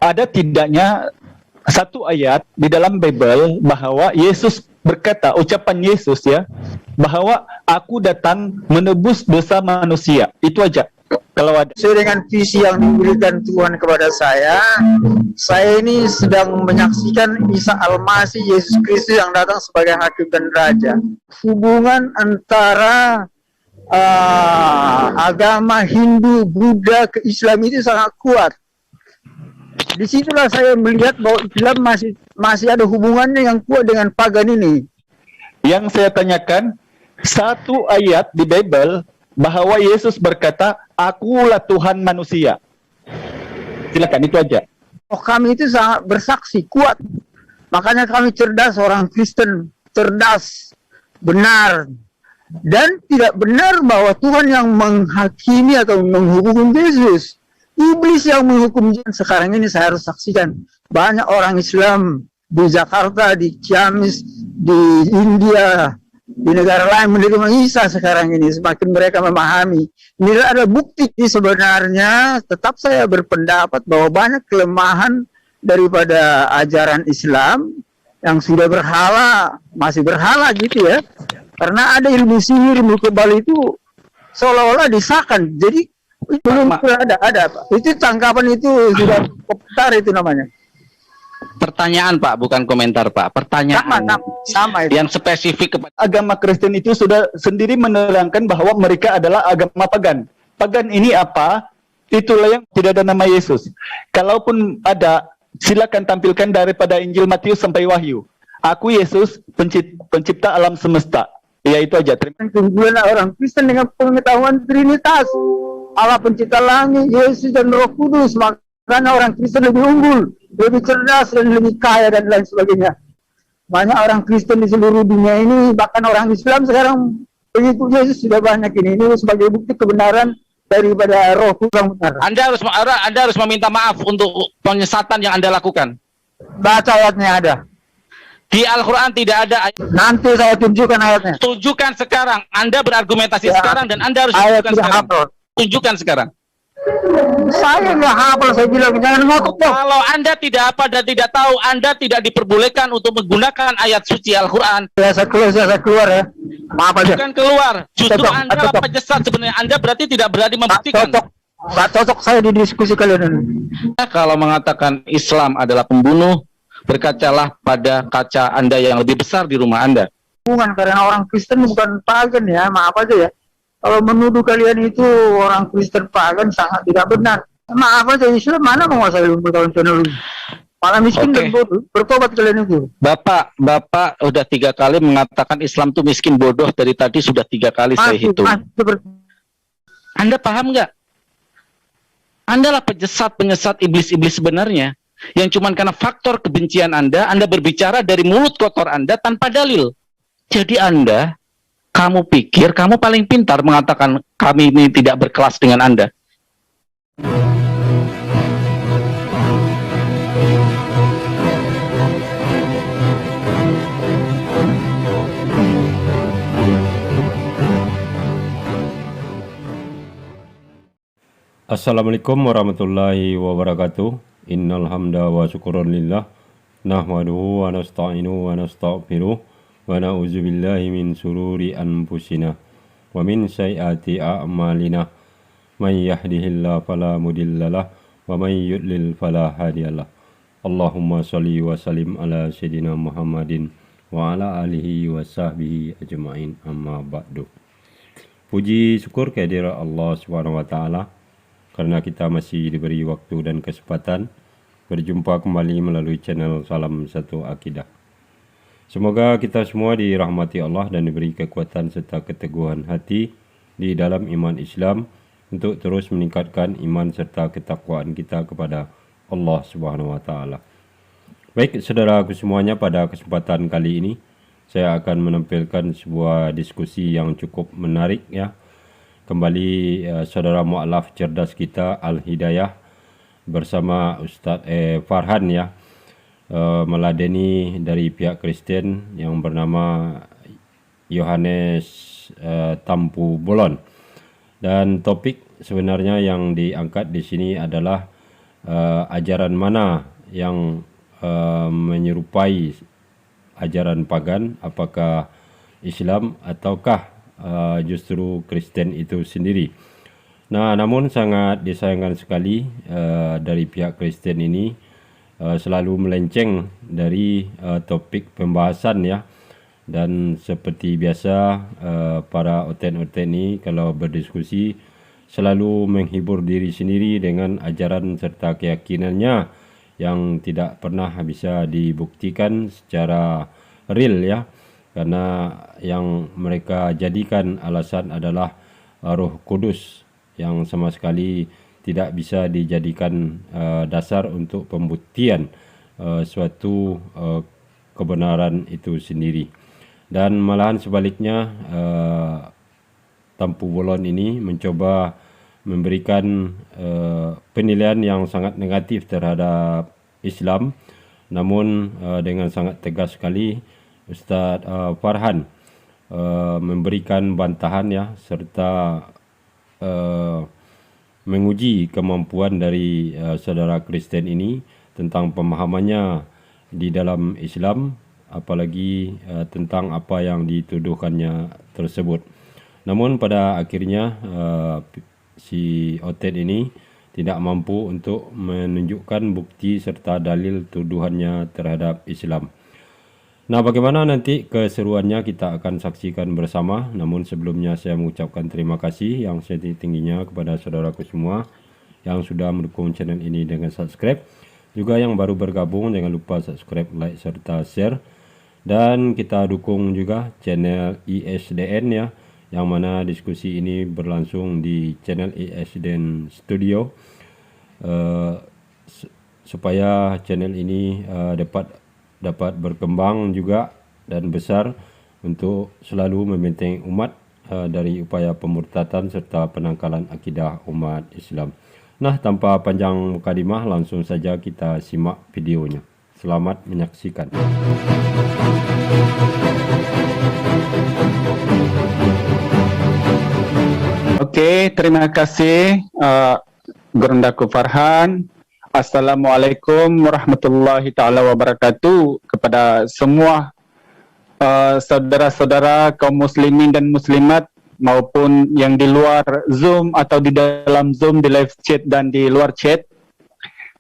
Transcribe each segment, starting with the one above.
ada tidaknya satu ayat di dalam Bible bahwa Yesus berkata, ucapan Yesus ya, bahwa aku datang menebus dosa manusia. Itu aja. Kalau ada. Sesuai dengan visi yang diberikan Tuhan kepada saya ini sedang menyaksikan Isa Al-Masih, Yesus Kristus yang datang sebagai hakim dan raja. Hubungan antara agama Hindu, Buddha ke Islam itu sangat kuat. Disitulah saya melihat bahwa Islam masih ada hubungannya yang kuat dengan pagan ini. Yang saya tanyakan, satu ayat di Bible bahwa Yesus berkata, akulah Tuhan manusia. Silakan, itu aja. Oh, kami itu sangat bersaksi, kuat. Makanya kami cerdas, orang Kristen, cerdas, benar. Dan tidak benar bahwa Tuhan yang menghakimi atau menghukum Yesus. Iblis yang menghukum. Sekarang ini saya harus saksikan banyak orang Islam di Jakarta, di Ciamis, di India, di negara lain menerima Isa sekarang ini. Semakin mereka memahami, ini ada bukti sebenarnya. Tetap saya berpendapat bahwa banyak kelemahan daripada ajaran Islam yang sudah berhala, masih berhala gitu ya. Karena ada ilmu sihir, ilmu kebal itu seolah-olah disahkan. Jadi belum ada Pak. Itu tanggapan itu sudah komentar itu namanya. Pertanyaan Pak, bukan komentar Pak. Pertanyaan sama itu. Yang spesifik kepada Agama Kristen itu sudah sendiri menerangkan bahwa mereka adalah agama pagan. Pagan ini apa? Itulah yang tidak ada nama Yesus. Kalaupun ada, silakan tampilkan daripada Injil Matius sampai Wahyu. Aku Yesus, pencipta alam semesta. Ya itu aja. Keunggulan orang Kristen dengan pengetahuan Trinitas. Allah pencipta langit, Yesus dan Roh Kudus. Makanya orang Kristen lebih unggul, lebih cerdas dan lebih kaya dan lain sebagainya. Banyak orang Kristen di seluruh dunia ini, bahkan orang Islam sekarang pengikut Yesus sudah banyak ini. Ini sebagai bukti kebenaran daripada Roh Kudus yang benar. Anda harus meminta maaf untuk penyesatan yang Anda lakukan. Baca ayatnya ada. Di Al-Quran tidak ada ayat. Nanti saya tunjukkan ayatnya. Tunjukkan sekarang. Anda berargumentasi Ya, sekarang dan Anda harus ayat tunjukkan sekarang. hafal. Tunjukkan sekarang. Saya nggak hafal, saya bilang jangan ngokok dong. Kalau Anda tidak apa dan tidak tahu, Anda tidak diperbolehkan untuk menggunakan ayat suci Al-Quran. Saya keluar ya. Maaf aja. Bukan keluar. Justru Cocok, Anda cocok. penyesat sebenarnya. Anda berarti tidak berani membuktikan. Nggak cocok saya di diskusi kalian ini. Kalau mengatakan Islam adalah pembunuh, berkacalah pada kaca Anda yang lebih besar di rumah Anda. Bukan, karena orang Kristen bukan pagan ya, maaf aja ya. Kalau menuduh kalian itu orang Kristen pagan sangat tidak benar. Maaf aja, Islam mana menguasai bertahun-tahun lalu. Malah miskin dan bodoh, bertobat kalian itu. Bapak udah 3 kali mengatakan Islam itu miskin bodoh, dari tadi sudah 3 kali saya hitung. Anda paham nggak? Anda lah penyesat iblis-iblis sebenarnya. Yang cuman karena faktor kebencian Anda berbicara dari mulut kotor Anda tanpa dalil. Jadi kamu pikir kamu paling pintar mengatakan kami ini tidak berkelas dengan Anda. Assalamualaikum warahmatullahi wabarakatuh. Innal hamda wa syukuran lillah nahmaduhu wa nasta'inu wa nastaghfiruh wa na'udzu billahi min sururi anfusina wa min sayyiati a'malina. May yahdihillahu fala mudhillalah wa may yudlil fala hadiyalah. Allahumma shalli wa sallim ala sayyidina Muhammadin wa ala alihi wa sahbihi ajmain, amma ba'du. Puji syukur kehadirat Allah Subhanahu wa taala karena kita masih diberi waktu dan kesempatan berjumpa kembali melalui channel Salam Satu Akidah. Semoga kita semua dirahmati Allah dan diberi kekuatan serta keteguhan hati di dalam iman Islam untuk terus meningkatkan iman serta ketakwaan kita kepada Allah Subhanahu wa taala. Baik saudaraku semuanya, pada kesempatan kali ini saya akan menampilkan sebuah diskusi yang cukup menarik ya. Kembali saudara mu'alaf cerdas kita Al-Hidayah bersama Ustadz Farhan ya, meladeni dari pihak Kristen yang bernama Yohanes Tampu Bolon. Dan topik sebenarnya yang diangkat di sini adalah ajaran mana yang menyerupai ajaran pagan, apakah Islam ataukah justru Kristen itu sendiri. Nah, namun sangat disayangkan sekali dari pihak Kristen ini selalu melenceng dari topik pembahasan ya. Dan seperti biasa para oten-oten ini kalau berdiskusi selalu menghibur diri sendiri dengan ajaran serta keyakinannya yang tidak pernah bisa dibuktikan secara real ya, karena yang mereka jadikan alasan adalah Roh Kudus yang sama sekali tidak bisa dijadikan dasar untuk pembuktian suatu kebenaran itu sendiri. Dan malahan sebaliknya Tampu Bolon ini mencoba memberikan penilaian yang sangat negatif terhadap Islam, namun dengan sangat tegas sekali Ustaz Farhan memberikan bantahan ya, serta menguji kemampuan dari saudara Kristen ini tentang pemahamannya di dalam Islam, apalagi tentang apa yang dituduhkannya tersebut. Namun pada akhirnya si Otet ini tidak mampu untuk menunjukkan bukti serta dalil tuduhannya terhadap Islam. Nah, bagaimana nanti keseruannya kita akan saksikan bersama. Namun sebelumnya saya mengucapkan terima kasih yang setinggi-tingginya kepada saudaraku semua yang sudah mendukung channel ini dengan subscribe. Juga yang baru bergabung, jangan lupa subscribe, like, serta share. Dan kita dukung juga channel ISDN ya, yang mana diskusi ini berlangsung di channel ISDN Studio, supaya channel ini dapat berkembang juga dan besar untuk selalu membentengi umat dari upaya pemurtatan serta penangkalan akidah umat Islam. Nah, tanpa panjang mukadimah, langsung saja kita simak videonya. Selamat menyaksikan. Oke, terima kasih Gurundaku Farhan. Assalamualaikum warahmatullahi ta'ala wabarakatuh kepada semua saudara-saudara kaum muslimin dan muslimat maupun yang di luar Zoom atau di dalam Zoom, di live chat dan di luar chat.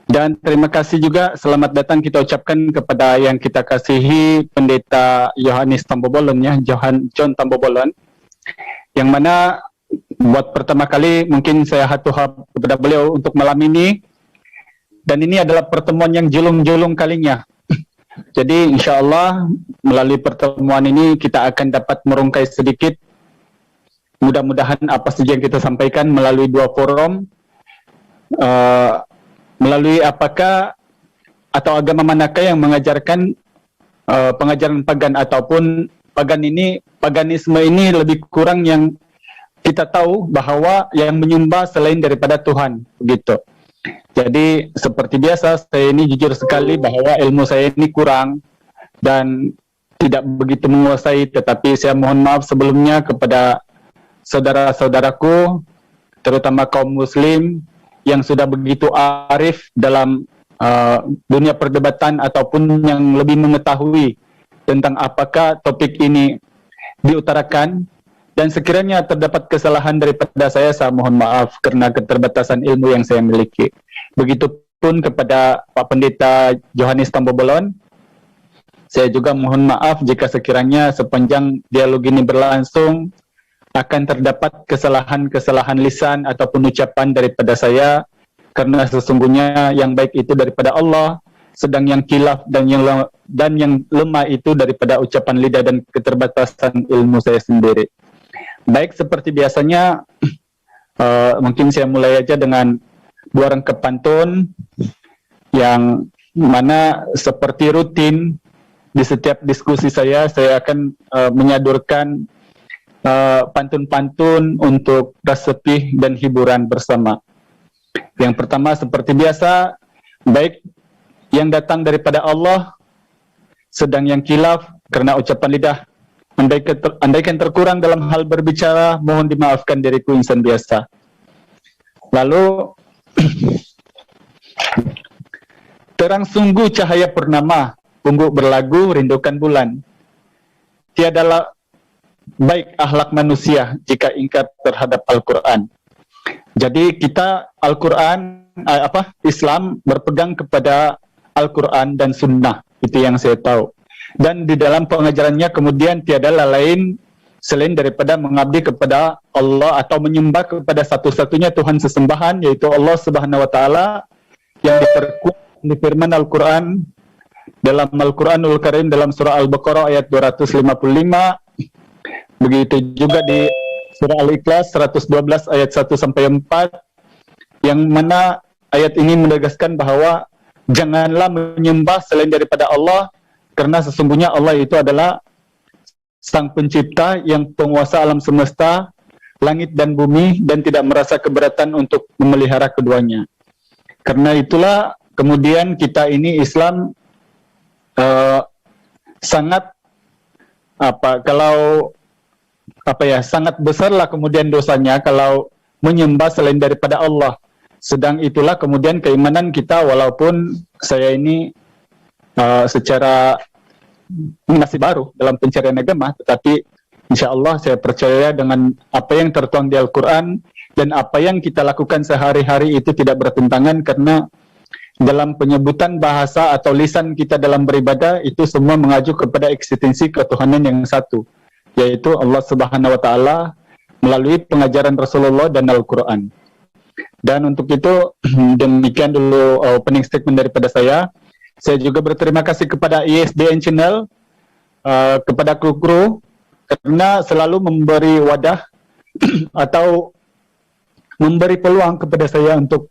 Dan terima kasih juga, selamat datang kita ucapkan kepada yang kita kasihi Pendeta Yohanes Tambobolon ya, John Tambobolon, yang mana buat pertama kali mungkin saya hatuhab kepada beliau untuk malam ini. Dan ini adalah pertemuan yang julung-julung kalinya. Jadi insya Allah melalui pertemuan ini kita akan dapat merungkai sedikit. Mudah-mudahan apa saja yang kita sampaikan melalui dua forum, melalui apakah atau agama manakah yang mengajarkan pengajaran pagan, ataupun paganisme ini lebih kurang yang kita tahu bahwa yang menyembah selain daripada Tuhan, begitu. Jadi seperti biasa saya ini jujur sekali bahwa ilmu saya ini kurang dan tidak begitu menguasai, tetapi saya mohon maaf sebelumnya kepada saudara-saudaraku, terutama kaum muslim yang sudah begitu arif dalam dunia perdebatan ataupun yang lebih mengetahui tentang apakah topik ini diutarakan. Dan sekiranya terdapat kesalahan daripada saya mohon maaf karena keterbatasan ilmu yang saya miliki. Begitupun kepada Pak Pendeta Yohanes Tambobolon, saya juga mohon maaf jika sekiranya sepanjang dialog ini berlangsung akan terdapat kesalahan-kesalahan lisan ataupun ucapan daripada saya, karena sesungguhnya yang baik itu daripada Allah, sedang yang khilaf dan yang lemah itu daripada ucapan lidah dan keterbatasan ilmu saya sendiri. Baik, seperti biasanya mungkin saya mulai aja dengan dua rangkap pantun yang mana seperti rutin di setiap diskusi saya akan menyodorkan pantun-pantun untuk tasbih dan hiburan bersama. Yang pertama seperti biasa, baik yang datang daripada Allah, sedang yang khilaf karena ucapan lidah. Andaikan terkurang dalam hal berbicara, mohon dimaafkan diriku insan biasa. Lalu Terang sungguh cahaya purnama, pungguk berlagu rindukan bulan. Tiadalah baik akhlak manusia jika ingkar terhadap Al-Quran. Jadi kita Al-Quran, Islam berpegang kepada Al-Quran dan Sunnah, itu yang saya tahu. Dan di dalam pengajarannya kemudian tiadalah lain selain daripada mengabdi kepada Allah atau menyembah kepada satu-satunya Tuhan sesembahan, yaitu Allah Subhanahu wa Ta'ala, yang diperkuat di firman Al-Quran dalam Al-Quranul Karim dalam surah Al-Baqarah ayat 255, begitu juga di surah Al-Ikhlas 112 ayat 1-4, yang mana ayat ini menegaskan bahwa janganlah menyembah selain daripada Allah, karena sesungguhnya Allah itu adalah Sang Pencipta yang penguasa alam semesta, langit dan bumi, dan tidak merasa keberatan untuk memelihara keduanya. Karena itulah kemudian kita ini Islam sangat sangat besarlah kemudian dosanya kalau menyembah selain daripada Allah. Sedang itulah kemudian keimanan kita, walaupun saya ini secara masih baru dalam pencarian agama, tetapi insya Allah saya percaya dengan apa yang tertuang di Al-Quran dan apa yang kita lakukan sehari-hari itu tidak bertentangan, karena dalam penyebutan bahasa atau lisan kita dalam beribadah itu semua mengacu kepada eksistensi ketuhanan yang satu, yaitu Allah Subhanahu wa Ta'ala melalui pengajaran Rasulullah dan Al-Quran. Dan untuk itu demikian dulu opening statement daripada saya. Saya juga berterima kasih kepada ISDN Channel, kepada kru-kru, karena selalu memberi wadah atau memberi peluang kepada saya untuk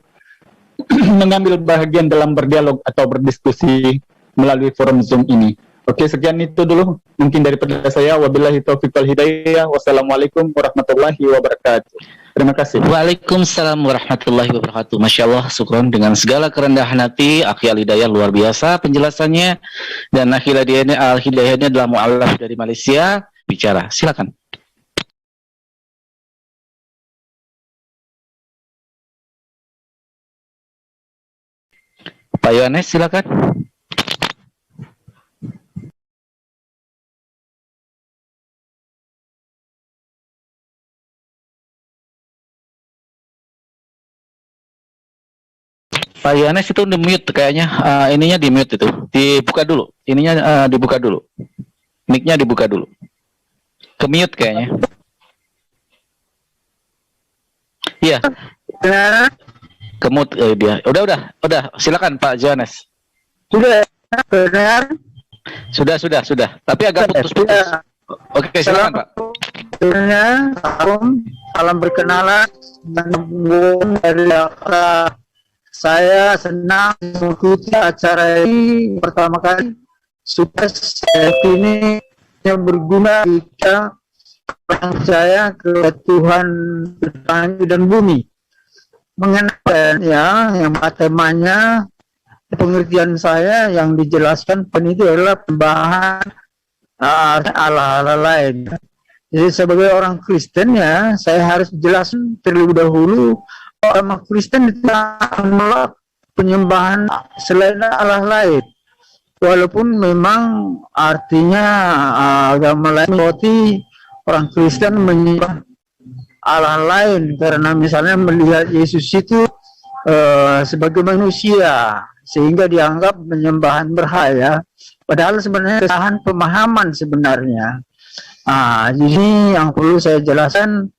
mengambil bahagian dalam berdialog atau berdiskusi melalui forum Zoom ini. Oke, sekian itu dulu mungkin daripada saya. Wabillahi taufiq wal hidayah. Wassalamualaikum warahmatullahi wabarakatuh. Terima kasih. Waalaikumsalam warahmatullahi wabarakatuh. Masya Allah, syukron dengan segala kerendahan hati. Akhi Al-Hidayah luar biasa penjelasannya. Dan Akhi Al-Hidayahnya adalah mu'alaf dari Malaysia. Bicara, silakan. Pak Yohanes, silakan. Pak Yohanes itu di mute kayaknya, ininya di mute itu, dibuka dulu, ininya dibuka dulu, mic-nya dibuka dulu, ke mute kayaknya. Iya. Ke mute dia. Udah, silakan Pak Yohanes. Sudah benar. Sudah. Tapi agak putus-putus. Oke, silakan Pak. Salam berkenalan dari saya senang mengikuti acara ini pertama kali. Sukses ini yang berguna jika percaya ke Tuhan langit dan bumi. Mengenai yang temanya, pengertian saya yang dijelaskan itu adalah pembahasan Allah lain. Jadi sebagai orang Kristen ya, saya harus jelaskan terlebih dahulu agama Kristen itu menolak penyembahan selain Allah lain. Walaupun memang artinya agama lain berarti orang Kristen menyembah Allah lain, karena misalnya melihat Yesus itu sebagai manusia sehingga dianggap penyembahan berhala, padahal sebenarnya kesalahan pemahaman sebenarnya. Jadi yang perlu saya jelaskan,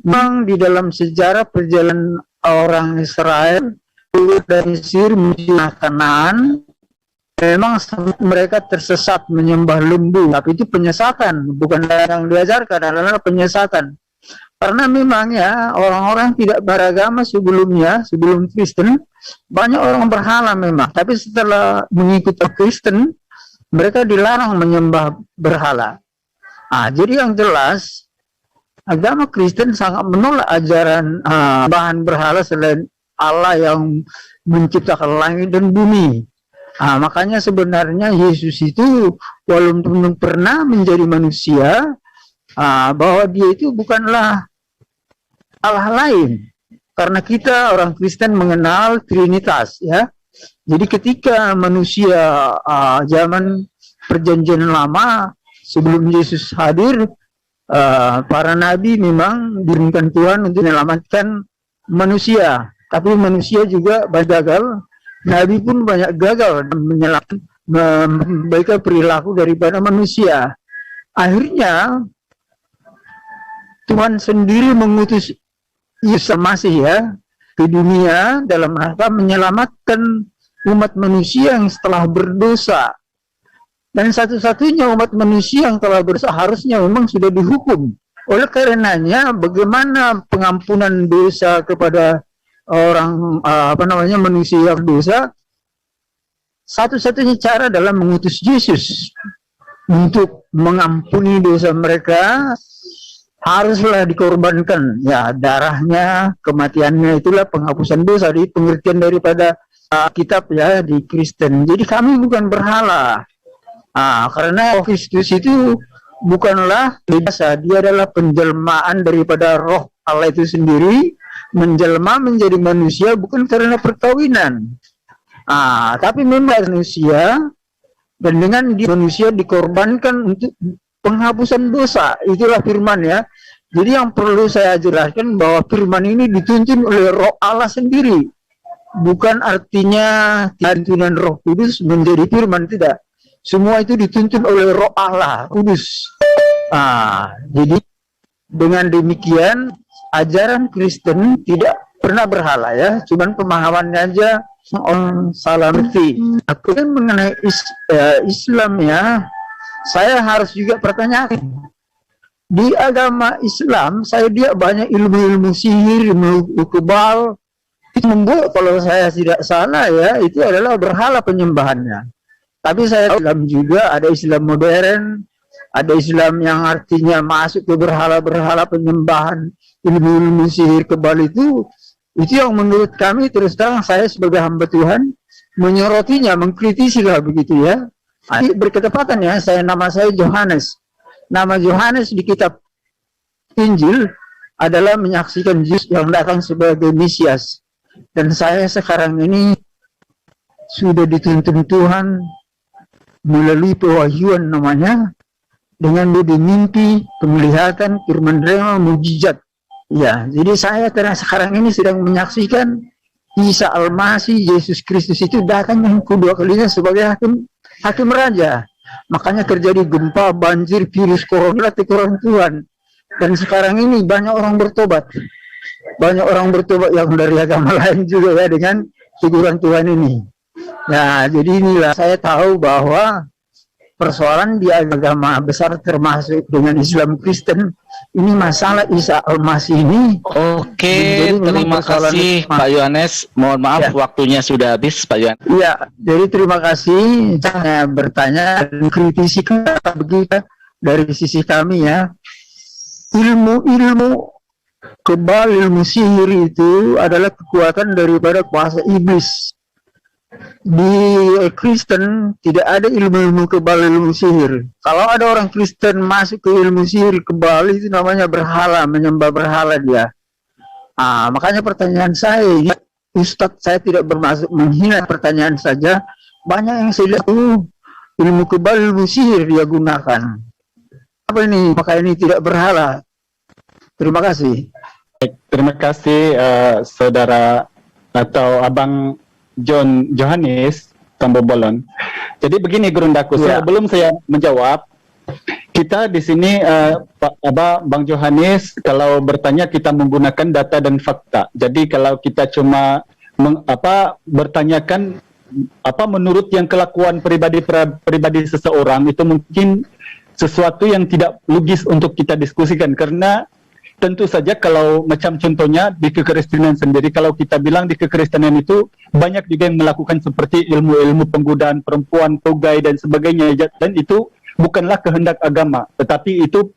memang di dalam sejarah perjalanan orang Israel dari Mesir menuju Kanaan, memang mereka tersesat menyembah lembu, tapi itu penyesatan, bukan yang diajarkan, adalah penyesatan. Karena memang ya orang-orang tidak beragama sebelumnya, sebelum Kristen, banyak orang berhala memang, tapi setelah mengikuti Kristen, mereka dilarang menyembah berhala. Jadi yang jelas agama Kristen sangat menolak ajaran bahan berhala selain Allah yang menciptakan langit dan bumi. Makanya sebenarnya Yesus itu walaupun pernah menjadi manusia, bahwa dia itu bukanlah Allah lain. Karena kita orang Kristen mengenal Trinitas, ya. Jadi ketika manusia zaman perjanjian lama sebelum Yesus hadir, para nabi memang diizinkan Tuhan untuk menyelamatkan manusia, tapi manusia juga banyak gagal. Nabi pun banyak gagal menyelamatkan membaikkan perilaku daripada manusia. Akhirnya Tuhan sendiri mengutus Yesus Masih ya ke dunia dalam rangka menyelamatkan umat manusia yang setelah berdosa. Dan satu-satunya umat manusia yang telah berdosa harusnya memang sudah dihukum. Oleh karenanya, bagaimana pengampunan dosa kepada orang manusia yang berdosa? Satu-satunya cara adalah mengutus Yesus untuk mengampuni dosa mereka. Haruslah dikorbankan, ya, darahnya, kematiannya, itulah penghapusan dosa di pengertian daripada kitab ya di Kristen. Jadi kami bukan berhala, karena Kristus itu bukanlah biasa, dia adalah penjelmaan daripada Roh Allah itu sendiri, menjelma menjadi manusia bukan karena perkawinan, tapi memang manusia, dan dengan manusia dikorbankan untuk penghapusan dosa. Itulah firman ya. Jadi yang perlu saya jelaskan bahwa firman ini dituntun oleh Roh Allah sendiri. Bukan artinya tuntunan Roh Kudus menjadi firman, tidak. Semua itu dituntun oleh Roh Allah Kudus. Jadi dengan demikian ajaran Kristen tidak pernah berhala ya, cuman pemahamannya aja orang salah ngerti. Aku kan mengenai Islam ya, saya harus juga pertanyakan. Di agama Islam, dia banyak ilmu-ilmu sihir, ilmu kebal. Itu membuat, kalau saya tidak salah ya, itu adalah berhala penyembahannya. Tapi saya Islam juga, ada Islam modern, ada Islam yang artinya masuk ke berhala-berhala penyembahan, ilmu-ilmu sihir kebal itu yang menurut kami, terus terang saya sebagai hamba Tuhan, menyorotinya, mengkritisi lah begitu ya. Berketepatan ya, nama saya Yohanes. Nama Yohanes di kitab Injil adalah menyaksikan Yesus yang datang sebagai Mesias. Dan saya sekarang ini sudah dituntun Tuhan melalui pewahyuan namanya, dengan mimpi, penglihatan, firman rema, mujizat. Ya, jadi saya sekarang ini sedang menyaksikan Isa Al-Masih, Yesus Kristus itu datang yang kedua kalinya sebagai hakim raja. Makanya terjadi gempa, banjir, virus corona, teguran Tuhan. Dan sekarang ini banyak orang bertobat. Banyak orang bertobat yang dari agama lain juga ya, dengan teguran Tuhan ini. Nah, jadi inilah saya tahu bahwa persoalan di agama besar termasuk dengan Islam Kristen, ini masalah Isa Al-Masih ini. Oke, terima kasih Pak Yohanes. Mohon maaf ya, waktunya sudah habis Pak Yohanes. Iya, jadi terima kasih. Saya bertanya dan kritisi begitu dari sisi kami ya. Ilmu-ilmu kebal, ilmu sihir itu adalah kekuatan daripada kuasa iblis. Di Kristen tidak ada ilmu-ilmu kebal, ilmu sihir. Kalau ada orang Kristen masuk ke ilmu sihir kebal, itu namanya berhala, menyembah berhala dia. Makanya pertanyaan saya, Ustadz, saya tidak bermaksud menghina, pertanyaan saja. Banyak yang saya lihat ilmu kebal, ilmu sihir dia gunakan. Apa ini? Apakah ini tidak berhala? Terima kasih. Terima kasih saudara atau Abang Yohanes Tambobolon. Jadi begini Gerundaku, sebelum saya menjawab, kita di sini Bang Yohanes kalau bertanya kita menggunakan data dan fakta. Jadi kalau kita cuma bertanyakan menurut yang kelakuan pribadi seseorang, itu mungkin sesuatu yang tidak logis untuk kita diskusikan, karena tentu saja kalau macam contohnya di kekristenan sendiri, kalau kita bilang di kekristenan itu banyak juga yang melakukan seperti ilmu-ilmu penggodaan perempuan, togai dan sebagainya, dan itu bukanlah kehendak agama, tetapi itu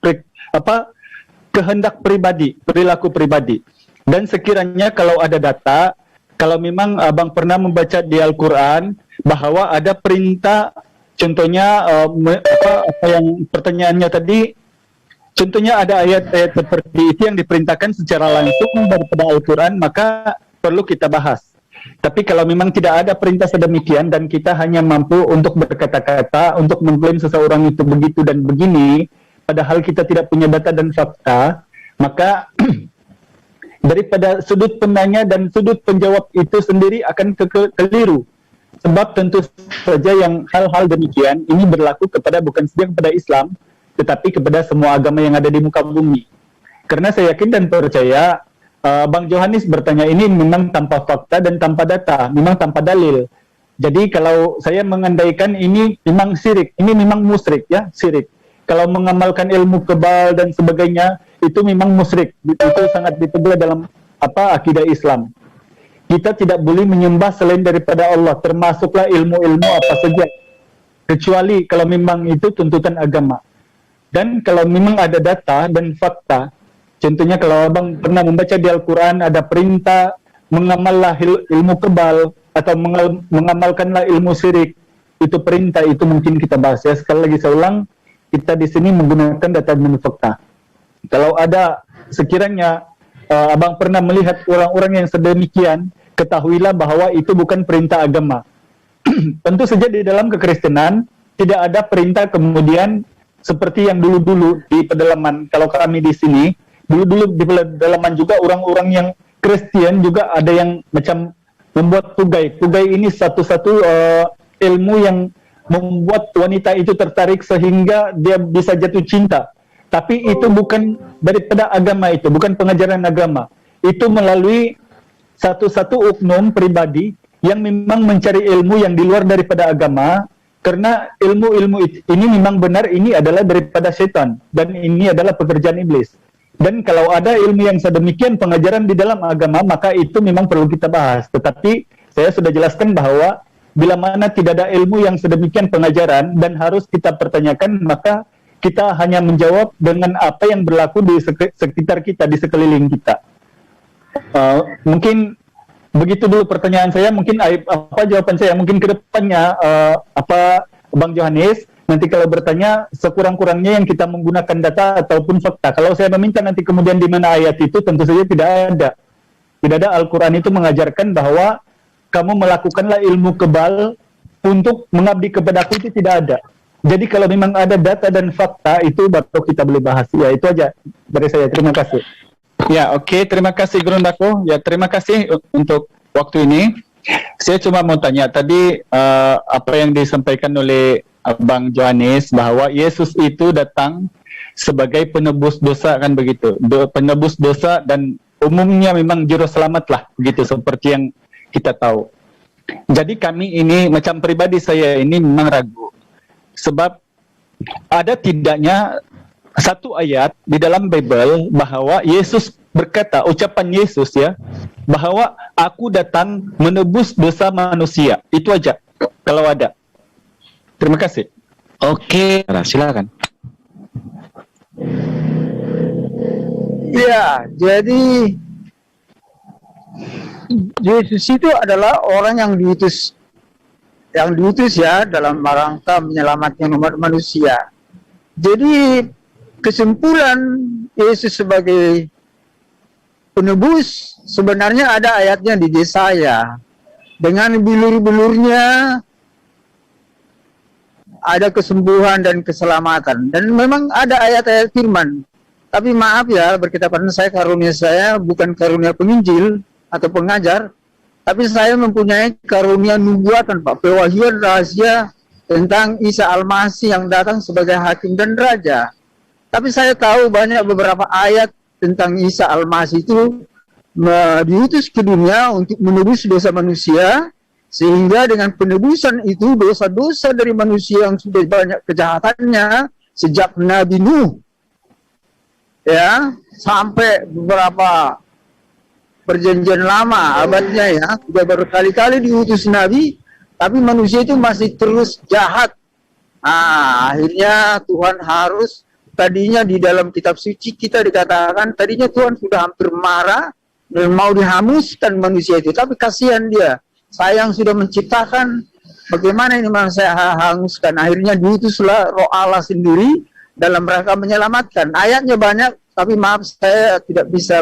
kehendak pribadi, perilaku pribadi. Dan sekiranya kalau ada data, kalau memang Abang pernah membaca di Al-Quran bahwa ada perintah, contohnya apa yang pertanyaannya tadi, contohnya ada ayat-ayat seperti itu yang diperintahkan secara langsung daripada Al-Quran, maka perlu kita bahas. Tapi kalau memang tidak ada perintah sedemikian dan kita hanya mampu untuk berkata-kata, untuk mengklaim seseorang itu begitu dan begini, padahal kita tidak punya data dan fakta, maka daripada sudut penanya dan sudut penjawab itu sendiri akan keliru. Sebab tentu saja yang hal-hal demikian ini berlaku bukan saja kepada Islam, tetapi kepada semua agama yang ada di muka bumi. Karena saya yakin dan percaya Bang Johannes bertanya ini memang tanpa fakta dan tanpa data, memang tanpa dalil. Jadi kalau saya mengandaikan ini memang syirik, ini memang musyrik ya, syirik. Kalau mengamalkan ilmu kebal dan sebagainya itu memang musyrik. Itu sangat ditegur dalam akidah Islam. Kita tidak boleh menyembah selain daripada Allah, termasuklah ilmu-ilmu apa saja. Kecuali kalau memang itu tuntutan agama. Dan kalau memang ada data dan fakta, contohnya kalau abang pernah membaca di Al-Quran ada perintah mengamallah ilmu kebal atau mengamalkanlah ilmu syirik, itu perintah, itu mungkin kita bahas ya. Sekali lagi saya ulang, kita di sini menggunakan data dan fakta. Kalau ada sekiranya abang pernah melihat orang-orang yang sedemikian, ketahuilah bahwa itu bukan perintah agama. Tentu saja di dalam kekristenan tidak ada perintah kemudian seperti yang dulu-dulu di pedalaman. Kalau kami di sini, dulu-dulu di pedalaman juga orang-orang yang Kristen juga ada yang macam membuat tugai. Tugai ini satu-satu ilmu yang membuat wanita itu tertarik sehingga dia bisa jatuh cinta. Tapi itu bukan daripada agama, itu bukan pengajaran agama. Itu melalui satu-satu oknum pribadi yang memang mencari ilmu yang di luar daripada agama, karena ilmu-ilmu ini memang benar ini adalah daripada setan dan ini adalah pekerjaan iblis. Dan kalau ada ilmu yang sedemikian pengajaran di dalam agama, maka itu memang perlu kita bahas. Tetapi saya sudah jelaskan bahwa bila mana tidak ada ilmu yang sedemikian pengajaran dan harus kita pertanyakan, maka kita hanya menjawab dengan apa yang berlaku di sekitar kita, di sekeliling kita. Mungkin begitu dulu pertanyaan saya. Mungkin apa jawaban saya? Mungkin ke depannya Bang Johannes nanti kalau bertanya sekurang-kurangnya yang kita menggunakan data ataupun fakta. Kalau saya meminta nanti kemudian di mana ayat itu, tentu saja tidak ada. Tidak ada. Al-Quran itu mengajarkan bahwa kamu melakukanlah ilmu kebal untuk mengabdi kepadaku, itu tidak ada. Jadi kalau memang ada data dan fakta itu baru kita boleh bahas. Ya itu aja dari saya. Terima kasih. Ya, oke. Terima kasih Grundako. Ya, terima kasih untuk waktu ini. Saya cuma mau tanya tadi apa yang disampaikan oleh Bang Johannes bahwa Yesus itu datang sebagai penebus dosa, kan begitu. Penebus dosa dan umumnya memang juru selamat lah, begitu seperti yang kita tahu. Jadi kami ini macam pribadi saya ini memang ragu. Sebab ada tidaknya satu ayat di dalam Bible bahwa Yesus berkata, ucapan Yesus ya, bahwa aku datang menebus dosa manusia. Itu aja kalau ada. Terima kasih. Oke, silakan. Ya, jadi Yesus itu adalah orang yang diutus ya dalam rangka menyelamatkan umat manusia. Jadi kesimpulan Yesus sebagai penebus sebenarnya ada ayatnya di Yesaya. Dengan bilur-bilurnya ada kesembuhan dan keselamatan. Dan memang ada ayat-ayat firman. Tapi maaf ya, berkitapan karunia saya bukan karunia penginjil atau pengajar, tapi saya mempunyai karunia nubuatan, Pak, pewahyuan rahasia tentang Isa Al-Masih yang datang sebagai hakim dan raja. Tapi saya tahu banyak beberapa ayat tentang Isa Al-Masih itu diutus ke dunia untuk menebus dosa manusia, sehingga dengan penebusan itu dosa-dosa dari manusia yang sudah banyak kejahatannya sejak Nabi Nuh ya sampai beberapa perjanjian lama abadnya ya, sudah berkali-kali diutus Nabi, tapi manusia itu masih terus jahat. Akhirnya Tuhan harus, tadinya di dalam kitab suci kita dikatakan tadinya Tuhan sudah hampir marah dan mau dihanguskan manusia itu, tapi kasihan dia, sayang sudah menciptakan, bagaimana ini saya hanguskan. Akhirnya diutuslah Roh Allah sendiri dalam rangka menyelamatkan. Ayatnya banyak, tapi maaf saya tidak bisa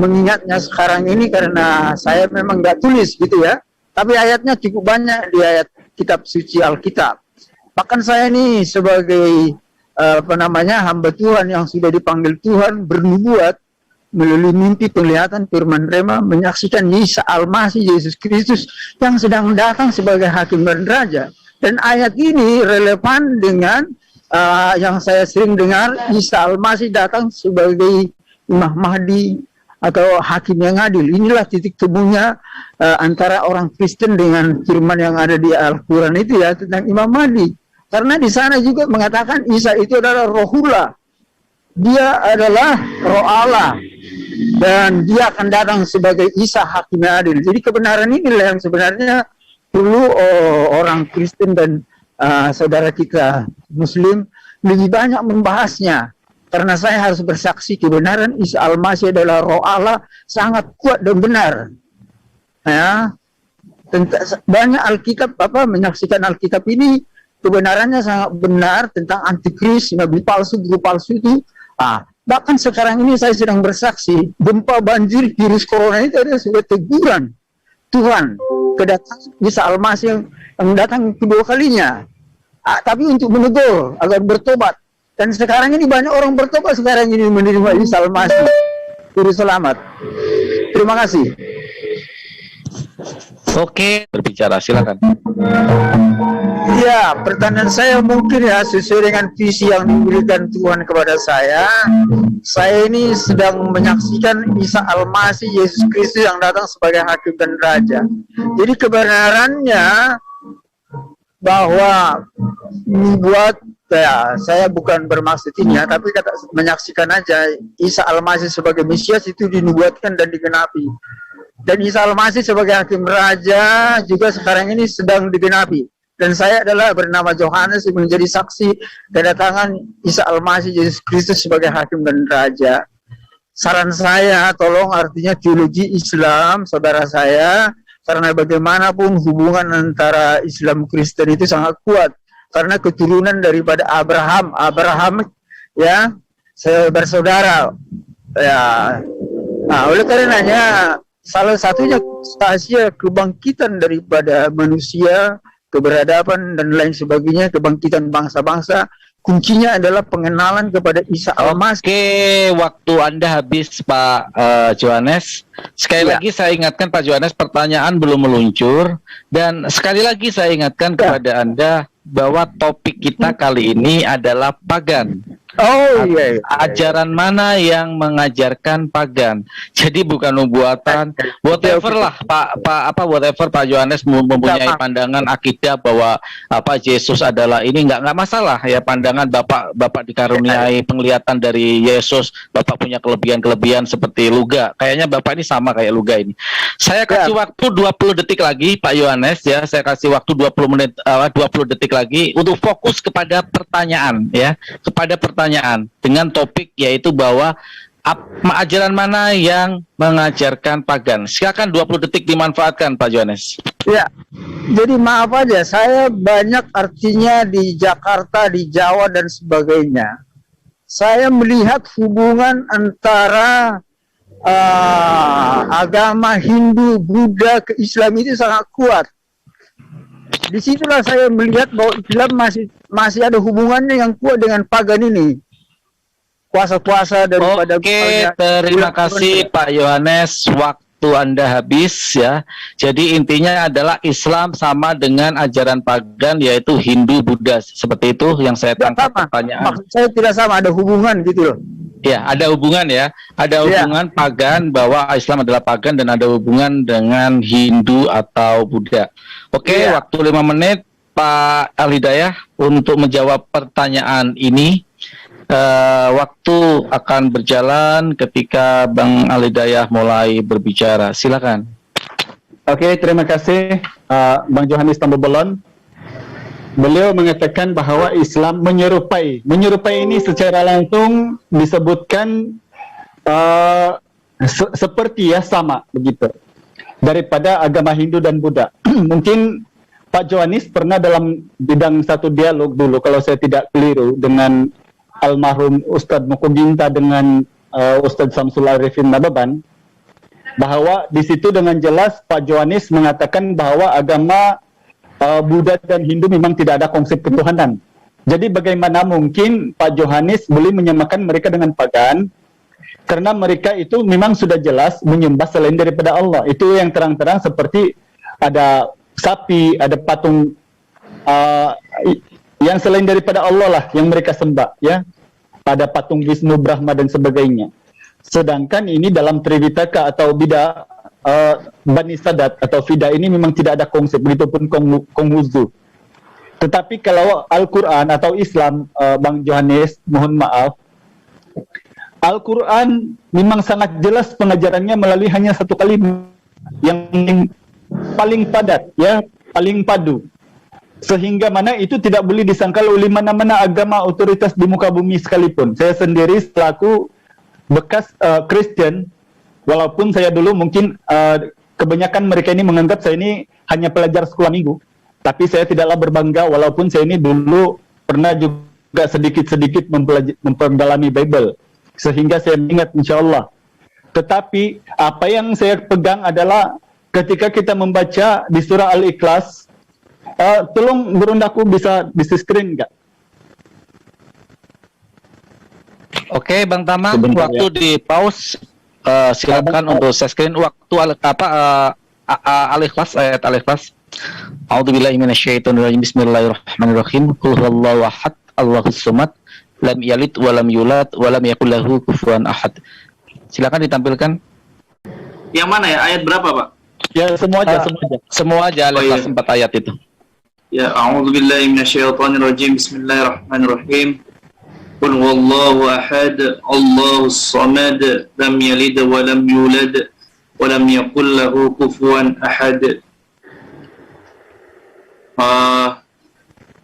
mengingatnya sekarang ini karena saya memang nggak tulis gitu ya. Tapi ayatnya cukup banyak di ayat kitab suci Alkitab. Bahkan saya ini sebagai hamba Tuhan yang sudah dipanggil Tuhan bernubuat melalui mimpi, penglihatan, firman rema, menyaksikan Isa Al-Masih, Yesus Kristus yang sedang datang sebagai hakim dan raja. Dan ayat ini relevan dengan yang saya sering dengar, Isa Al-Masih datang sebagai Imam Mahdi atau hakim yang adil. Inilah titik temunya antara orang Kristen dengan firman yang ada di Al-Quran itu ya, tentang Imam Mahdi. Karena di sana juga mengatakan Isa itu adalah Rohullah. Dia adalah Roh Allah. Dan dia akan datang sebagai Isa hakim yang adil. Jadi kebenaran inilah yang sebenarnya perlu orang Kristen dan saudara kita Muslim lebih banyak membahasnya. Karena saya harus bersaksi kebenaran Isa Al-Masih adalah Roh Allah, sangat kuat dan benar. Ya, banyak Alkitab menyaksikan Alkitab ini kebenarannya sangat benar tentang antikris, nabi palsu, guru palsu itu. Bahkan sekarang ini saya sedang bersaksi gempa, banjir, virus corona itu adalah sebuah teguran Tuhan kedatangan Isa Al-Masih yang datang kedua kalinya. Tapi untuk menegur agar bertobat. Dan sekarang ini banyak orang bertobat sekarang ini menerima Isa Al-Masih. Juru selamat. Terima kasih. Oke, berbicara silakan. Ya, pertanyaan saya mungkin ya sesuai dengan visi yang diberikan Tuhan kepada saya. Saya ini sedang menyaksikan Isa Al-Masih, Yesus Kristus yang datang sebagai hakim dan raja. Jadi kebenarannya bahwa dibuat ya, saya bukan bermaksud ini ya, tapi menyaksikan aja Isa Al-Masih sebagai Mesias itu dinubuatkan dan digenapi. Dan Isa Al-Masih sebagai hakim raja juga sekarang ini sedang digenapi. Dan saya adalah bernama Yohanes menjadi saksi kedatangan Isa Al-Masih Yesus Kristus sebagai hakim dan raja. Saran saya, tolong artinya teologi Islam, saudara saya, karena bagaimanapun hubungan antara Islam Kristen itu sangat kuat. Karena keturunan daripada Abraham ya, bersaudara. Ya. Nah, oleh karenanya salah satunya rahasia kebangkitan daripada manusia, keberadaban dan lain sebagainya, kebangkitan bangsa-bangsa, kuncinya adalah pengenalan kepada Isa Al-Masih. Oke, waktu Anda habis Pak Johannes. Sekali lagi saya ingatkan Pak Johannes, pertanyaan belum meluncur. Dan sekali lagi saya ingatkan kepada Anda bahwa topik kita kali ini adalah pagan. Oh iya, iya. Ajaran mana yang mengajarkan pagan? Jadi bukan nubuatan, whatever lah whatever Pak Johannes mempunyai pandangan akidah bahwa Yesus adalah ini nggak masalah ya, pandangan Bapak dikaruniai penglihatan dari Yesus, Bapak punya kelebihan seperti Luga. Kayaknya Bapak ini sama kayak Luga ini. Saya kasih waktu 20 detik lagi Pak Johannes ya, saya kasih waktu 20 detik lagi untuk fokus kepada pertanyaan ya, dengan topik yaitu bahwa ajaran mana yang mengajarkan pagan. Silakan 20 detik dimanfaatkan Pak Johannes. Ya, jadi maaf aja, saya banyak artinya di Jakarta, di Jawa dan sebagainya. Saya melihat hubungan antara agama Hindu, Buddha ke Islam itu sangat kuat. Disitulah saya melihat bahwa Islam masih ada hubungannya yang kuat dengan pagan ini. Kuasa-kuasa daripada. Oke, terima kasih Pak Yohanes, waktu Anda habis ya. Jadi intinya adalah Islam sama dengan ajaran pagan yaitu Hindu, Buddha. Seperti itu yang saya tangkap pertanyaan. Maksud saya tidak sama, ada hubungan gitu loh. Ya, ada hubungan ya. Ada hubungan pagan, bahwa Islam adalah pagan, dan ada hubungan dengan Hindu atau Buddha. Oke, waktu 5 menit Pak Al-Hidayah untuk menjawab pertanyaan ini. Waktu akan berjalan ketika Bang Al-Hidayah mulai berbicara. Silakan. Oke, terima kasih Bang Johannes Tambobolon. Beliau mengatakan bahwa Islam menyerupai ini secara langsung disebutkan seperti ya, sama begitu daripada agama Hindu dan Buddha. Mungkin Pak Johannes pernah dalam bidang satu dialog dulu, kalau saya tidak keliru, dengan almarhum Ustadz Mukuginta dengan Ustadz Samsul Arifin Nababan. bahwa di situ dengan jelas Pak Johanes mengatakan bahwa agama Buddha dan Hindu memang tidak ada konsep ketuhanan. Jadi bagaimana mungkin Pak Johanes boleh menyamakan mereka dengan pagan, karena mereka itu memang sudah jelas menyembah selain daripada Allah. Itu yang terang-terang seperti ada sapi, ada patung yang selain daripada Allah lah yang mereka sembah, ya. Ada patung Wisnu, Brahma dan sebagainya. Sedangkan ini dalam Trivitaka atau Bida Bani Sadat atau Fida ini memang tidak ada konsep, begitupun Konghucu. Tetapi kalau Al-Quran atau Islam, Bang Johanes, mohon maaf, Al-Quran memang sangat jelas pengajarannya melalui hanya satu kalimat yang paling padat, ya, paling padu. Sehingga mana itu tidak boleh disangkal oleh mana-mana agama otoritas di muka bumi sekalipun. Saya sendiri selaku bekas Kristen, walaupun saya dulu mungkin kebanyakan mereka ini menganggap saya ini hanya pelajar sekolah minggu, tapi saya tidaklah berbangga walaupun saya ini dulu pernah juga sedikit-sedikit memperdalami Bible, sehingga saya ingat insya Allah. Tetapi apa yang saya pegang adalah ketika kita membaca di surah Al-Ikhlas, tolong berundaku bisa di screen nggak? Oke, Bang Tama, Sebentar, waktu ya. di pause. Silakan untuk share screen waktu Al-Ikhlas, ayat Al-Ikhlas. A'udzubillahi minasyaitonirrajim. Bismillahirrahmanirrahim. Qul huwallahu ahad, Allahus samad, lam yalid wa lam yulad wa lam yakul lahu kufuwan ahad. Silakan ditampilkan. Yang mana ya? Ayat berapa, Pak? Ya semua aja, semua aja. Semua aja Al-Ikhlas, iya. 4 ayat itu. Ya, a'udzubillahi minasyaitonirrajim. Bismillahirrahmanirrahim. Qul huwallahu ahad, Allahus samad, lam yalid wa lam yulad wa lam yakul lahu kufuwan ahad.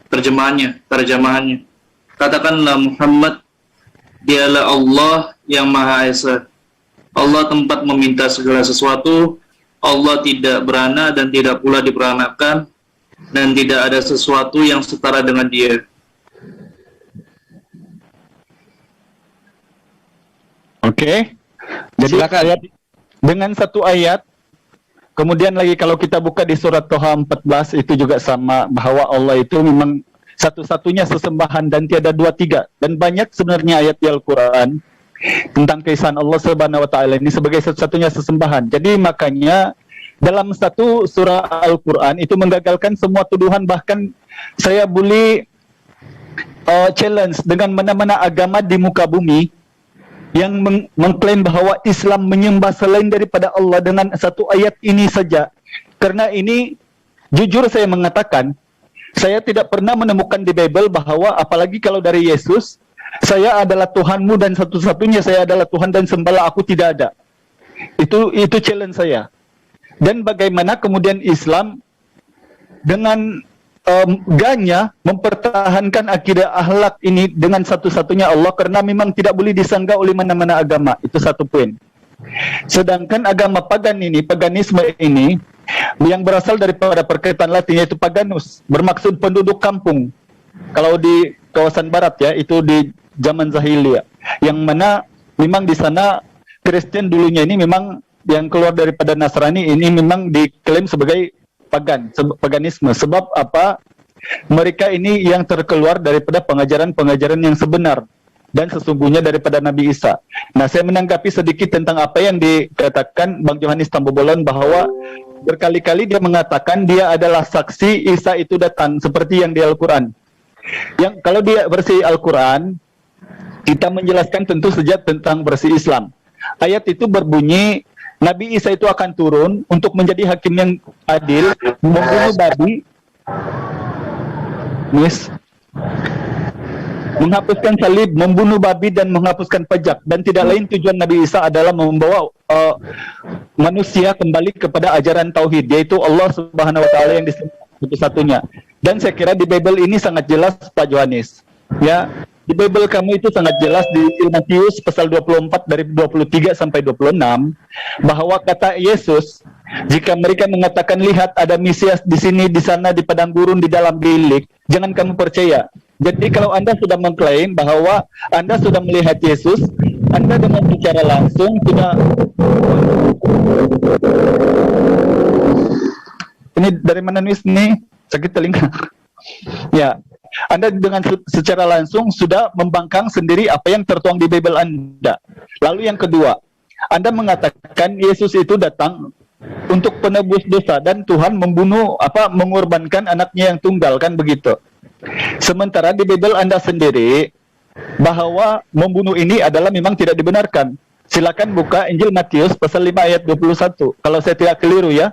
Terjemahannya. Katakanlah Muhammad, dialah Allah yang Maha Esa. Allah tempat meminta segala sesuatu. Allah tidak berana dan tidak pula diperanakan, dan tidak ada sesuatu yang setara dengan Dia. Oke. Jadi Silakan. dengan satu ayat, kemudian lagi kalau kita buka di surat Toha 14 itu juga sama, bahwa Allah itu memang satu-satunya sesembahan dan tiada dua tiga. Dan banyak sebenarnya ayat di Al-Quran tentang keesaan Allah Subhanahu wa taala ini sebagai satu-satunya sesembahan. Jadi makanya dalam satu surah Al-Quran itu menggagalkan semua tuduhan, bahkan saya boleh challenge dengan mana-mana agama di muka bumi yang mengklaim bahwa Islam menyembah selain daripada Allah dengan satu ayat ini saja. Karena ini jujur saya mengatakan, saya tidak pernah menemukan di Bible bahwa apalagi kalau dari Yesus, saya adalah Tuhanmu dan satu-satunya saya adalah Tuhan dan sembahlah aku, tidak ada. Itu challenge saya. Dan bagaimana kemudian Islam dengan ganya mempertahankan akidah akhlak ini dengan satu-satunya Allah, karena memang tidak boleh disanggah oleh mana-mana agama. Itu satu poin. Sedangkan agama pagan ini, paganisme ini, yang berasal daripada perkataan Latin yaitu paganus, bermaksud penduduk kampung. Kalau di kawasan barat ya, itu di zaman Jahiliyah, yang mana memang di sana Kristen dulunya ini memang yang keluar daripada Nasrani ini memang diklaim sebagai paganisme. Sebab apa? Mereka ini yang terkeluar daripada pengajaran-pengajaran yang sebenar dan sesungguhnya daripada Nabi Isa. Nah, saya menanggapi sedikit tentang apa yang dikatakan Bang Johanes Tambobolon, bahwa berkali-kali dia mengatakan dia adalah saksi Isa itu datang, seperti yang di Al-Quran. Yang kalau dia versi Al-Quran, kita menjelaskan tentu saja tentang versi Islam. Ayat itu berbunyi, Nabi Isa itu akan turun untuk menjadi hakim yang adil, membunuh babi, menghapuskan salib, membunuh babi dan menghapuskan pajak. Dan tidak lain tujuan Nabi Isa adalah membawa manusia kembali kepada ajaran tauhid, yaitu Allah Subhanahu wa taala yang satu-satunya. Dan saya kira di Bible ini sangat jelas, Pak Johanes. Ya, di Bible kamu itu sangat jelas di Matius pasal 24 dari 23 sampai 26 bahwa kata Yesus, jika mereka mengatakan lihat ada Mesias di sini, di sana, di padang gurun, di dalam bilik, jangan kamu percaya. Jadi kalau Anda sudah mengklaim bahwa Anda sudah melihat Yesus, Anda dengan secara langsung sudah... Ini dari mana nulis nih? Sakit telinga. Ya, Anda dengan secara langsung sudah membangkang sendiri apa yang tertuang di Bible Anda. Lalu yang kedua, Anda mengatakan Yesus itu datang untuk penebus dosa dan Tuhan mengorbankan anaknya yang tunggal, kan begitu. Sementara di Bible Anda sendiri bahwa membunuh ini adalah memang tidak dibenarkan. Silakan buka Injil Matius pasal 5 ayat 21. Kalau saya tidak keliru ya.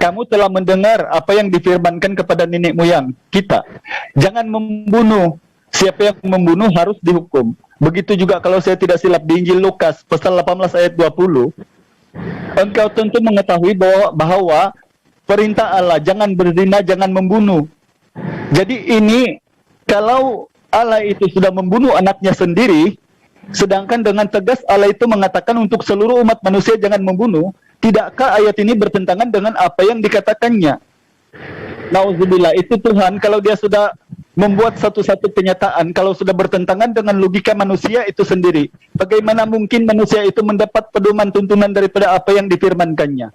Kamu telah mendengar apa yang difirmankan kepada nenek moyang kita. Jangan membunuh. Siapa yang membunuh harus dihukum. Begitu juga kalau saya tidak silap di Injil Lukas pasal 18 ayat 20. Engkau tentu mengetahui bahwa perintah Allah jangan berzina, jangan membunuh. Jadi ini kalau Allah itu sudah membunuh anaknya sendiri, sedangkan dengan tegas Allah itu mengatakan untuk seluruh umat manusia jangan membunuh, tidakkah ayat ini bertentangan dengan apa yang dikatakannya? Nauzubillah, itu Tuhan kalau dia sudah membuat satu-satu kenyataan, kalau sudah bertentangan dengan logika manusia itu sendiri, bagaimana mungkin manusia itu mendapat pedoman tuntunan daripada apa yang difirmankannya?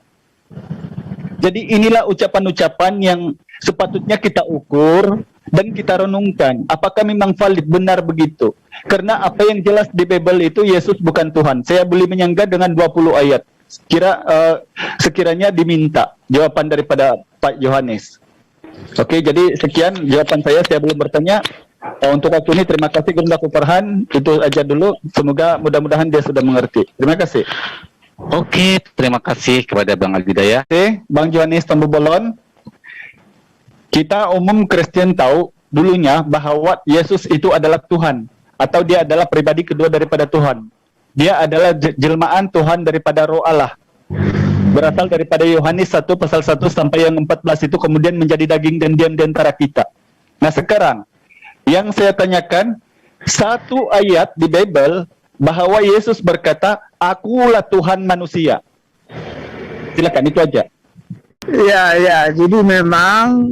Jadi inilah ucapan-ucapan yang sepatutnya kita ukur dan kita renungkan. Apakah memang valid, benar begitu? Karena apa yang jelas di Bible itu Yesus bukan Tuhan. Saya boleh menyanggah dengan 20 ayat. Sekiranya diminta jawaban daripada Pak Yohanes. Oke, jadi sekian jawaban saya belum bertanya. Untuk waktu ini terima kasih Gunda Kuparhan. Itu aja dulu. Semoga mudah-mudahan dia sudah mengerti. Terima kasih. Oke, terima kasih kepada Bang Al-Hidayah. Oke, Bang Yohanes Tambu Bolon. Kita umum Kristen tahu dulunya bahwa Yesus itu adalah Tuhan, atau dia adalah pribadi kedua daripada Tuhan. Dia adalah jelmaan Tuhan daripada Roh Allah. Berasal daripada Yohanes 1 pasal 1 sampai yang 14 itu kemudian menjadi daging dan diam di antara kita. Nah sekarang, yang saya tanyakan, satu ayat di Bible bahwa Yesus berkata, akulah Tuhan manusia. Silakan, itu aja. Ya, jadi memang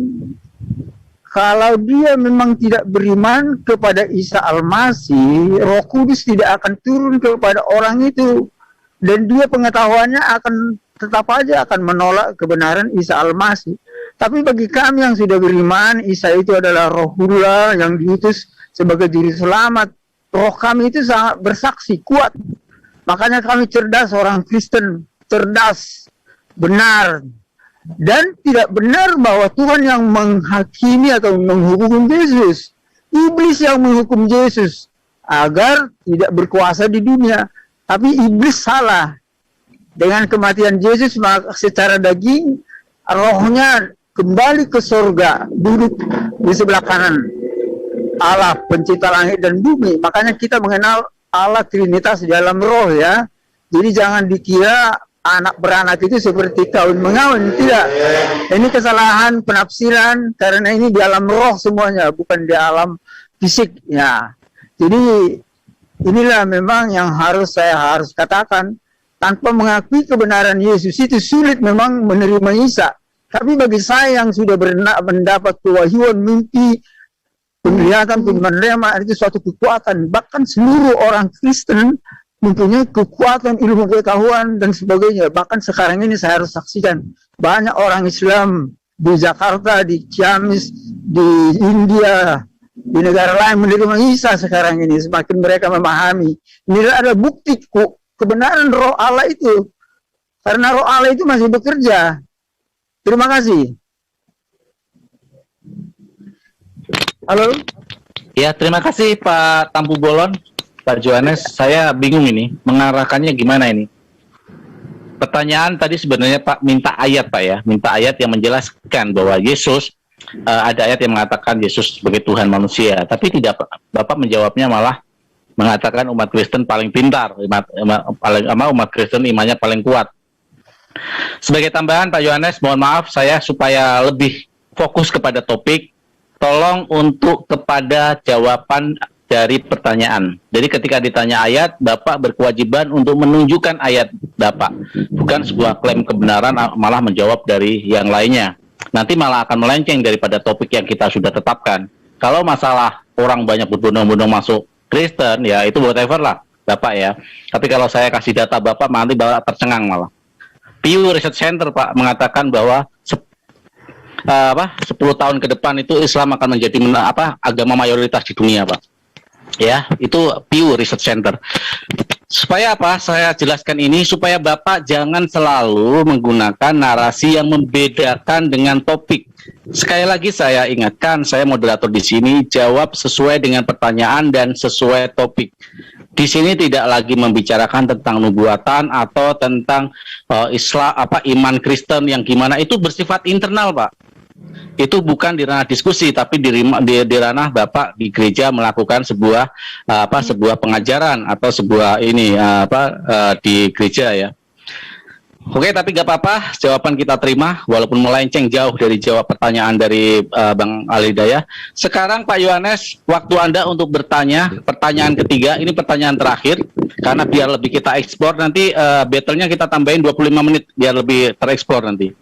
kalau dia memang tidak beriman kepada Isa Al-Masih, Roh Kudus tidak akan turun kepada orang itu. Dan dia pengetahuannya akan tetap aja akan menolak kebenaran Isa Al-Masih. Tapi bagi kami yang sudah beriman, Isa itu adalah Rohullah yang diutus sebagai juru selamat. Roh kami itu sangat bersaksi, kuat. Makanya kami cerdas, orang Kristen, cerdas, benar. Dan tidak benar bahwa Tuhan yang menghakimi atau menghukum Yesus. Iblis yang menghukum Yesus agar tidak berkuasa di dunia. Tapi iblis salah. Dengan kematian Yesus secara daging, rohnya kembali ke surga, duduk di sebelah kanan Allah pencipta langit dan bumi. Makanya kita mengenal Allah Trinitas di dalam roh ya. Jadi jangan dikira anak beranak itu seperti kawin mengawin, tidak. Ini kesalahan penafsiran karena ini di alam roh semuanya, bukan di alam fisik ya. Jadi inilah memang yang saya harus katakan. Tanpa mengakui kebenaran Yesus itu sulit memang menerima Isa. Tapi bagi saya yang sudah mendapat kewahyuan, mimpi, penglihatan, penerima itu suatu kekuatan. Bahkan seluruh orang Kristen mempunyai kekuatan ilmu pengetahuan dan sebagainya. Bahkan sekarang ini saya harus saksikan banyak orang Islam di Jakarta, di Ciamis, di India, di negara lain menerima Isa sekarang ini. Semakin mereka memahami. Ini ada bukti kebenaran Roh Allah itu. Karena Roh Allah itu masih bekerja. Terima kasih. Halo? Ya, terima kasih Pak Tampu Bolon, Pak Yohanes. Saya bingung ini, mengarahkannya gimana ini. Pertanyaan tadi sebenarnya Pak minta ayat Pak ya, minta ayat yang menjelaskan bahwa Yesus, ada ayat yang mengatakan Yesus sebagai Tuhan manusia. Tapi tidak, Bapak menjawabnya malah mengatakan umat Kristen paling pintar, umat Kristen imannya paling kuat. Sebagai tambahan Pak Yohanes, mohon maaf saya supaya lebih fokus kepada topik, tolong untuk kepada jawaban dari pertanyaan. Jadi ketika ditanya ayat, Bapak berkewajiban untuk menunjukkan ayat Bapak, bukan sebuah klaim kebenaran malah menjawab dari yang lainnya. Nanti malah akan melenceng daripada topik yang kita sudah tetapkan. Kalau masalah orang banyak berbondong-bondong masuk Kristen, ya itu whatever lah, Bapak ya. Tapi kalau saya kasih data Bapak, nanti Bapak tercengang malah. Pew Research Center, Pak, mengatakan bahwa 10 tahun ke depan itu Islam akan menjadi agama mayoritas di dunia, Pak. Ya, itu Pew Research Center. Supaya apa? Saya jelaskan ini supaya Bapak jangan selalu menggunakan narasi yang membedakan dengan topik. Sekali lagi saya ingatkan, saya moderator di sini, jawab sesuai dengan pertanyaan dan sesuai topik. Di sini tidak lagi membicarakan tentang nubuatan atau tentang Islam iman Kristen yang gimana, itu bersifat internal, Pak. Itu bukan di ranah diskusi, tapi di ranah Bapak di gereja melakukan sebuah sebuah pengajaran atau sebuah di gereja ya. Oke, tapi gak apa-apa, jawaban kita terima walaupun melenceng jauh dari jawab pertanyaan dari Bang Al-Hidayah. Sekarang Pak Yohanes, waktu Anda untuk bertanya, pertanyaan ketiga, ini pertanyaan terakhir karena biar lebih kita eksplor nanti battle-nya kita tambahin 25 menit biar lebih tereksplor nanti.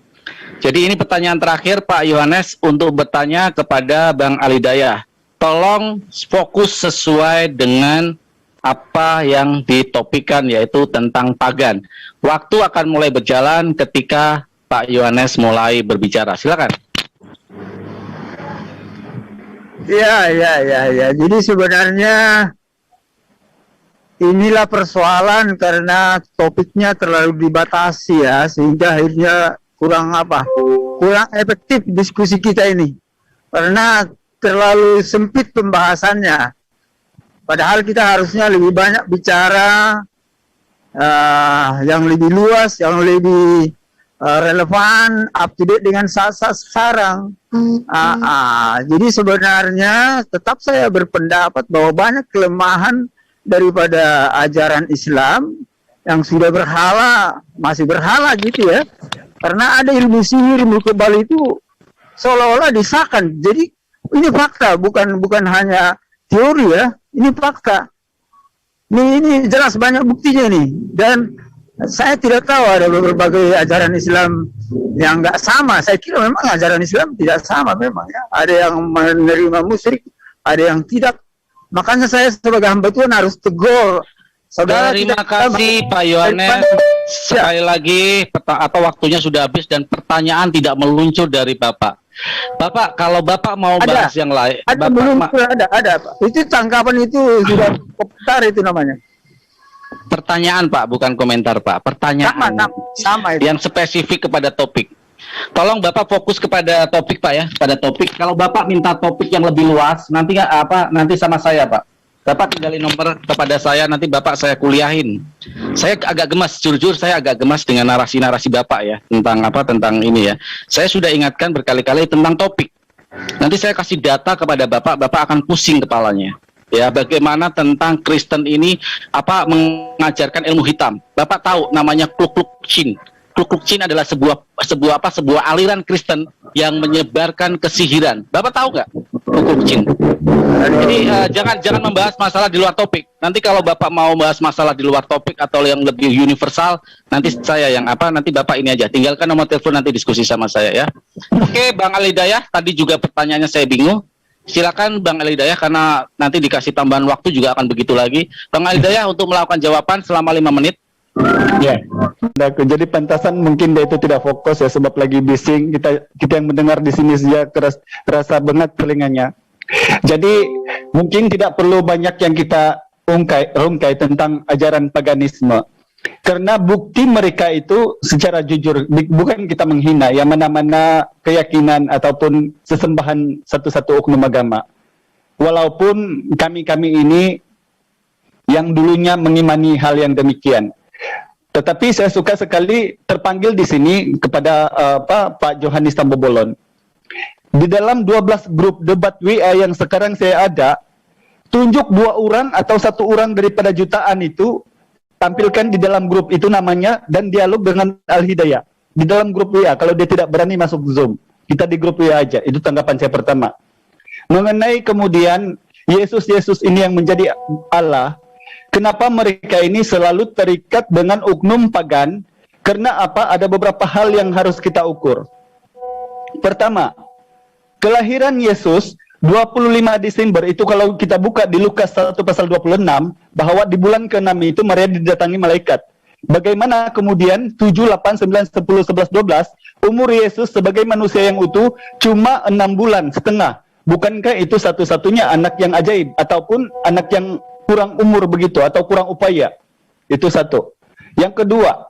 Jadi ini pertanyaan terakhir Pak Yohanes untuk bertanya kepada Bang Al-Hidayah. Tolong fokus sesuai dengan apa yang ditopikkan, yaitu tentang pagan. Waktu akan mulai berjalan ketika Pak Yohanes mulai berbicara. Silakan. Ya. Jadi sebenarnya inilah persoalan karena topiknya terlalu dibatasi ya, sehingga akhirnya kurang efektif diskusi kita ini karena terlalu sempit pembahasannya, padahal kita harusnya lebih banyak bicara yang lebih luas, yang lebih relevan, up to date dengan saat-saat sekarang. Jadi sebenarnya tetap saya berpendapat bahwa banyak kelemahan daripada ajaran Islam yang sudah berhala, masih berhala gitu ya. Karena ada ilmu sihir, ilmu kebal itu seolah-olah disahkan. Jadi ini fakta, bukan hanya teori ya. Ini fakta. Ini jelas banyak buktinya nih. Dan saya tidak tahu ada berbagai ajaran Islam yang nggak sama. Saya kira memang ajaran Islam tidak sama memang ya. Ada yang menerima musyrik, ada yang tidak. Makanya saya sebagai hamba Tuhan harus tegur. Saudara, terima kasih Pak Yohanes. Sekali lagi waktunya sudah habis dan pertanyaan tidak meluncur dari Bapak. Bapak, kalau Bapak mau bahas yang lain, ada Pak. Itu tanggapan itu sudah komentar itu namanya. Pertanyaan Pak, bukan komentar Pak. Pertanyaan sama itu. Yang spesifik kepada topik. Tolong Bapak fokus kepada topik Pak ya, pada topik. Kalau Bapak minta topik yang lebih luas, nanti sama saya Pak. Bapak tinggalin nomor kepada saya, nanti Bapak saya kuliahin. Saya agak gemas, jujur saya agak gemas dengan narasi-narasi Bapak ya, tentang ini ya. Saya sudah ingatkan berkali-kali tentang topik. Nanti saya kasih data kepada Bapak, Bapak akan pusing kepalanya. Ya, bagaimana tentang Kristen ini mengajarkan ilmu hitam. Bapak tahu namanya Ku Klux Klan. Ku Klux Klan adalah sebuah aliran Kristen yang menyebarkan kesihiran. Bapak tahu nggak Ku Klux Klan? Jadi jangan membahas masalah di luar topik. Nanti kalau Bapak mau bahas masalah di luar topik atau yang lebih universal, nanti saya nanti Bapak ini aja. Tinggalkan nomor telepon, nanti diskusi sama saya ya. Oke, Bang Al-Hidayah, tadi juga pertanyaannya saya bingung. Silakan Bang Al-Hidayah, karena nanti dikasih tambahan waktu juga akan begitu lagi. Bang Al-Hidayah untuk melakukan jawaban selama 5 menit. Ya, jadi pantasan mungkin dia itu tidak fokus ya, sebab lagi bising. Kita yang mendengar di sini saja terasa banget telinganya. Jadi mungkin tidak perlu banyak yang kita rungkai tentang ajaran paganisme, karena bukti mereka itu secara jujur, bukan kita menghina yang mana-mana keyakinan ataupun sesembahan satu-satu oknum agama. Walaupun kami ini yang dulunya mengimani hal yang demikian, tetapi saya suka sekali terpanggil di sini kepada Pak Johanis Tambobolon. Di dalam 12 grup debat WA yang sekarang saya ada, tunjuk 2 orang atau 1 orang daripada jutaan itu, tampilkan di dalam grup itu namanya, dan dialog dengan Al-Hidayah. Di dalam grup WA, kalau dia tidak berani masuk Zoom, kita di grup WA aja. Itu tanggapan saya pertama. Mengenai kemudian, Yesus ini yang menjadi Allah, kenapa mereka ini selalu terikat dengan oknum pagan? Karena apa? Ada beberapa hal yang harus kita ukur. Pertama, kelahiran Yesus 25 Desember itu kalau kita buka di Lukas 1 pasal 26, bahwa di bulan ke-6 itu Maria didatangi malaikat. Bagaimana kemudian 7, 8, 9, 10, 11, 12, umur Yesus sebagai manusia yang utuh cuma 6 bulan setengah. Bukankah itu satu-satunya anak yang ajaib, ataupun anak yang kurang umur begitu, atau kurang upaya? Itu satu. Yang kedua,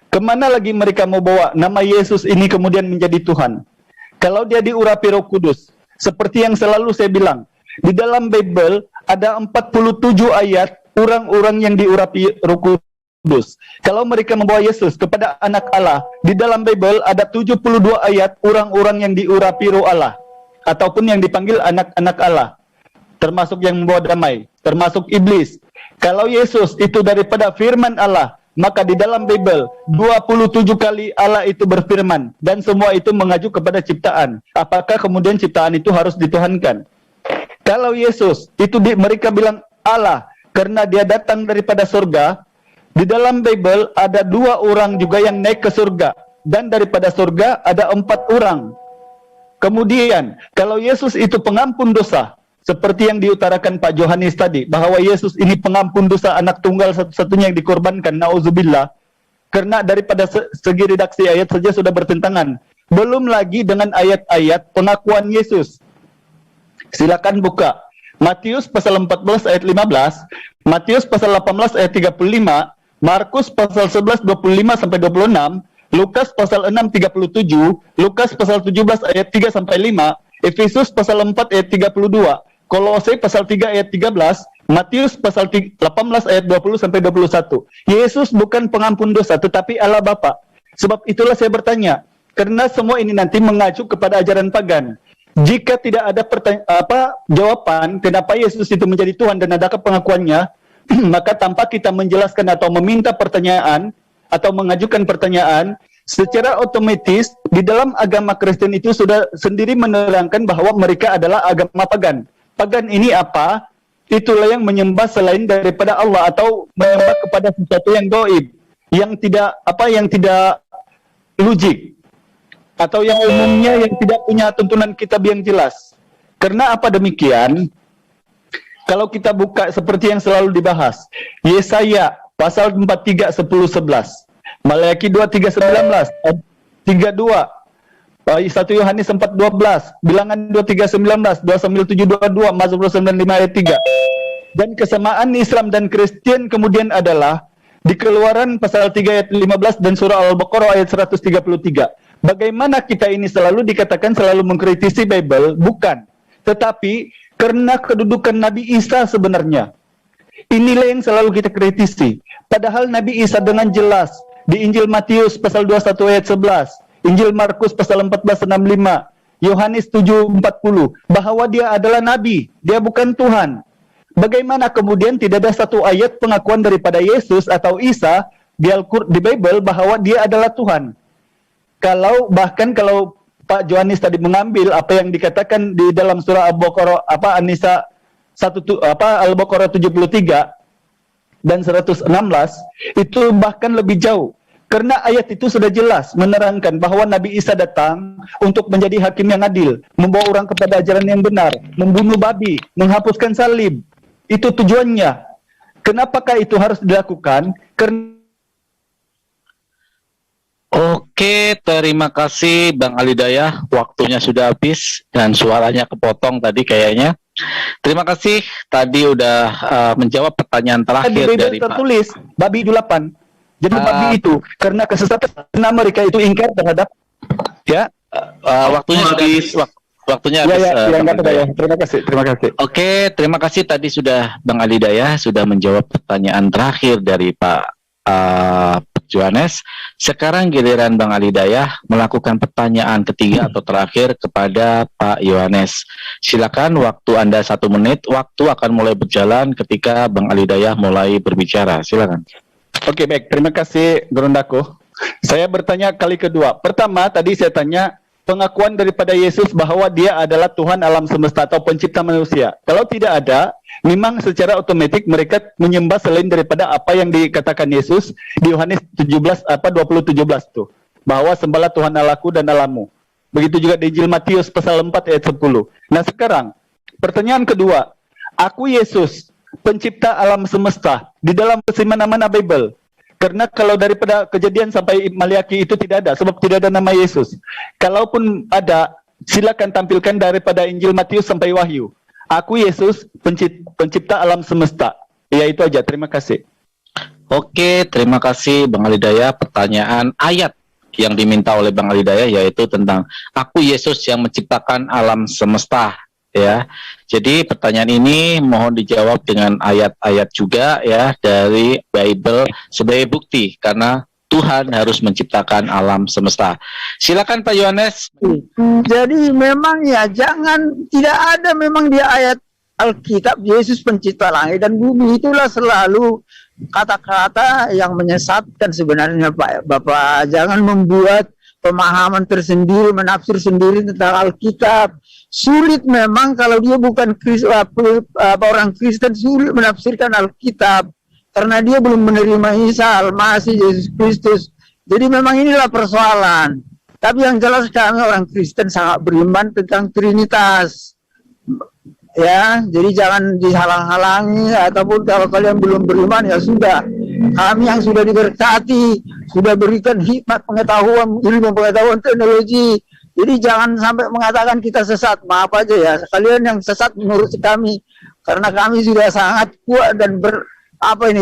kemana lagi mereka mau bawa nama Yesus ini kemudian menjadi Tuhan? Kalau dia diurapi Roh Kudus, seperti yang selalu saya bilang, di dalam Bible ada 47 ayat orang-orang yang diurapi Roh Kudus. Kalau mereka membawa Yesus kepada anak Allah, di dalam Bible ada 72 ayat orang-orang yang diurapi Roh Allah, ataupun yang dipanggil anak-anak Allah, termasuk yang membawa damai, termasuk iblis. Kalau Yesus itu daripada firman Allah, maka di dalam Bible 27 kali Allah itu berfirman, dan semua itu mengacu kepada ciptaan. Apakah kemudian ciptaan itu harus dituhankan? Kalau Yesus itu mereka bilang Allah karena dia datang daripada surga, di dalam Bible ada 2 orang juga yang naik ke surga, dan daripada surga ada 4 orang. Kemudian kalau Yesus itu pengampun dosa, seperti yang diutarakan Pak Johannes tadi, bahwa Yesus ini pengampun dosa, anak tunggal satu-satunya yang dikorbankan, na'udzubillah. Karena daripada segi redaksi ayat saja sudah bertentangan. Belum lagi dengan ayat-ayat pengakuan Yesus. Silakan buka Matius pasal 14 ayat 15, Matius pasal 18 ayat 35, Markus pasal 11 25 sampai 26, Lukas pasal 6 37, Lukas pasal 17 ayat 3 sampai 5, Efesus pasal 4 ayat 32, Kolose pasal 3 ayat 13, Matius pasal 18 ayat 20 sampai 21. Yesus bukan pengampun dosa, tetapi Allah Bapa. Sebab itulah saya bertanya, karena semua ini nanti mengacu kepada ajaran pagan. Jika tidak ada jawaban kenapa Yesus itu menjadi Tuhan dan adakah pengakuannya, maka tanpa kita menjelaskan atau meminta pertanyaan atau mengajukan pertanyaan, secara otomatis di dalam agama Kristen itu sudah sendiri menerangkan bahwa mereka adalah agama pagan. Pagan ini apa? Itulah yang menyembah selain daripada Allah, atau menyembah kepada sesuatu yang gaib, yang tidak logik, atau yang umumnya yang tidak punya tuntunan kitab yang jelas. Karena apa demikian? Kalau kita buka seperti yang selalu dibahas, Yesaya pasal 43 10 11, Maleakhi 2 3 19, 32, 1 Yohanes 4 12, Bilangan 2 3 19, 2 Samuel 7 22, Mazmur 95 ayat 3. Dan kesamaan Islam dan Kristen kemudian adalah di Keluaran pasal 3 ayat 15 dan surah Al-Baqarah ayat 133. Bagaimana kita ini selalu dikatakan selalu mengkritisi Bible? Bukan. Tetapi karena kedudukan Nabi Isa sebenarnya. Inilah yang selalu kita kritisi. Padahal Nabi Isa dengan jelas di Injil Matius pasal 21 ayat 11, Injil Markus pasal 14 65, Yohanes 7 40, bahwa dia adalah nabi, dia bukan Tuhan. Bagaimana kemudian tidak ada satu ayat pengakuan daripada Yesus atau Isa di Bible bahwa dia adalah Tuhan? Bahkan kalau Pak Johannes tadi mengambil apa yang dikatakan di dalam surah Al-Baqarah An-Nisa Al-Baqarah 73 dan 116, itu bahkan lebih jauh. Karena ayat itu sudah jelas menerangkan bahwa Nabi Isa datang untuk menjadi hakim yang adil, membawa orang kepada ajaran yang benar, membunuh babi, menghapuskan salib. Itu tujuannya. Kenapakah itu harus dilakukan? Oke, terima kasih Bang Alidayah. Waktunya sudah habis dan suaranya kepotong tadi kayaknya. Terima kasih tadi udah menjawab pertanyaan terakhir dari Pak. Tertulis babi 8. Jadi babi itu karena kesesatan, karena mereka itu ingkar terhadap waktunya habis. Waktunya habis. Terima kasih. Oke, terima kasih tadi sudah Bang Alidayah sudah menjawab pertanyaan terakhir dari Pak Johannes. Sekarang giliran Bang Alidayah melakukan pertanyaan ketiga atau terakhir kepada Pak Yohanes. Silakan, waktu Anda 1 menit. Waktu akan mulai berjalan ketika Bang Alidayah mulai berbicara. Silakan. Oke, baik. Terima kasih, Gerundaku. Saya bertanya kali kedua. Pertama, tadi saya tanya pengakuan daripada Yesus bahwa dia adalah Tuhan alam semesta atau pencipta manusia. Kalau tidak ada, memang secara otomatis mereka menyembah selain daripada apa yang dikatakan Yesus di Yohanes 20:17 tuh, bahwa sembahlah Tuhan Allahku dan Allahmu. Begitu juga di Injil Matius pasal 4 ayat 10. Nah sekarang Pertanyaan kedua, aku Yesus, pencipta alam semesta, di dalam mana-mana Bible. Karena kalau daripada Kejadian sampai Maliaki itu tidak ada, sebab tidak ada nama Yesus. Kalaupun ada, silakan tampilkan daripada Injil Matius sampai Wahyu. Aku Yesus, pencipta alam semesta. Ya, itu aja. Terima kasih. Oke, terima kasih Bang Alidaya. Pertanyaan ayat yang diminta oleh Bang Alidaya yaitu tentang aku Yesus yang menciptakan alam semesta. Ya, jadi pertanyaan ini mohon dijawab dengan ayat-ayat juga ya dari Bible sebagai bukti karena Tuhan harus menciptakan alam semesta. Silakan Pak Yohanes. Jadi memang ya tidak ada memang di ayat Alkitab Yesus pencipta langit dan bumi. Itulah selalu kata-kata yang menyesatkan sebenarnya Pak Bapak. Jangan membuat pemahaman tersendiri, menafsir sendiri tentang Alkitab. Sulit memang kalau dia bukan orang Kristen, sulit menafsirkan Alkitab karena dia belum menerima Isa Al-Masih Yesus Kristus. Jadi memang inilah persoalan. Tapi yang jelas kami orang Kristen sangat beriman tentang Trinitas. Ya, jadi jangan dihalang-halangi ataupun kalau kalian belum beriman ya sudah. Kami yang sudah diberkati, sudah berikan hikmat pengetahuan, ilmu pengetahuan teknologi. Jadi jangan sampai mengatakan kita sesat. Maaf aja ya, kalian yang sesat menurut kami. Karena kami sudah sangat kuat dan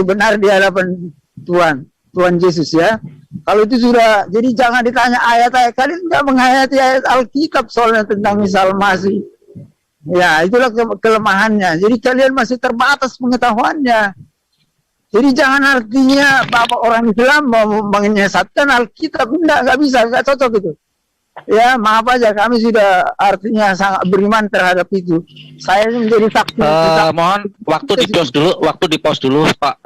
benar di hadapan Tuhan Yesus ya. Kalau itu sudah, jadi jangan ditanya ayat-ayat. Kalian nggak menghayati ayat Alkitab soalnya tentang Isa Al-Masih. Ya, itulah kelemahannya. Jadi kalian masih terbatas pengetahuannya. Jadi jangan artinya Bapak orang Islam mau menyesatkan Alkitab. Nggak bisa, nggak cocok itu. Ya, maaf aja, kami sudah artinya sangat beriman terhadap itu. Saya menjadi saksi. Mohon waktu di pause dulu, Pak.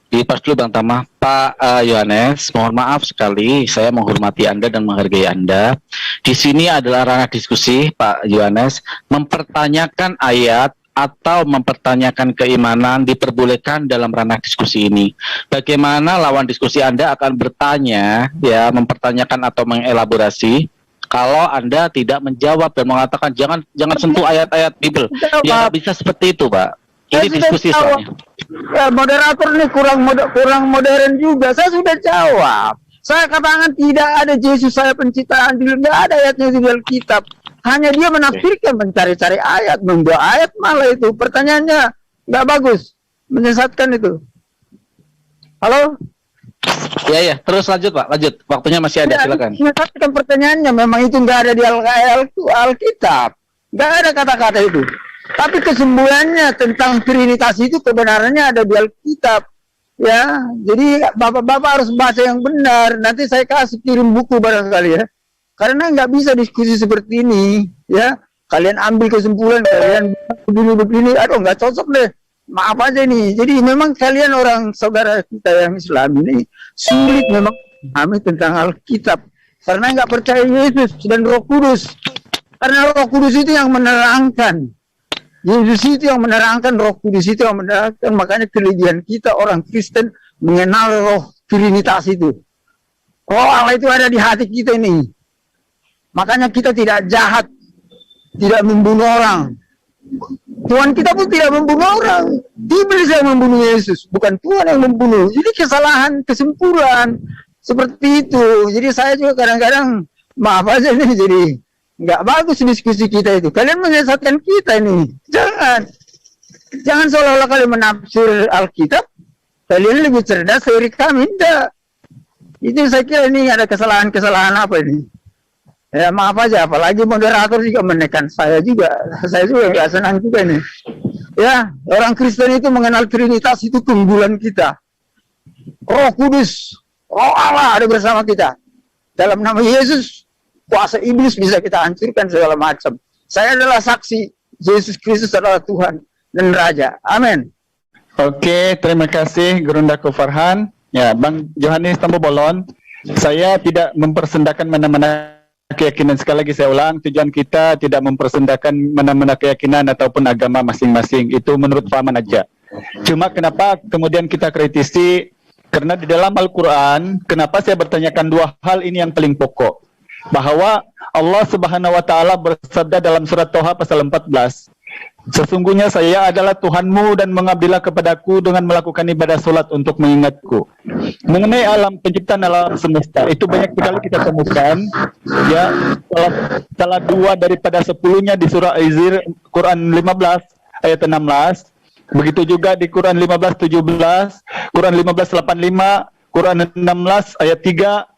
Di pause dulu Bang Tama. Pak Yohanes, mohon maaf sekali, saya menghormati Anda dan menghargai Anda. Di sini adalah ranah diskusi, Pak Yohanes. Mempertanyakan ayat atau mempertanyakan keimanan diperbolehkan dalam ranah diskusi ini. Bagaimana lawan diskusi Anda akan bertanya, ya, mempertanyakan atau mengelaborasi. Kalau Anda tidak menjawab dan mengatakan jangan sentuh ayat-ayat Bible, ya nggak bisa seperti itu, Pak. Ini diskusi soalnya. Ya, moderator ini kurang modern juga. Saya sudah jawab. Saya katakan tidak ada Yesus saya penciptaan, tidak ada ayatnya di Alkitab. Hanya dia menafsirkan, mencari-cari ayat, membawa ayat malah itu. Pertanyaannya nggak bagus, menyesatkan itu. Halo? Ya, terus lanjut Pak, lanjut. Waktunya masih ada, silakan. Menyesatkan pertanyaannya, memang itu nggak ada di Alkitab. Nggak ada kata-kata itu. Tapi kesembuhannya tentang Trinitas itu kebenarannya ada di Alkitab. Ya, jadi bapak-bapak harus baca yang benar. Nanti saya kasih kirim buku barangkali ya. Karena nggak bisa diskusi seperti ini, ya. Kalian ambil kesimpulan, kalian begini, aduh nggak cocok deh. Maaf aja nih. Jadi memang kalian orang saudara kita yang Islam ini sulit memang memahami tentang Alkitab. Karena nggak percaya Yesus dan Roh Kudus. Karena Roh Kudus itu yang menerangkan. Yesus itu yang menerangkan, Roh Kudus itu yang menerangkan. Makanya kelebihan kita orang Kristen mengenal Roh Trinitas itu. Oh, Allah itu ada di hati kita ini. Makanya kita tidak jahat, tidak membunuh orang. Tuhan kita pun tidak membunuh orang. Iblis yang membunuh Yesus, bukan Tuhan yang membunuh. Jadi kesalahan, kesimpulan seperti itu. Jadi saya juga kadang-kadang maaf aja nih, jadi nggak bagus diskusi kita itu. Kalian menyesatkan kita ini. Jangan seolah-olah kalian menafsir Alkitab. Kalian lebih cerdas dari kami. Tidak. Itu saya kira ini ada kesalahan-kesalahan apa ini. Ya maaf aja, apalagi moderator juga menekan saya juga nggak senang juga nih. Ya, orang Kristen itu mengenal Trinitas itu keunggulan kita. Roh Kudus, Roh Allah ada bersama kita. Dalam nama Yesus, kuasa iblis bisa kita hancurkan segala macam. Saya adalah saksi, Yesus Kristus adalah Tuhan dan Raja. Amin. Oke, terima kasih Gurundaku Farhan. Ya, Bang Yohanes Tambo Bolon, saya tidak mempersendakan mana-mana keyakinan. Sekali lagi saya ulang, tujuan kita tidak mempersendakan mana-mana keyakinan ataupun agama masing-masing. Itu menurut pahaman aja. Cuma kenapa kemudian kita kritisi, karena di dalam Al-Quran, kenapa saya bertanyakan dua hal ini yang paling pokok. Bahwa Allah Subhanahu wa Ta'ala bersabda dalam surat Toha pasal 14, Sesungguhnya saya adalah Tuhanmu dan mengabdilah kepadaku dengan melakukan ibadah solat untuk mengingatku. Mengenai alam penciptaan alam semesta, itu banyak sekali kita temukan, ya, salah 2 daripada 10-nya di surah Az-Zir Quran 15 ayat 16. Begitu juga di Quran 15:17, Quran 15:85, Quran 16 ayat 3,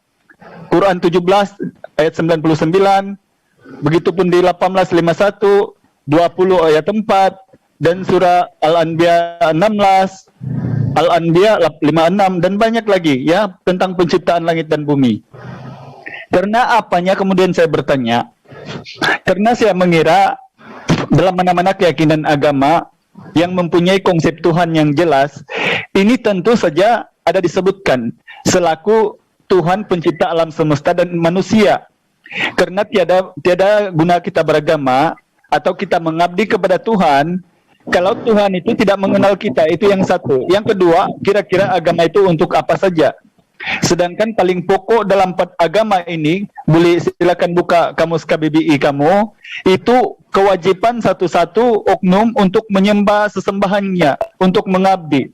Quran 17 ayat 99, begitupun di 18:51, 20 ayat 4, dan surah Al-Anbiya 16, Al-Anbiya 56, dan banyak lagi ya tentang penciptaan langit dan bumi. Karena apanya kemudian saya bertanya? Karena saya mengira dalam mana-mana keyakinan agama yang mempunyai konsep Tuhan yang jelas, ini tentu saja ada disebutkan selaku Tuhan pencipta alam semesta dan manusia. Karena tiada guna kita beragama atau kita mengabdi kepada Tuhan kalau Tuhan itu tidak mengenal kita. Itu yang satu. Yang kedua, kira-kira agama itu untuk apa saja? Sedangkan paling pokok dalam agama ini, boleh silakan buka kamus KBBI kamu, itu kewajiban satu-satu oknum untuk menyembah sesembahannya, untuk mengabdi.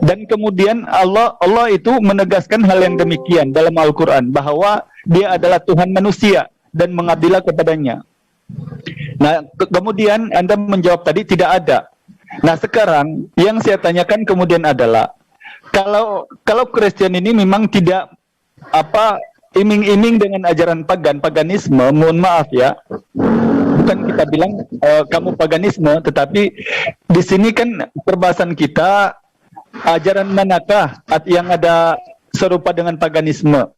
Dan kemudian Allah itu menegaskan hal yang demikian dalam Al-Quran, bahwa Dia adalah Tuhan manusia dan mengabdilah kepadanya. Nah, kemudian Anda menjawab tadi tidak ada. Nah, sekarang yang saya tanyakan kemudian adalah, kalau Kristen ini memang tidak iming-iming dengan ajaran paganisme, mohon maaf ya, bukan kita bilang kamu paganisme, tetapi di sini kan perbahasan kita ajaran manakah yang ada serupa dengan paganisme.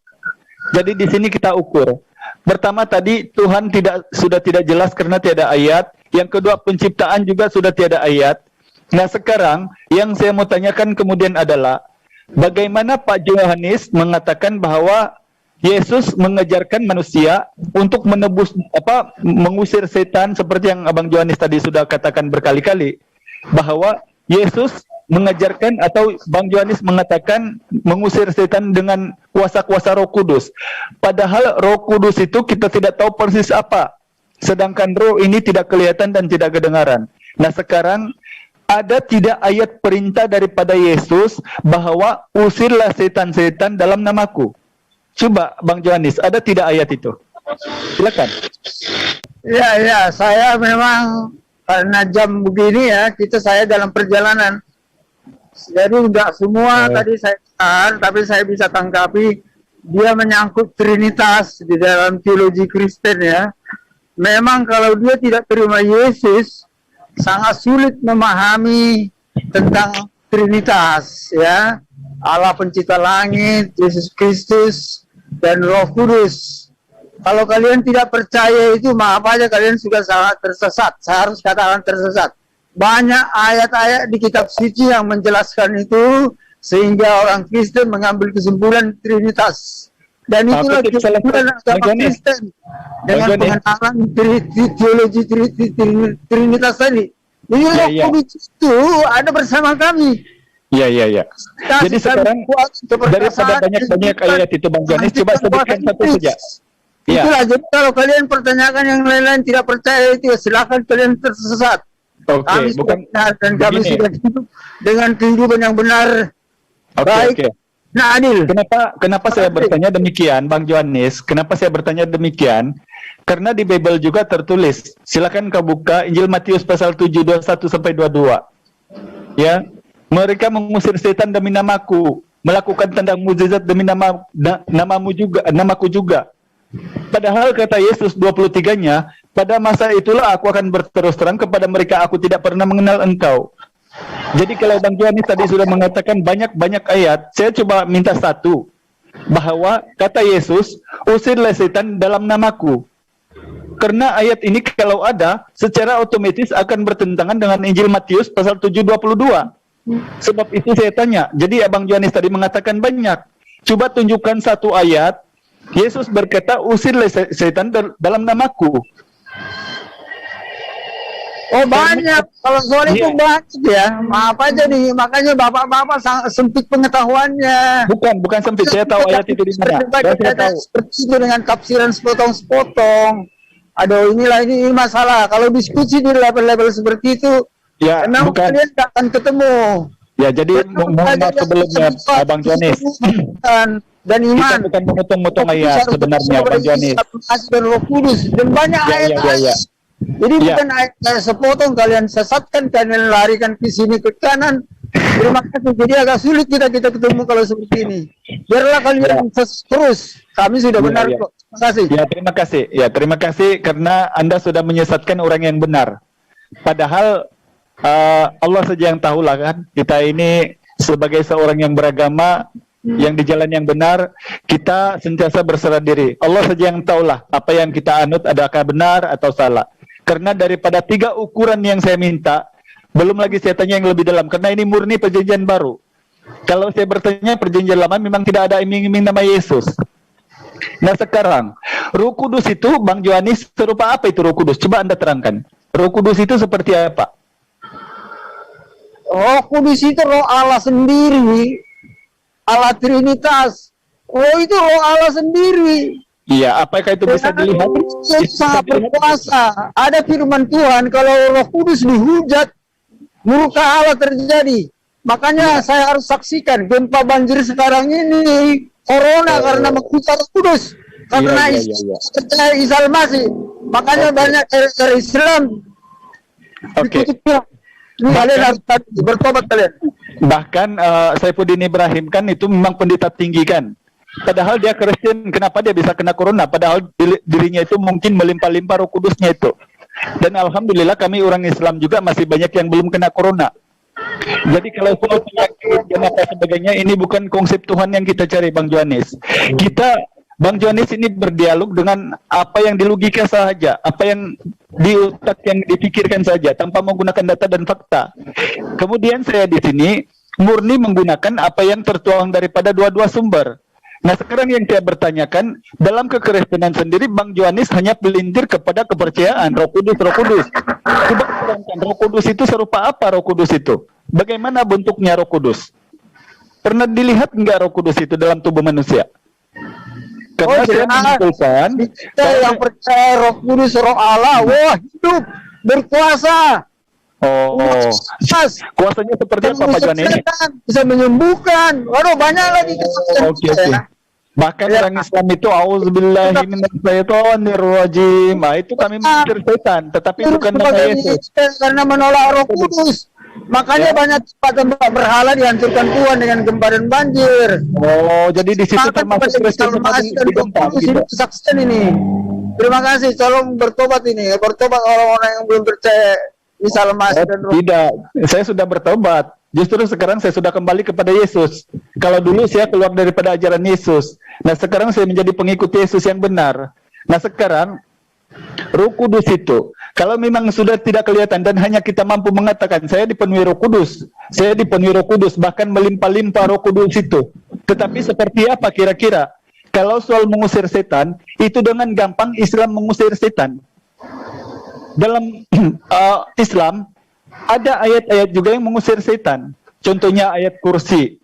Jadi di sini kita ukur. Pertama tadi Tuhan sudah tidak jelas karena tiada ayat. Yang kedua penciptaan juga sudah tiada ayat. Nah sekarang yang saya mau tanyakan kemudian adalah, bagaimana Pak Yohanes mengatakan bahwa Yesus mengajarkan manusia untuk mengusir setan, seperti yang Abang Yohanes tadi sudah katakan berkali-kali, bahwa Yesus mengajarkan atau Bang Yohanes mengatakan mengusir setan dengan kuasa-kuasa Roh Kudus. Padahal Roh Kudus itu kita tidak tahu persis apa. Sedangkan roh ini tidak kelihatan dan tidak kedengaran. Nah sekarang ada tidak ayat perintah daripada Yesus bahwa usirlah setan-setan dalam namaku? Coba Bang Yohanes, ada tidak ayat itu? Silakan. Ya, saya memang karena jam begini ya, saya dalam perjalanan. Jadi enggak semua tadi saya dengar, tapi saya bisa tanggapi dia menyangkut Trinitas di dalam teologi Kristen ya. Memang kalau dia tidak terima Yesus, sangat sulit memahami tentang Trinitas ya. Allah pencipta langit, Yesus Kristus, dan Roh Kudus. Kalau kalian tidak percaya itu, maaf aja kalian sudah sangat tersesat. Saya harus katakan tersesat. Banyak ayat-ayat di kitab suci yang menjelaskan itu, sehingga orang Kristen mengambil kesimpulan Trinitas. Dan itulah kesimpulan agama Kristen dengan pengenalan teologi Trinitas tadi. Jadi Roh Kudus itu ada bersama kami. Iya. Jadi sekarang daripada banyak-banyak ayat itu Bang Yohanes, coba sebutkan satu saja. Itulah, jadi kalau kalian pertanyakan yang lain-lain tidak percaya itu, silakan kalian tersesat. Kami bukan benar dan kami sudah hidup dengan kehidupan yang benar, baik, nah adil. Kenapa saya bertanya demikian, Bang Yohanes? Kenapa saya bertanya demikian? Karena di Bible juga tertulis. Silakan kau buka Injil Matius pasal 7 21 sampai 22. Ya, mereka mengusir setan demi namaku, melakukan tanda mukjizat demi namaku juga. Padahal kata Yesus 23-nya, pada masa itulah aku akan berterus terang kepada mereka, aku tidak pernah mengenal engkau. Jadi kalau Bang Yohanes tadi sudah mengatakan banyak-banyak ayat, saya coba minta satu, bahwa kata Yesus, usirlah setan dalam namaku. Karena ayat ini kalau ada, secara otomatis akan bertentangan dengan Injil Matius pasal 7:22. Sebab itu saya tanya, jadi Abang Yohanes tadi mengatakan banyak. Coba tunjukkan satu ayat, Yesus berkata, usirlah setan dalam namaku. Oh banyak, kalau soal itu banyak ya. Maaf aja nih, makanya bapak-bapak sangat sempit pengetahuannya. Bukan sempit, saya tahu ayat itu di mana. Saya tahu. Seperti itu dengan tafsiran sepotong-sepotong. aduh ini masalah. Kalau diskusi di level-level seperti itu, Ya, memang bukan. kalian tidak akan ketemu. Ya, jadi mohon maaf sebelumnya, Bang Jonis. Dan Kita iman. bukan memotong-motong ayat sebenarnya, Bang Jonis. Dan Roh Kudus dan banyak ayat-ayat. Ya. Jadi Ya. bukan ayat sepotong kalian sesatkan, kalian larikan ke sini ke kanan. Terima kasih. Jadi agak sulit kita ketemu kalau seperti ini. Biarlah kalian terus. Kami sudah Ya, benar ya. kok. Terima kasih. Ya, terima kasih. Ya, terima kasih karena Anda sudah menyesatkan orang yang benar. Padahal Allah saja yang tahulah kan. Kita ini sebagai seorang yang beragama, yang di jalan yang benar, kita sentiasa berserah diri. Allah saja yang tahulah apa yang kita anut adakah benar atau salah. Karena daripada 3 ukuran yang saya minta, belum lagi saya tanya yang lebih dalam, karena ini murni perjanjian baru. Kalau saya bertanya perjanjian lama memang tidak ada iming-iming nama Yesus. Nah sekarang, Roh Kudus itu, Bang Johanis, serupa apa itu Roh Kudus? Coba Anda terangkan. Roh Kudus itu seperti apa? Roh Kudus itu roh Allah sendiri. Allah Trinitas. Oh itu roh Allah sendiri. Iya, apakah itu bisa dilihat? Itu sangat berkuasa. Ada firman Tuhan, kalau Roh Kudus dihujat, murka Allah terjadi. Makanya saya harus saksikan gempa banjir sekarang ini corona karena menghujat Roh Kudus. Karena percaya Isa Al-Masih. Makanya banyak dari Islam. Oke. Kalian harus bertobat kalian. Bahkan Saifuddin Ibrahim kan itu memang pendeta tinggi kan. Padahal dia Kristen, kenapa dia bisa kena corona? Padahal dirinya itu mungkin melimpah-limpah Roh Kudusnya itu. Dan alhamdulillah kami orang Islam juga masih banyak yang belum kena corona. Jadi kalau soal penyakit dan apa sebagainya, ini bukan konsep Tuhan yang kita cari, Bang Johanis. Bang Johanis ini berdialog dengan apa yang di logika saja, apa yang di otak yang dipikirkan saja, tanpa menggunakan data dan fakta. Kemudian saya di sini murni menggunakan apa yang tertuang daripada dua-dua sumber. Nah sekarang yang saya bertanyakan, dalam kekristenan sendiri Bang Johanis hanya pelintir kepada kepercayaan Roh Kudus, Roh Kudus. Coba terangkan, Roh Kudus itu serupa apa Roh Kudus itu? Bagaimana bentuknya Roh Kudus? Pernah dilihat enggak Roh Kudus itu dalam tubuh manusia? Karena saya menyimpulkan, kita yang percaya Roh Kudus, Roh Allah, wah hidup, berkuasa. Kuasanya seperti apa Pak Johanis? Bisa menyembuhkan. Waduh banyak lagi. Oke. Bahkan orang Islam itu auzubillahi minasyaitonirrajim. Itu kami mengusir setan, tetapi bukan nama Yesus. Karena menolak Roh Kudus. Makanya banyak tempat berhala dihancurkan Tuhan dengan gempa dan banjir. Jadi di situ termasuk Kristen di gempa. Ini kesaksian ini. Terima kasih. Tolong bertobat ini. Bertobat orang-orang yang belum percaya Isa Al-Masih dan Roh. Tidak, saya sudah bertobat. Justru sekarang saya sudah kembali kepada Yesus. Kalau dulu saya keluar daripada ajaran Yesus. Nah sekarang saya menjadi pengikut Yesus yang benar. Nah sekarang Roh Kudus itu, kalau memang sudah tidak kelihatan dan hanya kita mampu mengatakan saya dipenuhi Roh Kudus, saya dipenuhi Roh Kudus, bahkan melimpah-limpah Roh Kudus itu. Tetapi seperti apa kira-kira? Kalau soal mengusir setan, itu dengan gampang Islam mengusir setan. Dalam Islam ada ayat-ayat juga yang mengusir setan. Contohnya ayat kursi.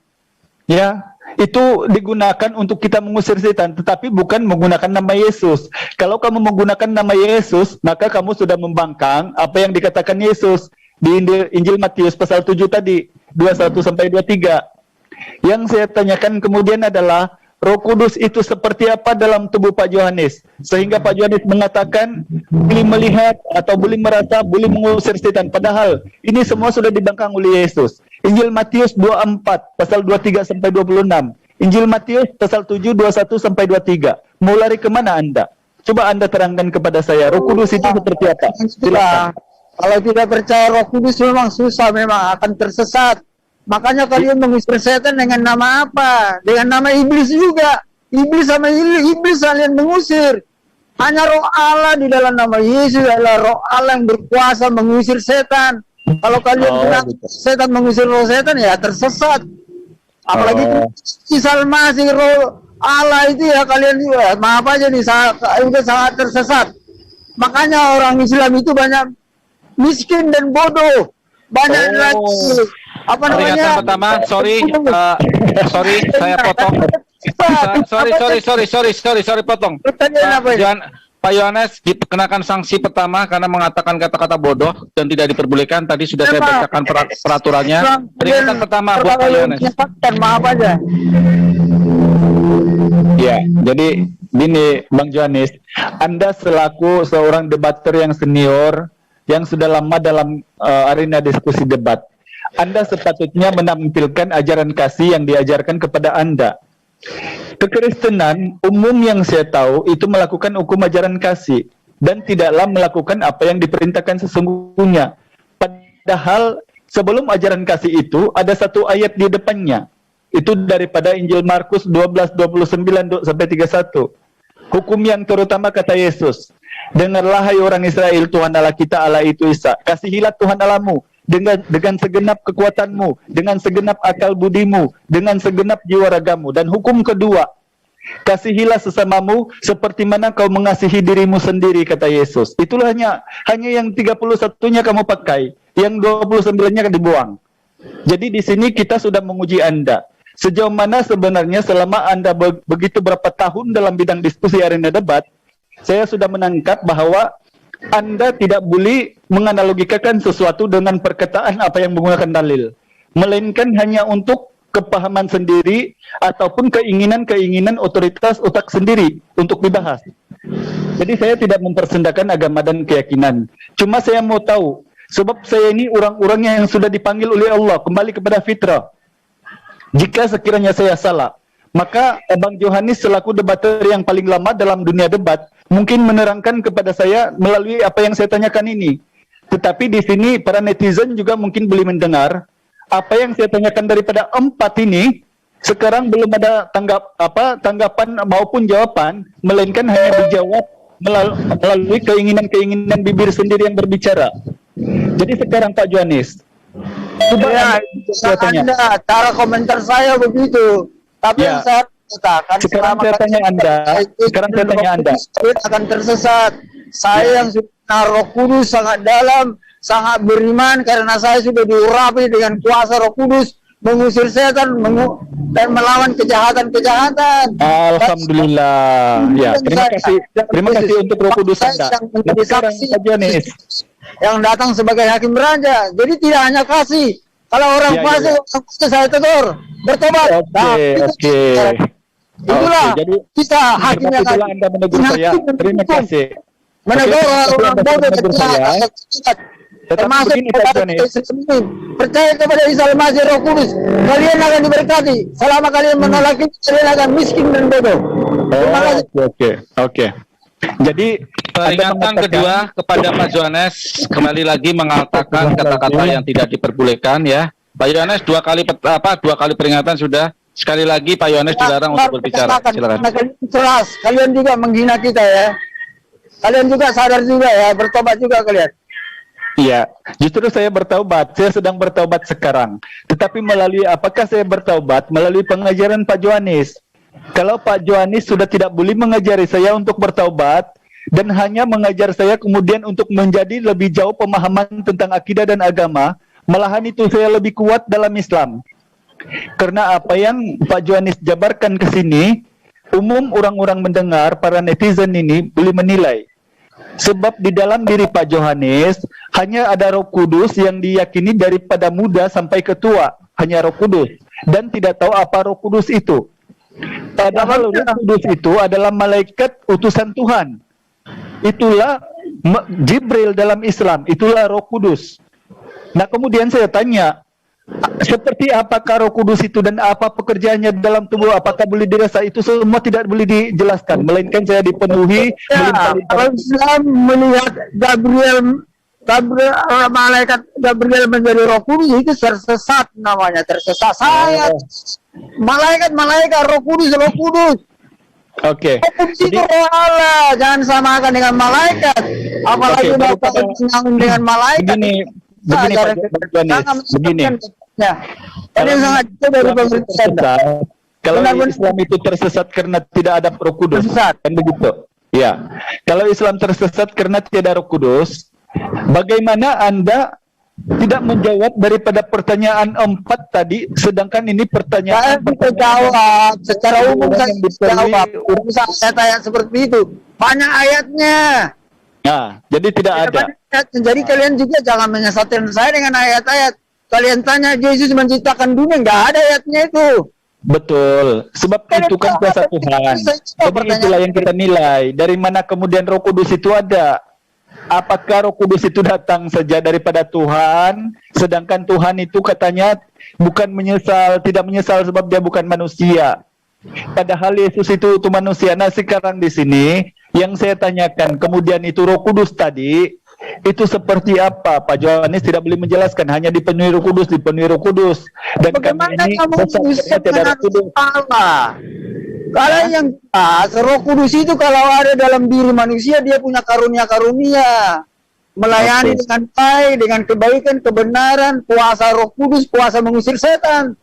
Ya, itu digunakan untuk kita mengusir setan, tetapi bukan menggunakan nama Yesus. Kalau kamu menggunakan nama Yesus, maka kamu sudah membangkang apa yang dikatakan Yesus di Injil Matius pasal 7 tadi, 21 sampai 23. Yang saya tanyakan kemudian adalah Roh Kudus itu seperti apa dalam tubuh Pak Johanis, sehingga Pak Johanis mengatakan boleh melihat atau boleh merasa, boleh mengusir setan, padahal ini semua sudah dibangkang oleh Yesus. Injil Matius 24 pasal 23 sampai 26. Injil Matius pasal 7 21 sampai 23. Mau lari kemana Anda? Coba Anda terangkan kepada saya, Roh Kudus itu seperti apa? Silakan. Kalau tidak percaya Roh Kudus memang susah, memang akan tersesat. Makanya kalian mengusir setan dengan nama apa? Dengan nama iblis juga. Iblis sama iblis kalian mengusir. Hanya Roh Allah di dalam nama Yesus adalah Roh Allah yang berkuasa mengusir setan. Kalau kalian bilang setan mengusir roh setan, ya tersesat. Apalagi Isa Al-Masih Roh Allah itu ya kalian juga maaf aja nih, udah sangat tersesat. Makanya orang Islam itu banyak miskin dan bodoh. Banyak lagi apa namanya? Peringatan pertama, sorry, saya potong. Sorry, potong. Pak Yohanes dikenakan sanksi pertama karena mengatakan kata-kata bodoh dan tidak diperbolehkan. Tadi sudah saya bacakan peraturannya. Peringatan pertama buat Pak Yohanes. Maaf aja. Ya, jadi gini Bang Johannes, Anda selaku seorang debater yang senior, yang sudah lama dalam arena diskusi debat, Anda sepatutnya menampilkan ajaran kasih yang diajarkan kepada Anda. Kekristenan umum yang saya tahu itu melakukan hukum ajaran kasih dan tidaklah melakukan apa yang diperintahkan sesungguhnya. Padahal sebelum ajaran kasih itu ada satu ayat di depannya. Itu daripada Injil Markus 12:29 sampai 31. Hukum yang terutama kata Yesus, dengarlah hai orang Israel, Tuhan Allah kita Allah itu Esa. Kasihilah Tuhan Allahmu dengan segenap kekuatanmu, dengan segenap akal budimu, dengan segenap jiwa ragamu. Dan hukum kedua, kasihilah sesamamu seperti mana kau mengasihi dirimu sendiri, kata Yesus. Itulah hanya yang 31-nya kamu pakai, yang 29-nya dibuang. Jadi di sini kita sudah menguji Anda. Sejauh mana sebenarnya selama Anda begitu berapa tahun dalam bidang diskusi arena debat, saya sudah menangkap bahwa Anda tidak boleh menganalogikan sesuatu dengan perkataan apa yang menggunakan dalil, melainkan hanya untuk kepahaman sendiri ataupun keinginan otoritas otak sendiri untuk dibahas. Jadi saya tidak mempersendakan agama dan keyakinan. Cuma saya mau tahu, sebab saya ini orang-orang yang sudah dipanggil oleh Allah kembali kepada fitrah. Jika sekiranya saya salah, maka Bang Johannes selaku debater yang paling lama dalam dunia debat mungkin menerangkan kepada saya melalui apa yang saya tanyakan ini. Tetapi di sini para netizen juga mungkin boleh mendengar apa yang saya tanyakan daripada 4 ini. Sekarang belum ada tanggapan maupun jawaban, melainkan hanya dijawab melalui keinginan bibir sendiri yang berbicara. Jadi sekarang Pak Johannes, Ya, Anda, cara komentar saya begitu. Tapi Ya. yang saya katakan, Sekarang saya tanya Anda. Akan tersesat. Saya yang sudah Roh Kudus sangat dalam, sangat beriman karena saya sudah diurapi dengan kuasa Roh Kudus, mengusir setan dan melawan kejahatan-kejahatan. Alhamdulillah. Ya, terima kasih untuk Roh Kudus Anda. Yang menjadi Sekarang saksi Pak Johannes, yang datang sebagai hakim raja. Jadi tidak hanya kasih. Kalau orang fasik, saya tegur, bertobat. Oke. Itulah Jadi kita hakim yang itulah Anda menegur saya. Terima kasih. menegur orang bodoh menegur saya. termasuk begini, Pak kepada Johannes. Islam. Percaya kepada Isa Al-Masih Roh Kudus, kalian akan diberkati. Selama kalian menolak itu, kalian akan miskin dan bodoh. Terima kasih. Oke. Jadi Peringatan kedua kepada Pak Johannes kembali lagi mengatakan kata-kata yang tidak diperbolehkan ya. Pak Yohanes dua kali peringatan sudah. Sekali lagi Pak Yohanes dilarang untuk berbicara. Silakan. Keras, kalian juga menghina kita ya. Kalian juga sadar juga ya, bertobat juga kalian. iya, justru saya bertaubat. Saya sedang bertaubat sekarang. Tetapi apakah saya bertaubat melalui pengajaran Pak Johannes? Kalau Pak Johannes sudah tidak boleh mengajari saya untuk bertaubat dan hanya mengajar saya kemudian untuk menjadi lebih jauh pemahaman tentang akidah dan agama, malahan itu saya lebih kuat dalam Islam. Karena apa yang Pak Johannes jabarkan ke sini, umum orang-orang mendengar, para netizen ini boleh menilai. Sebab di dalam diri Pak Johannes hanya ada Roh Kudus yang diyakini daripada muda sampai ketua, hanya Roh Kudus, dan tidak tahu apa Roh Kudus itu. Padahal Roh Kudus itu adalah malaikat utusan Tuhan. Itulah Jibril dalam Islam, itulah Roh Kudus. Nah, kemudian saya tanya, seperti apakah Roh Kudus itu dan apa pekerjaannya dalam tubuh? Apakah boleh dirasa? Itu semua tidak boleh dijelaskan, melainkan saya dipenuhi Kalau Islam melihat malaikat Gabriel menjadi Roh Kudus, itu tersesat namanya, tersesat. Saya malaikat Roh Kudus. Oke. Itu Roh Allah, jangan samakan dengan malaikat. Apalagi bapak dengan malaikat. Begini Pak Johannes, begini. Ya. Ini sangat jauh dari pemerintah. Kalau Islam itu tersesat karena tidak ada Roh Kudus, kan begitu? Ya. Kalau Islam tersesat karena tidak ada Roh Kudus, bagaimana Anda tidak menjawab daripada pertanyaan 4 tadi, sedangkan ini Saya pertanyaan bisa jawab secara umum, saya bisa jawab. Usah saya tanya seperti itu. Banyak ayatnya. Nah, jadi tidak ada. Banyak ayatnya. Jadi kalian juga jangan menyesatkan saya dengan ayat-ayat. Kalian tanya Yesus menciptakan dunia, nggak ada ayatnya itu. Betul, sebab itu kan kuasa Tuhan. Jadi itulah yang kita nilai. Dari mana kemudian Roh Kudus itu ada? Apakah Roh Kudus itu datang saja daripada Tuhan, sedangkan Tuhan itu katanya bukan menyesal, tidak menyesal sebab dia bukan manusia. Padahal Yesus itu manusia. Nah, sekarang di sini yang saya tanyakan, kemudian itu Roh Kudus tadi itu seperti apa? Pak Johannes tidak boleh menjelaskan, hanya dipenuhi Roh Kudus, dipenuhi Roh Kudus. Dan Bagaimana kami ini kamu bisa tidak Roh Kudus. Kalau yang Roh Kudus itu kalau ada dalam diri manusia, dia punya karunia-karunia. Melayani dengan baik, dengan kebaikan, kebenaran, kuasa Roh Kudus, kuasa mengusir setan.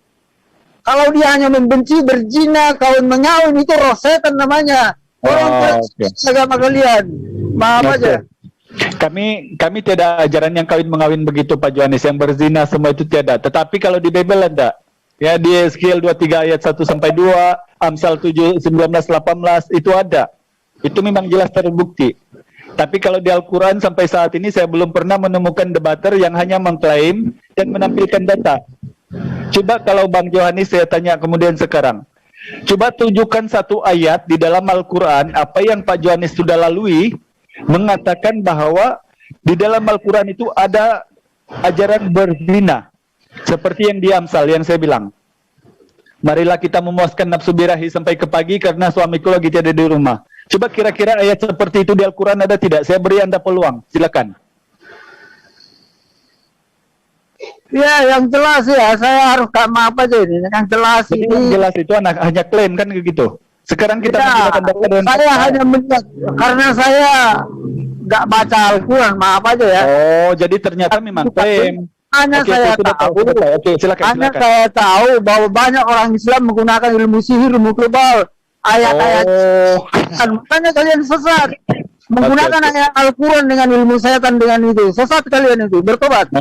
Kalau dia hanya membenci, berzina, kawin mengawin, itu roh setan namanya. Orang agama kalian. Maaf aja. Kami tiada ajaran yang kawin mengawin begitu Pak Johannes, yang berzina semua itu tiada. Tetapi kalau di Bible ada. Ya, di Yeskiel 23 ayat 1 sampai 2, Amsal 7 19 18 itu ada. Itu memang jelas terbukti. Tapi kalau di Al-Qur'an sampai saat ini saya belum pernah menemukan debater yang hanya mengklaim dan menampilkan data. Coba kalau Bang Johannes saya tanya kemudian sekarang. Coba tunjukkan satu ayat di dalam Al-Qur'an apa yang Pak Johannes sudah lalui mengatakan bahwa di dalam Al-Qur'an itu ada ajaran berzina. Seperti yang di Amsal yang saya bilang. Marilah kita memuaskan nafsu birahi sampai ke pagi karena suamiku lagi tiada di rumah. Coba kira-kira ayat seperti itu di Al-Quran ada tidak? Saya beri Anda peluang, silakan. Ya, yang jelas ya, saya harus maaf aja ini. Yang jelas Jadi ini. yang jelas itu anak hanya klaim kan begitu. Sekarang kita menggunakan data dan saya hanya melihat karena saya nggak baca Al-Quran, maaf aja ya. Oh, jadi ternyata memang klaim. Hanya saya tahu, Oke, silakan. saya tahu bahwa banyak orang Islam menggunakan ilmu sihir, ilmu global, ayat-ayat. Makanya kalian sesat. Menggunakan ayat Al-Quran dengan ilmu setan dengan itu. Sesat kalian itu, bertobat.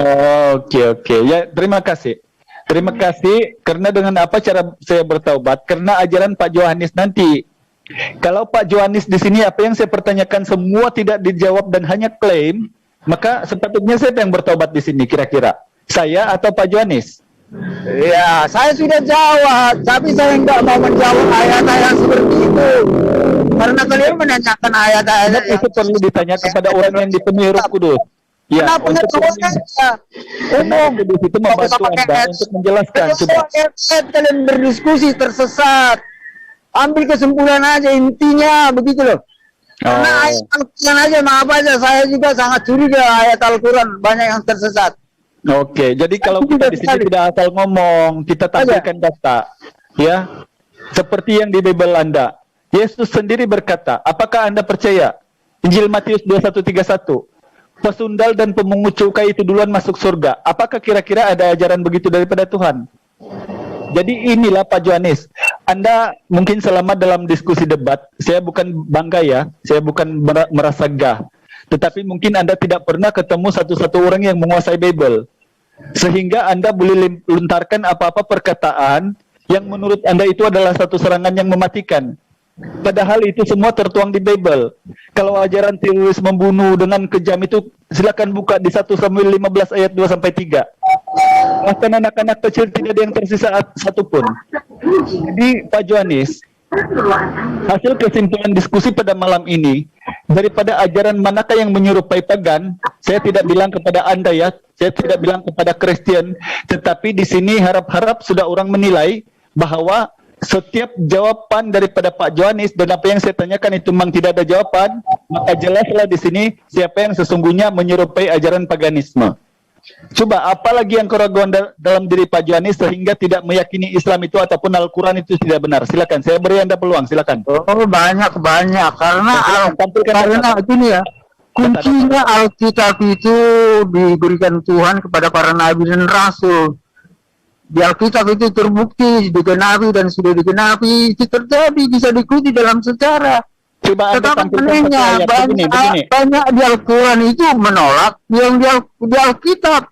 Oke. Ya, terima kasih. Terima kasih karena dengan apa cara saya bertaubat? Karena ajaran Pak Johannes nanti. Kalau Pak Johannes di sini apa yang saya pertanyakan semua tidak dijawab dan hanya klaim, maka sepatutnya siapa yang bertobat di sini kira-kira? Saya atau Pak Johannes? Ya, saya sudah jawab, tapi saya nggak mau menjawab ayat-ayat seperti itu. Karena kalian menanyakan ayat-ayat itu perlu ditanya kepada orang yang dipenuhi Roh Kudus. Ya, kenapa untuk umum itu membantu Anda untuk menjelaskan. Coba kalian berdiskusi tersesat. Ambil kesimpulan aja intinya begitu loh. Karena ayat Al-Quran aja maaf aja, saya juga sangat curiga ayat Al-Quran banyak yang tersesat. Oke, jadi kalau kita di sini tidak asal ngomong, kita tampilkan data, ya, seperti yang di Bible Anda. Yesus sendiri berkata, apakah Anda percaya? Injil Matius 21:31, pesundal dan pemungut cukai itu duluan masuk surga. Apakah kira-kira ada ajaran begitu daripada Tuhan? Jadi inilah Pak Johannes, Anda mungkin selama dalam diskusi debat, saya bukan bangga ya, saya bukan merasa gah, tetapi mungkin Anda tidak pernah ketemu satu-satu orang yang menguasai Bible. Sehingga Anda boleh lontarkan apa-apa perkataan yang menurut Anda itu adalah satu serangan yang mematikan. Padahal itu semua tertuang di Bible. Kalau ajaran teroris membunuh dengan kejam itu silakan buka di 1 Samuel 15 ayat 2 sampai 3. Bahkan anak-anak kecil tidak ada yang tersisa satupun. Jadi Pak Johannes, hasil kesimpulan diskusi pada malam ini, daripada ajaran manakah yang menyerupai pagan, saya tidak bilang kepada Anda ya, saya tidak bilang kepada Kristen, tetapi di sini harap-harap sudah orang menilai bahwa setiap jawaban daripada Pak Johannes dan apa yang saya tanyakan itu memang tidak ada jawaban, maka jelaslah di sini siapa yang sesungguhnya menyerupai ajaran paganisme. Coba apalagi yang keraguan dalam diri Pak Johannes sehingga tidak meyakini Islam itu ataupun Al-Quran itu tidak benar. Silakan, saya beri Anda peluang, silakan. Oh, banyak karena gini ya, kuncinya Alkitab itu diberikan Tuhan kepada para nabi dan rasul. Di Alkitab itu terbukti digenapi dan sudah digenapi, itu terjadi, bisa diikuti dalam sejarah. Coba Anda tampilkan satu ayat begini. Banyak di Al-Quran itu menolak yang di Alkitab.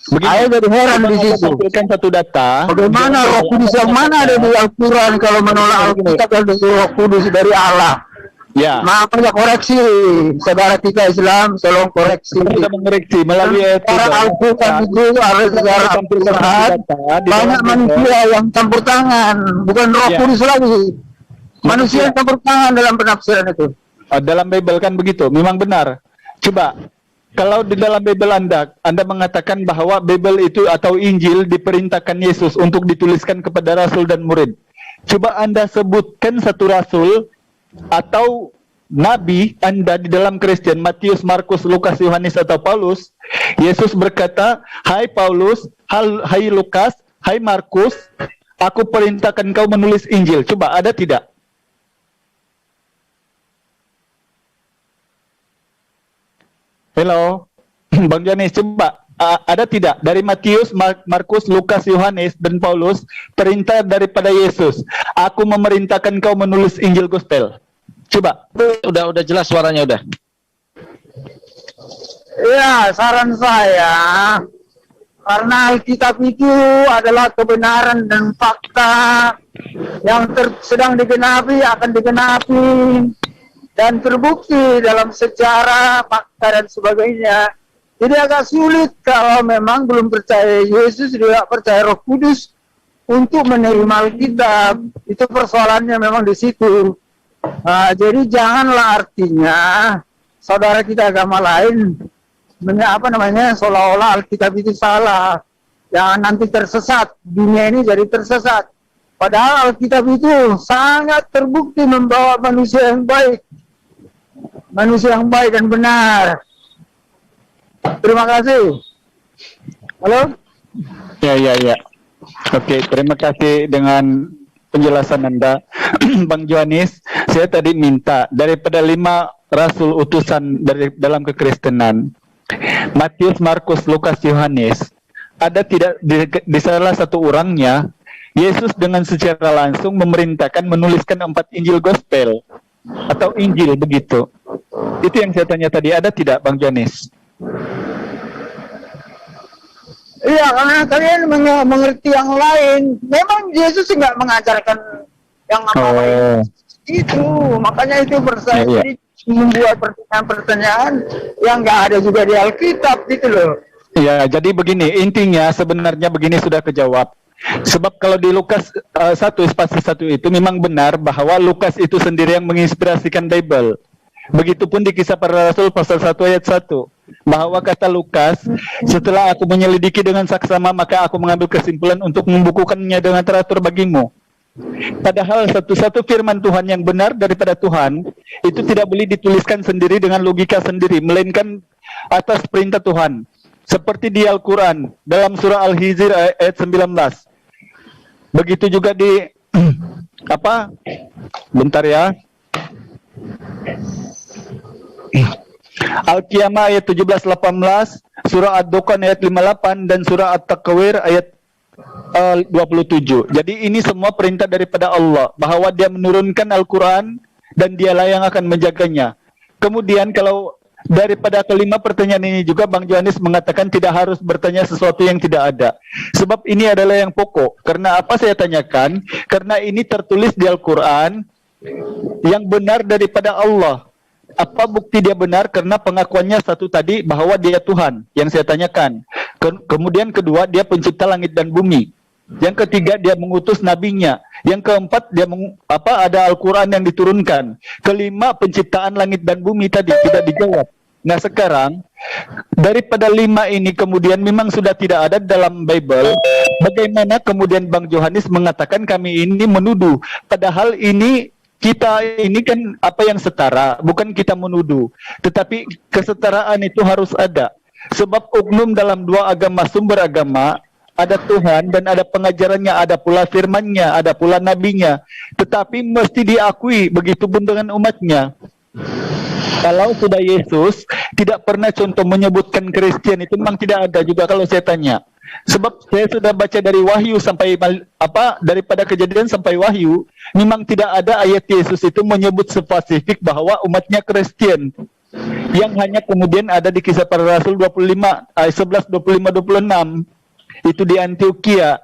Saya jadi heran di Coba situ. tampilkan satu data. Bagaimana Roh Kudus yang mana ada di Al-Quran kalau menolak Alkitab ada Roh Kudus dari Allah? Ya, Makanya koreksi, saudara kita Islam, tolong koreksi. kita mengoreksi melalui ayat Cara Al-Quran itu ada secara tampilkan satu Al-Quran. data di Banyak dalam manusia yang campur tangan, bukan Roh Ya. Kudus lagi. Manusia yang campur tangan dalam penafsiran itu. dalam Bible kan begitu, memang benar. Coba, kalau di dalam Bible Anda mengatakan bahwa Bible itu atau Injil diperintahkan Yesus untuk dituliskan kepada rasul dan murid. Coba Anda sebutkan satu rasul atau nabi Anda di dalam Kristen, Matius, Markus, Lukas, Yohanes atau Paulus. Yesus berkata, "Hai Paulus, hai Lukas, hai Markus, aku perintahkan kau menulis Injil." Coba ada tidak? Halo, Bang Yohanes, coba ada tidak dari Matius, Markus, Lukas, Yohanes dan Paulus perintah daripada Yesus? Aku memerintahkan kau menulis Injil Gospel. Coba. Udah jelas suaranya udah. Ya, saran saya, karena Alkitab itu adalah kebenaran dan fakta yang sedang digenapi, akan digenapi, dan terbukti dalam sejarah, fakta, dan sebagainya. Jadi agak sulit kalau memang belum percaya Yesus, tidak percaya Roh Kudus untuk menerima Alkitab. Itu persoalannya memang di situ. Jadi janganlah artinya saudara kita agama lain seolah-olah Alkitab itu salah. Jangan nanti tersesat, dunia ini jadi tersesat. Padahal Alkitab itu sangat terbukti membawa manusia yang baik dan benar. Terima kasih. Halo? Ya. Oke, terima kasih dengan penjelasan Anda, Bang Yohanes. Saya tadi minta daripada 5 rasul utusan dari dalam kekristenan, Matius, Markus, Lukas, Yohanes, ada tidak di salah satu orangnya Yesus dengan secara langsung memerintahkan menuliskan 4 Injil Gospel atau Injil begitu. Itu yang saya tanya tadi, ada tidak Bang Yohanes? Iya, karena kalian mengerti yang lain. Memang Yesus nggak mengajarkan yang apa-apa itu. Makanya itu jadi membuat pertanyaan-pertanyaan yang nggak ada juga di Alkitab gitu loh. Ya, jadi begini, intinya sebenarnya begini sudah kejawab. Sebab kalau di Lukas 1:1 itu memang benar bahwa Lukas itu sendiri yang menginspirasikan Bible. Begitupun di Kisah Para Rasul pasal 1 ayat 1. Bahwa kata Lukas, setelah aku menyelidiki dengan saksama, maka aku mengambil kesimpulan untuk membukukannya dengan teratur bagimu. Padahal satu-satu firman Tuhan yang benar daripada Tuhan, itu tidak boleh dituliskan sendiri dengan logika sendiri, melainkan atas perintah Tuhan. Seperti di Al-Quran, dalam surah Al-Hijr ayat 19. Begitu juga di, bentar ya. Al-Qiyamah ayat 17-18, surah Ad-Dukhan ayat 58, dan surah At-Takwir ayat 27. Jadi ini semua perintah daripada Allah, bahwa dia menurunkan Al-Quran dan dialah yang akan menjaganya. Kemudian kalau daripada kelima pertanyaan ini juga Bang Yohanes mengatakan tidak harus bertanya sesuatu yang tidak ada. Sebab ini adalah yang pokok. Karena apa saya tanyakan? Karena ini tertulis di Al-Quran yang benar daripada Allah. Apa bukti dia benar? Karena pengakuannya satu tadi bahwa dia Tuhan yang saya tanyakan. Kemudian kedua, dia pencipta langit dan bumi. Yang ketiga, dia mengutus nabinya. Yang keempat, dia ada Al-Quran yang diturunkan. Kelima, penciptaan langit dan bumi tadi tidak dijawab. Nah sekarang daripada 5 ini kemudian memang sudah tidak ada dalam Bible. Bagaimana kemudian Bang Yohanes mengatakan kami ini menuduh? Padahal kita ini kan apa yang setara, bukan kita menuduh. Tetapi kesetaraan itu harus ada. Sebab oknum dalam dua agama, sumber agama, ada Tuhan dan ada pengajarannya, ada pula firmannya, ada pula nabinya. Tetapi mesti diakui, begitupun dengan umatnya. Kalau sudah Yesus tidak pernah contoh menyebutkan Kristen, itu memang tidak ada juga kalau saya tanya. Sebab saya sudah baca dari Wahyu sampai daripada Kejadian sampai Wahyu, memang tidak ada ayat Yesus itu menyebut spesifik bahwa umatnya Kristen. yang hanya kemudian ada di Kisah Para Rasul 25 ayat 11, 25, 26 itu di Antioquia.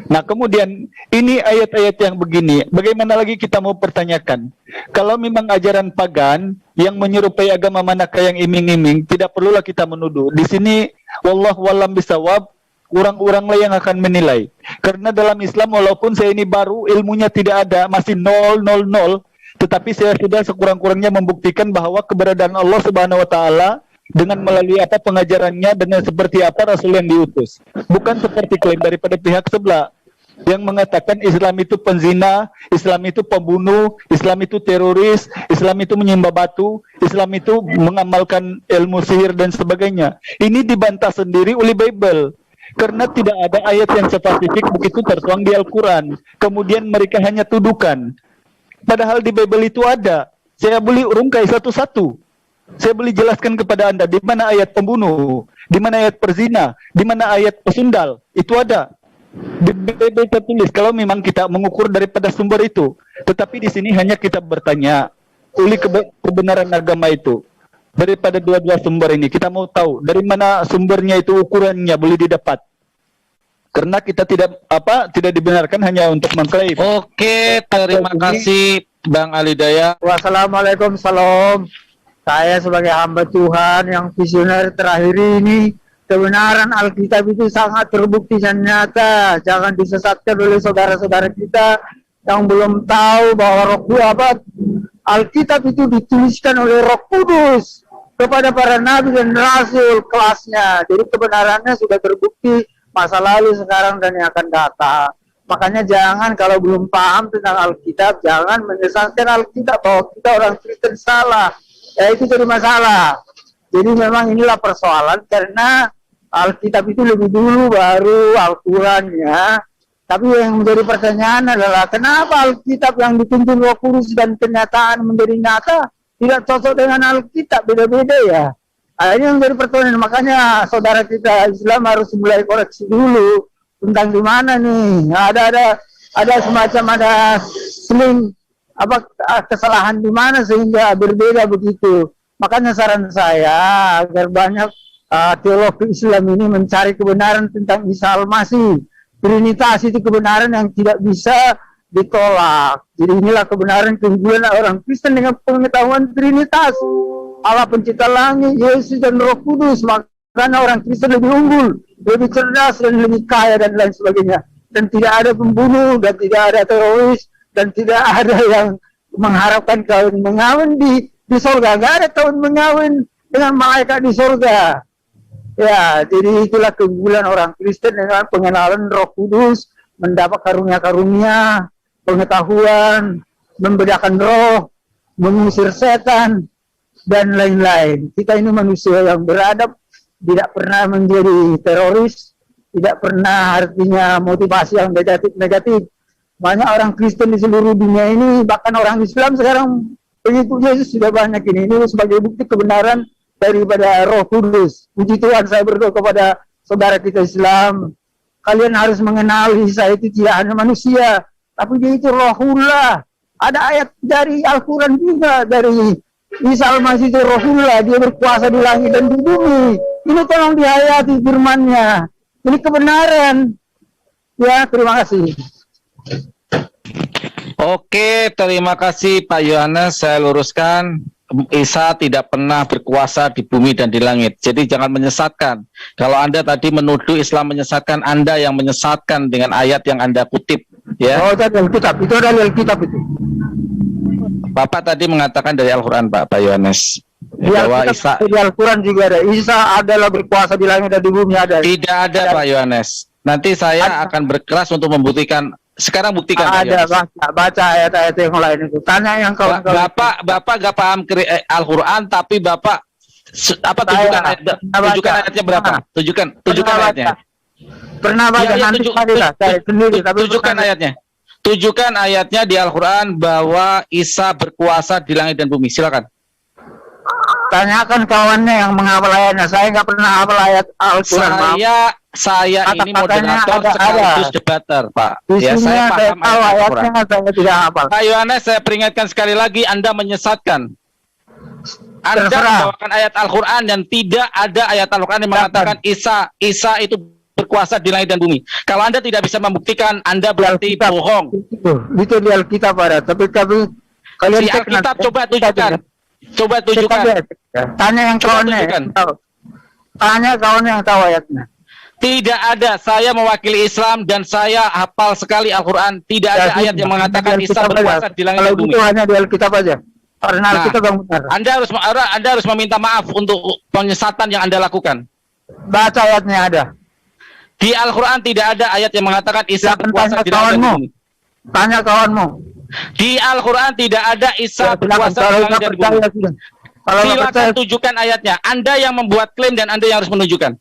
Nah kemudian ini ayat-ayat yang begini, bagaimana lagi kita mau pertanyakan? Kalau memang ajaran pagan yang menyerupai agama manakah yang iming-iming, tidak perlulah kita menuduh. Di sini wallahu alam bisawab, orang-oranglah yang akan menilai. Karena dalam Islam walaupun saya ini baru, ilmunya tidak ada, masih 000, tetapi saya sudah sekurang-kurangnya membuktikan bahwa keberadaan Allah Subhanahu wa taala dengan melalui apa pengajarannya, dengan seperti apa Rasul yang diutus. Bukan seperti klaim daripada pihak sebelah yang mengatakan Islam itu penzina, Islam itu pembunuh, Islam itu teroris, Islam itu menyembah batu, Islam itu mengamalkan ilmu sihir dan sebagainya. Ini dibantah sendiri oleh Bible. Karena tidak ada ayat yang spesifik begitu tertuang di Al-Quran. Kemudian mereka hanya tuduhkan. Padahal di Bible itu ada. Saya boleh urungkai satu-satu. Saya boleh jelaskan kepada Anda di mana ayat pembunuh, di mana ayat perzina, di mana ayat pesundal. Itu ada. Di Bible tertulis kalau memang kita mengukur daripada sumber itu. Tetapi di sini hanya kita bertanya, oleh kebenaran agama itu. Daripada dua-dua sumber ini, kita mau tahu dari mana sumbernya itu, ukurannya boleh didapat. Karena kita tidak dibenarkan hanya untuk mengklaim. Oke, terima kasih Bang Ali Daya. Wassalamualaikum, salam. Saya sebagai hamba Tuhan yang visioner terakhir ini, kebenaran Alkitab itu sangat terbukti dan nyata. Jangan disesatkan oleh saudara-saudara kita yang belum tahu bahwa Alkitab itu dituliskan oleh Roh Kudus kepada para nabi dan rasul kelasnya. Jadi kebenarannya sudah terbukti masa lalu, sekarang, dan yang akan datang. Makanya jangan kalau belum paham tentang Alkitab, jangan menyesatkan Alkitab bahwa kita orang Kristen salah. Ya itu jadi masalah. Jadi memang inilah persoalan karena Alkitab itu lebih dulu baru Al-Quran ya. Tapi yang menjadi pertanyaan adalah kenapa Alkitab yang dituntun Roh Kudus dan kenyataan menjadi nyata tidak cocok dengan Alkitab, beda-beda ya. Nah, ini yang menjadi pertanyaan. Makanya saudara kita Islam harus mulai koreksi dulu tentang di mana nih. Nah, ada semacam seling kesalahan di mana sehingga berbeda begitu. Makanya saran saya agar banyak teologi Islam ini mencari kebenaran tentang Isa Al-Masih. Trinitas itu kebenaran yang tidak bisa ditolak. Jadi inilah kebenaran keunggulan orang Kristen dengan pengetahuan Trinitas. Allah pencipta langit, Yesus dan Roh Kudus. Makanya orang Kristen lebih unggul, lebih cerdas dan lebih kaya dan lain sebagainya. Dan tidak ada pembunuh, dan tidak ada teroris, dan tidak ada yang mengharapkan kawin mengawin di surga. Gak ada kawin mengawin dengan malaikat di surga. Ya, jadi itulah keunggulan orang Kristen dengan pengenalan Roh Kudus, mendapat karunia-karunia, pengetahuan, membedakan roh, mengusir setan, dan lain-lain. Kita ini manusia yang beradab, tidak pernah menjadi teroris, tidak pernah artinya motivasi yang negatif. Banyak orang Kristen di seluruh dunia ini, bahkan orang Islam sekarang pengikut Yesus sudah banyak ini. Ini sebagai bukti kebenaran daripada Roh Kudus. Puji Tuhan, saya berdoa kepada saudara kita Islam. Kalian harus mengenali Isa itu tidak hanya manusia, tapi dia itu Rohullah. Ada ayat dari Al-Quran juga, dari Isa Al-Masih itu Rohullah. Dia berkuasa di langit dan di bumi. Ini tolong dihayati firman-Nya. Ini kebenaran. Ya, terima kasih. Oke, terima kasih Pak Yohanes. Saya luruskan, Isa tidak pernah berkuasa di bumi dan di langit. Jadi jangan menyesatkan. Kalau Anda tadi menuduh Islam menyesatkan, Anda yang menyesatkan dengan ayat yang Anda kutip. Ya. Oh, dari Alkitab. Itu dari Alkitab itu. Bapak tadi mengatakan dari Al-Quran, Pak Yohanes. Bahwa Isa di Al-Quran juga ada. Isa adalah berkuasa di langit dan di bumi ada. Tidak ada, Pak Yohanes. Nanti saya akan berkeras untuk membuktikan. Sekarang buktikan. Ada, baca ayat-ayat yang lain itu. Tanya yang kawan-kawan. Bapak gak paham Al-Quran, tapi Bapak tunjukkan ayatnya berapa? Tunjukkan ayatnya. Pernah baca nanti saya sendiri. Tunjukkan ayatnya. Tunjukkan ayatnya di Al-Quran bahwa Isa berkuasa di langit dan bumi. Silakan. Tanyakan kawannya yang menghafal ayatnya. Saya nggak pernah hafal ayat Al-Quran. Saya ini moderator sekaligus debater, Pak. Ya, saya paham ayatnya, saya tidak hafal. Pak Yohanes, saya peringatkan sekali lagi, Anda menyesatkan. Anda Terserah. membawakan ayat Al-Quran dan tidak ada ayat Al-Quran yang mengatakan Isa itu berkuasa di langit dan bumi. Kalau Anda tidak bisa membuktikan, Anda berarti Alkitab. bohong. Itu di Alkitab ada, tapi kalian Si cek Alkitab nanti. coba tunjukkan. Coba Cek tunjukkan. aja. Tanya yang Coba kawannya tunjukkan. yang tahu. Tanya kawan yang tahu ayatnya. Tidak ada. Saya mewakili Islam dan saya hafal sekali Al-Quran. Tidak ada ayat yang mengatakan Di Isa Alkitab berkuasa aja. di langit Kalau dan bumi. gitu hanya di Alkitab aja. Karena Nah. Alkitab yang benar. Anda harus meminta maaf untuk penyesatan yang Anda lakukan. Baca ayatnya ada. Di Al-Quran tidak ada ayat yang mengatakan Isa Silakan berkuasa tanya di langit dan kawanmu. bumi. Tanya kawanmu. Di Al-Quran tidak ada Isa Ya, silakan. berkuasa Kalau di nggak langit dan bumi. percaya sudah. Kalau nggak Silakan percaya, tunjukkan ayatnya. Anda yang membuat klaim dan Anda yang harus menunjukkan.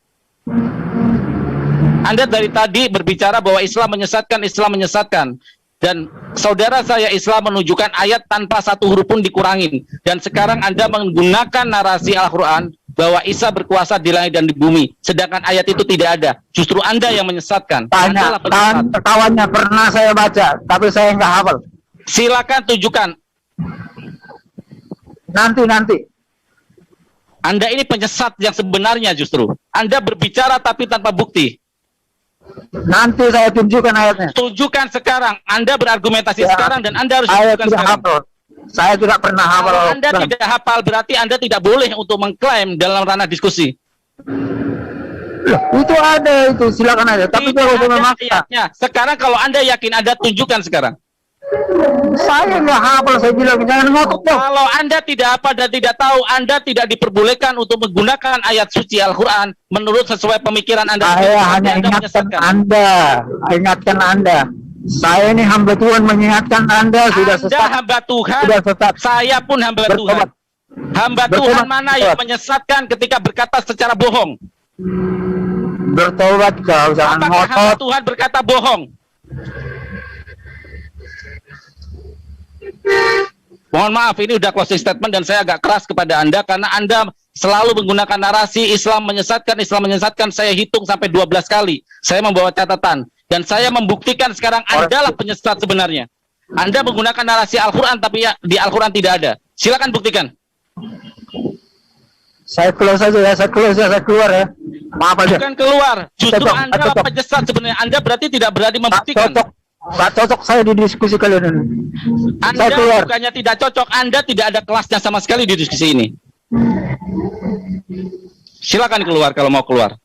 Anda dari tadi berbicara bahwa Islam menyesatkan. Dan saudara saya Islam menunjukkan ayat tanpa satu huruf pun dikurangin. Dan sekarang Anda menggunakan narasi Al-Quran bahwa Isa berkuasa di langit dan di bumi. Sedangkan ayat itu tidak ada. Justru Anda yang menyesatkan. tanya Anda lah penyesat. kawannya pernah saya baca, tapi saya nggak hafal. Silakan tunjukkan. Nanti. Anda ini penyesat yang sebenarnya justru. Anda berbicara tapi tanpa bukti. Nanti saya tunjukkan ayatnya. Tunjukkan sekarang. Anda berargumentasi Ya, sekarang dan Anda harus Saya tunjukkan tidak sekarang. hafal. Saya tidak pernah hafal. Kalau Anda Al-Quran. tidak hafal berarti Anda tidak boleh untuk mengklaim dalam ranah diskusi. Loh, itu ada itu, silakan aja. Tapi Tidak kalau saya ada memaksa, ayatnya. Sekarang kalau Anda yakin, Anda tunjukkan sekarang. saya nggak hafal. Saya bilang jangan ngotot dong. Kalau Anda tidak apa dan tidak tahu, Anda tidak diperbolehkan untuk menggunakan ayat suci Al-Quran menurut sesuai pemikiran Anda. Saya hanya Anda ingatkan menyesatkan. Anda. Saya ini hamba Tuhan mengingatkan Anda sudah Anda sesat. hamba Tuhan, Sudah sesat. saya pun hamba Bertobat. Tuhan. Hamba Bertobat. Tuhan mana yang menyesatkan ketika berkata secara bohong? Bertobat kau, jangan Apakah hamba ngotot. Tuhan berkata bohong? Mohon maaf, ini udah closing statement dan saya agak keras kepada Anda karena Anda selalu menggunakan narasi Islam menyesatkan. Saya hitung sampai 12 kali. Saya membawa catatan dan saya membuktikan sekarang Anda lah penyesat sebenarnya. Anda menggunakan narasi Al-Quran tapi ya, di Al-Quran tidak ada. Silakan buktikan. Saya close saja ya, saya keluar ya. Maaf aja. Bukan keluar. Justru Cocok, Anda lah cocok. penyesat sebenarnya. Anda berarti tidak berani Nggak membuktikan. cocok. Nggak cocok saya di diskusi kalian ini. Anda Saya keluar. bukannya tidak cocok, Anda tidak ada kelasnya sama sekali di diskusi ini. Silakan keluar kalau mau keluar.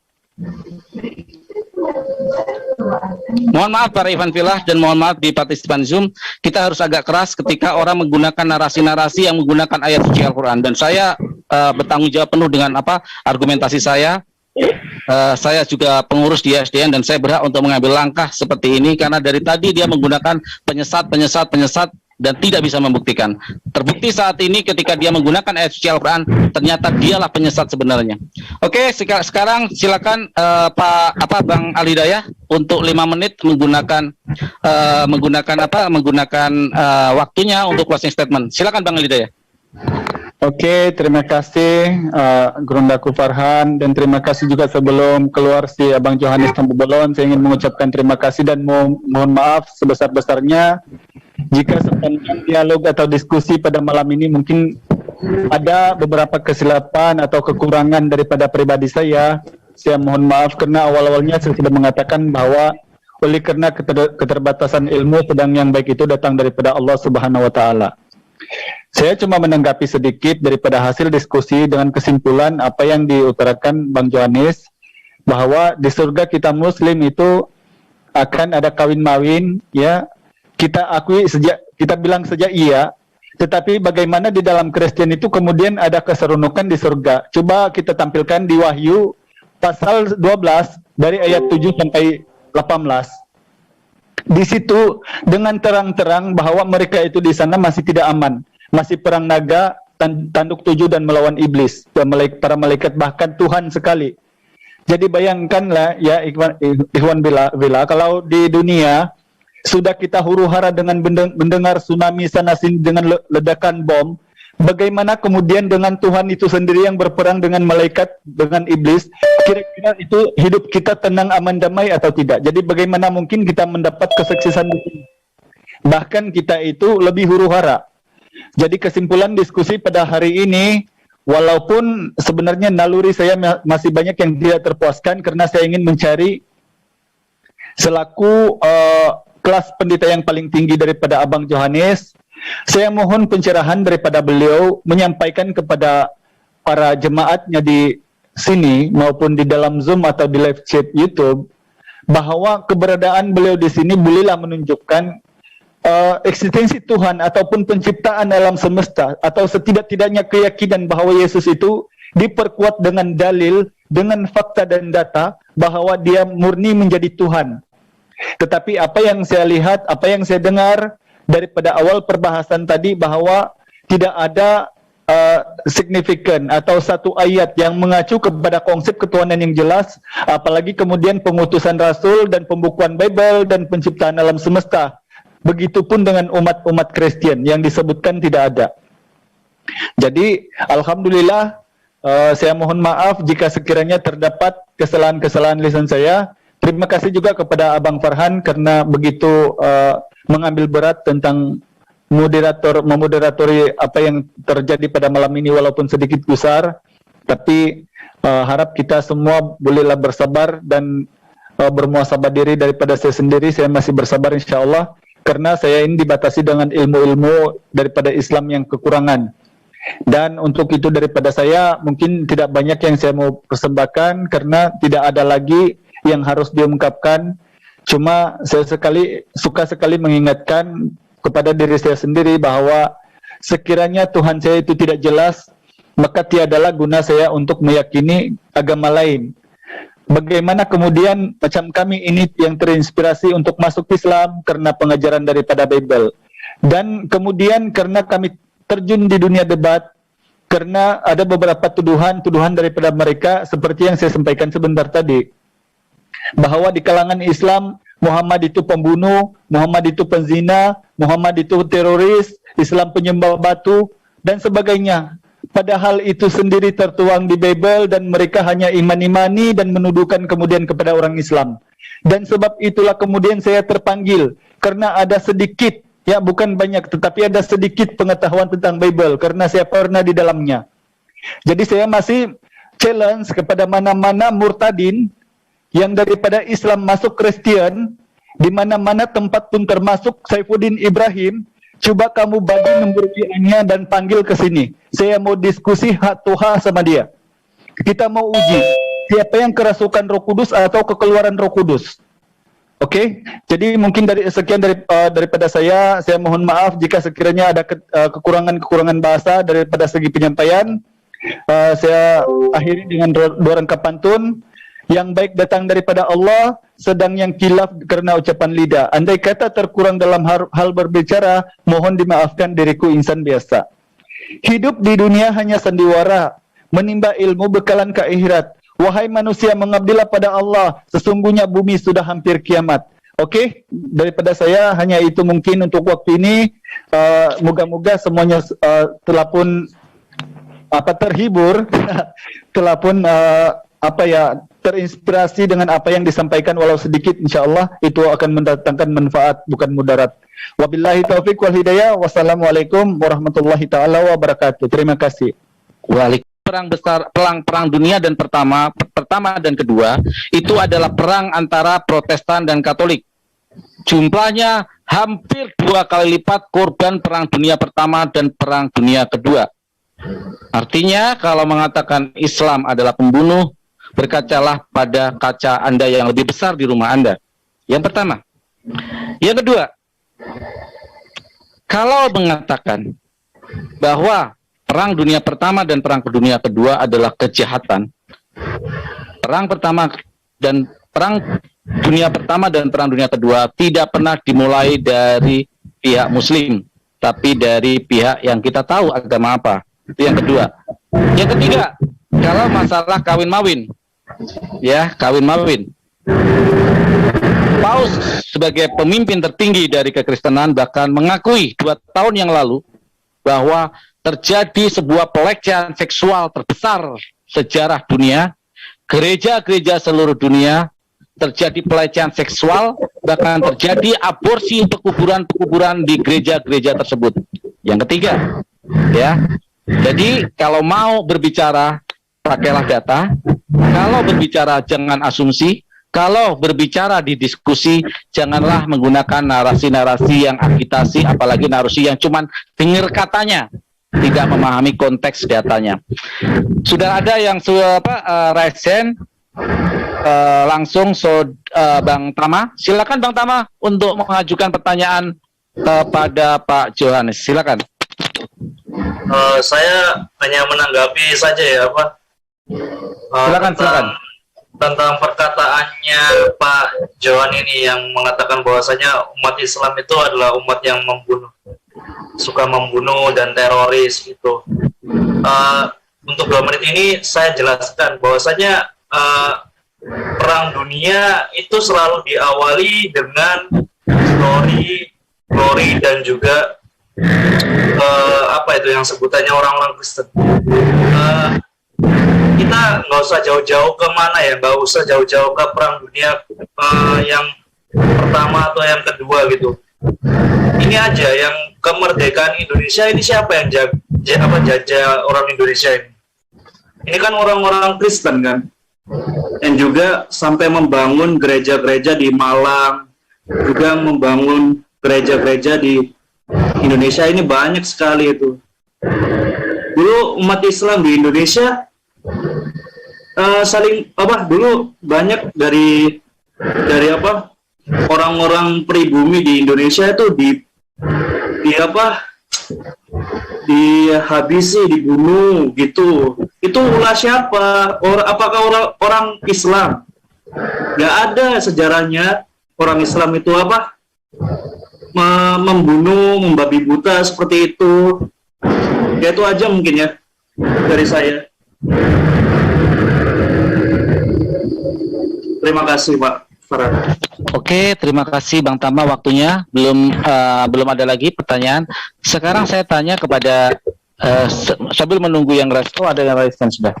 Mohon maaf para Ivan Filah dan mohon maaf di partisipan Zoom, kita harus agak keras ketika orang menggunakan narasi-narasi yang menggunakan ayat suci Al-Quran. Dan saya bertanggung jawab penuh dengan argumentasi saya. Saya juga pengurus di SDN dan saya berhak untuk mengambil langkah seperti ini karena dari tadi dia menggunakan penyesat dan tidak bisa membuktikan. Terbukti saat ini ketika dia menggunakan ayat suci Al-Quran, ternyata dialah penyesat sebenarnya. Oke, sekarang silakan Bang Al Hidayah untuk 5 menit menggunakan waktunya untuk closing statement. Silakan Bang Al Hidayah. Oke, terima kasih Grundaku Farhan dan terima kasih juga sebelum keluar si Abang Johannes Tambubolon, saya ingin mengucapkan terima kasih dan mohon maaf sebesar-besarnya jika sepanjang dialog atau diskusi pada malam ini mungkin ada beberapa kesilapan atau kekurangan daripada pribadi saya. Saya mohon maaf karena awal-awalnya saya sudah mengatakan bahwa oleh karena keterbatasan ilmu sedang yang baik itu datang daripada Allah Subhanahu wa taala. Saya cuma menanggapi sedikit daripada hasil diskusi dengan kesimpulan apa yang diutarakan Bang Johannes bahwa di surga kita Muslim itu akan ada kawin-mawin, ya kita akui kita bilang saja iya, tetapi bagaimana di dalam Kristen itu kemudian ada keserunukan di surga. Coba kita tampilkan di Wahyu pasal 12 dari ayat 7 sampai 18. Di situ dengan terang-terang bahwa mereka itu di sana masih tidak aman. Masih perang naga, tanduk 7 dan melawan iblis, para malaikat bahkan Tuhan sekali. Jadi bayangkanlah ya Ikhwan Bila, kalau di dunia sudah kita huru-hara dengan mendengar tsunami sana sini dengan ledakan bom, bagaimana kemudian dengan Tuhan itu sendiri yang berperang dengan malaikat, dengan iblis, kira-kira itu hidup kita tenang, aman, damai atau tidak? Jadi bagaimana mungkin kita mendapat kesuksesan di sini? Bahkan kita itu lebih huru-hara. Jadi kesimpulan diskusi pada hari ini, walaupun sebenarnya naluri saya masih banyak yang tidak terpuaskan karena saya ingin mencari selaku kelas pendeta yang paling tinggi daripada Abang Johannes. Saya mohon pencerahan daripada beliau menyampaikan kepada para jemaatnya di sini maupun di dalam Zoom atau di live chat YouTube bahwa keberadaan beliau di sini bolehlah menunjukkan eksistensi Tuhan ataupun penciptaan alam semesta atau setidak-tidaknya keyakinan bahwa Yesus itu diperkuat dengan dalil, dengan fakta dan data bahwa dia murni menjadi Tuhan. Tetapi apa yang saya lihat, apa yang saya dengar daripada awal perbahasan tadi bahwa tidak ada signifikan atau satu ayat yang mengacu kepada konsep ketuhanan yang jelas, apalagi kemudian pengutusan Rasul dan pembukuan Bible dan penciptaan alam semesta. Begitupun dengan umat-umat Kristen yang disebutkan tidak ada. Jadi, alhamdulillah, saya mohon maaf jika sekiranya terdapat kesalahan-kesalahan lisan saya. Terima kasih juga kepada Abang Farhan karena begitu mengambil berat tentang memoderatori apa yang terjadi pada malam ini walaupun sedikit besar. Tapi harap kita semua bolehlah bersabar dan bermuasabah diri daripada saya sendiri. Saya masih bersabar insya-Allah. Karena saya ini dibatasi dengan ilmu-ilmu daripada Islam yang kekurangan. Dan untuk itu daripada saya, mungkin tidak banyak yang saya mau persembahkan, karena tidak ada lagi yang harus diungkapkan. Cuma saya suka sekali mengingatkan kepada diri saya sendiri bahwa sekiranya Tuhan saya itu tidak jelas, maka tiadalah guna saya untuk meyakini agama lain. Bagaimana kemudian macam kami ini yang terinspirasi untuk masuk Islam karena pengajaran daripada Bible. Dan kemudian karena kami terjun di dunia debat, karena ada beberapa tuduhan daripada mereka seperti yang saya sampaikan sebentar tadi. Bahwa di kalangan Islam, Muhammad itu pembunuh, Muhammad itu penzina, Muhammad itu teroris, Islam penyembah batu, dan sebagainya. Padahal itu sendiri tertuang di Bible dan mereka hanya imani-imani dan menuduhkan kemudian kepada orang Islam. Dan sebab itulah kemudian saya terpanggil karena ada sedikit, ya bukan banyak, tetapi ada sedikit pengetahuan tentang Bible karena saya pernah di dalamnya. Jadi saya masih challenge kepada mana-mana murtadin yang daripada Islam masuk Kristen, di mana-mana tempat pun termasuk Saifuddin Ibrahim. Coba kamu bagi nomor WA-nya dan panggil ke sini. Saya mau diskusi hak Tuhan sama dia. Kita mau uji siapa yang kerasukan Roh Kudus atau kekeluaran Roh Kudus. Oke? Jadi mungkin daripada saya mohon maaf jika sekiranya ada kekurangan-kekurangan bahasa daripada segi penyampaian. Saya akhiri dengan dua rangkap pantun. Yang baik datang daripada Allah, sedang yang kilaf karena ucapan lidah. Andai kata terkurang dalam hal berbicara, mohon dimaafkan diriku insan biasa. Hidup di dunia hanya sandiwara, menimba ilmu bekalan ke akhirat. Wahai manusia, mengabdilah pada Allah, sesungguhnya bumi sudah hampir kiamat. Oke, daripada saya hanya itu mungkin untuk waktu ini. Moga-moga semuanya telah pun terhibur, telah pun terinspirasi dengan apa yang disampaikan walau sedikit, insyaallah itu akan mendatangkan manfaat bukan mudarat. Wabillahi taufik wal hidayah. Wassalamualaikum warahmatullahi taala wabarakatuh. Terima kasih. Perang besar, perang dunia dan pertama dan kedua itu adalah perang antara Protestan dan Katolik. Jumlahnya hampir 2 kali lipat korban perang dunia pertama dan perang dunia kedua. Artinya kalau mengatakan Islam adalah pembunuh, berkacalah pada kaca Anda yang lebih besar di rumah Anda. Yang pertama. Yang kedua, kalau mengatakan bahwa perang dunia pertama dan perang dunia kedua adalah kejahatan, perang dunia pertama dan perang dunia kedua tidak pernah dimulai dari pihak Muslim, tapi dari pihak yang kita tahu agama apa. Itu yang kedua. Yang ketiga, kalau masalah kawin-mawin, Paus sebagai pemimpin tertinggi dari kekristenan bahkan mengakui 2 tahun yang lalu bahwa terjadi sebuah pelecehan seksual terbesar sejarah dunia. Gereja-gereja seluruh dunia terjadi pelecehan seksual, bahkan terjadi aborsi pekuburan-pekuburan di gereja-gereja tersebut. Yang ketiga, Jadi kalau mau berbicara, pakailah data. Kalau berbicara jangan asumsi. Kalau berbicara di diskusi, janganlah menggunakan narasi-narasi yang agitasi, apalagi narasi yang cuman dengar katanya, tidak memahami konteks datanya. Sudah ada yang raise hand, langsung Bang Tama. Silakan Bang Tama untuk mengajukan pertanyaan kepada Pak Johannes. Silakan. Saya hanya menanggapi saja ya Pak. Silakan. Tentang perkataannya Pak Johan ini yang mengatakan bahwasanya umat Islam itu adalah umat yang suka membunuh dan teroris gitu. Untuk 2 menit ini saya jelaskan bahwasanya perang dunia itu selalu diawali dengan glory dan juga apa itu yang sebutannya orang-orang Kristen. Kita nggak usah jauh-jauh ke mana ya, nggak usah jauh-jauh ke perang dunia yang pertama atau yang kedua gitu. Ini aja yang kemerdekaan Indonesia ini siapa yang jajah orang Indonesia ini? Ini kan orang-orang Kristen kan, dan juga sampai membangun gereja-gereja di Malang, juga membangun gereja-gereja di Indonesia ini banyak sekali itu. Dulu umat Islam di Indonesia dulu banyak dari orang-orang pribumi di Indonesia itu dihabisi, dibunuh gitu. Itu ulah siapa? Apakah orang Islam? Nggak ada sejarahnya orang Islam itu membunuh, membabi buta seperti itu. Ya itu aja mungkin ya dari saya. Terima kasih Pak Farhan. Oke, terima kasih Bang Tama, waktunya belum ada lagi pertanyaan. Sekarang saya tanya kepada sambil menunggu yang respon, ada yang respon sudah.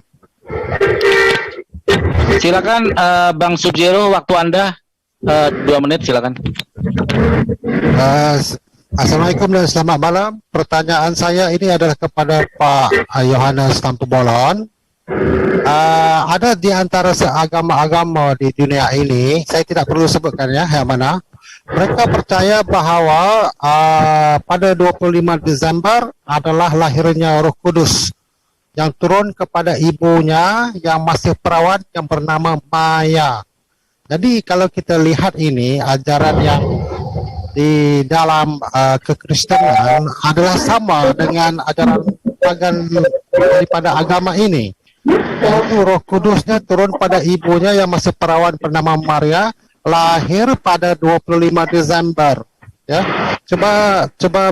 Silakan Bang Subjero, waktu Anda 2 menit, silakan. Assalamualaikum dan selamat malam. Pertanyaan saya ini adalah kepada Pak Yohanes Tampu Bolon. Ada di antara agama-agama di dunia ini, saya tidak perlu sebutkan ya yang mana, mereka percaya bahwa pada 25 Desember adalah lahirnya Roh Kudus yang turun kepada ibunya yang masih perawan yang bernama Maya. Jadi kalau kita lihat ini, ajaran yang di dalam kekristenan adalah sama dengan ajaran pagan daripada agama ini. Yaitu Roh Kudusnya turun pada ibunya yang masih perawan bernama Maria, lahir pada 25 Desember. Ya, coba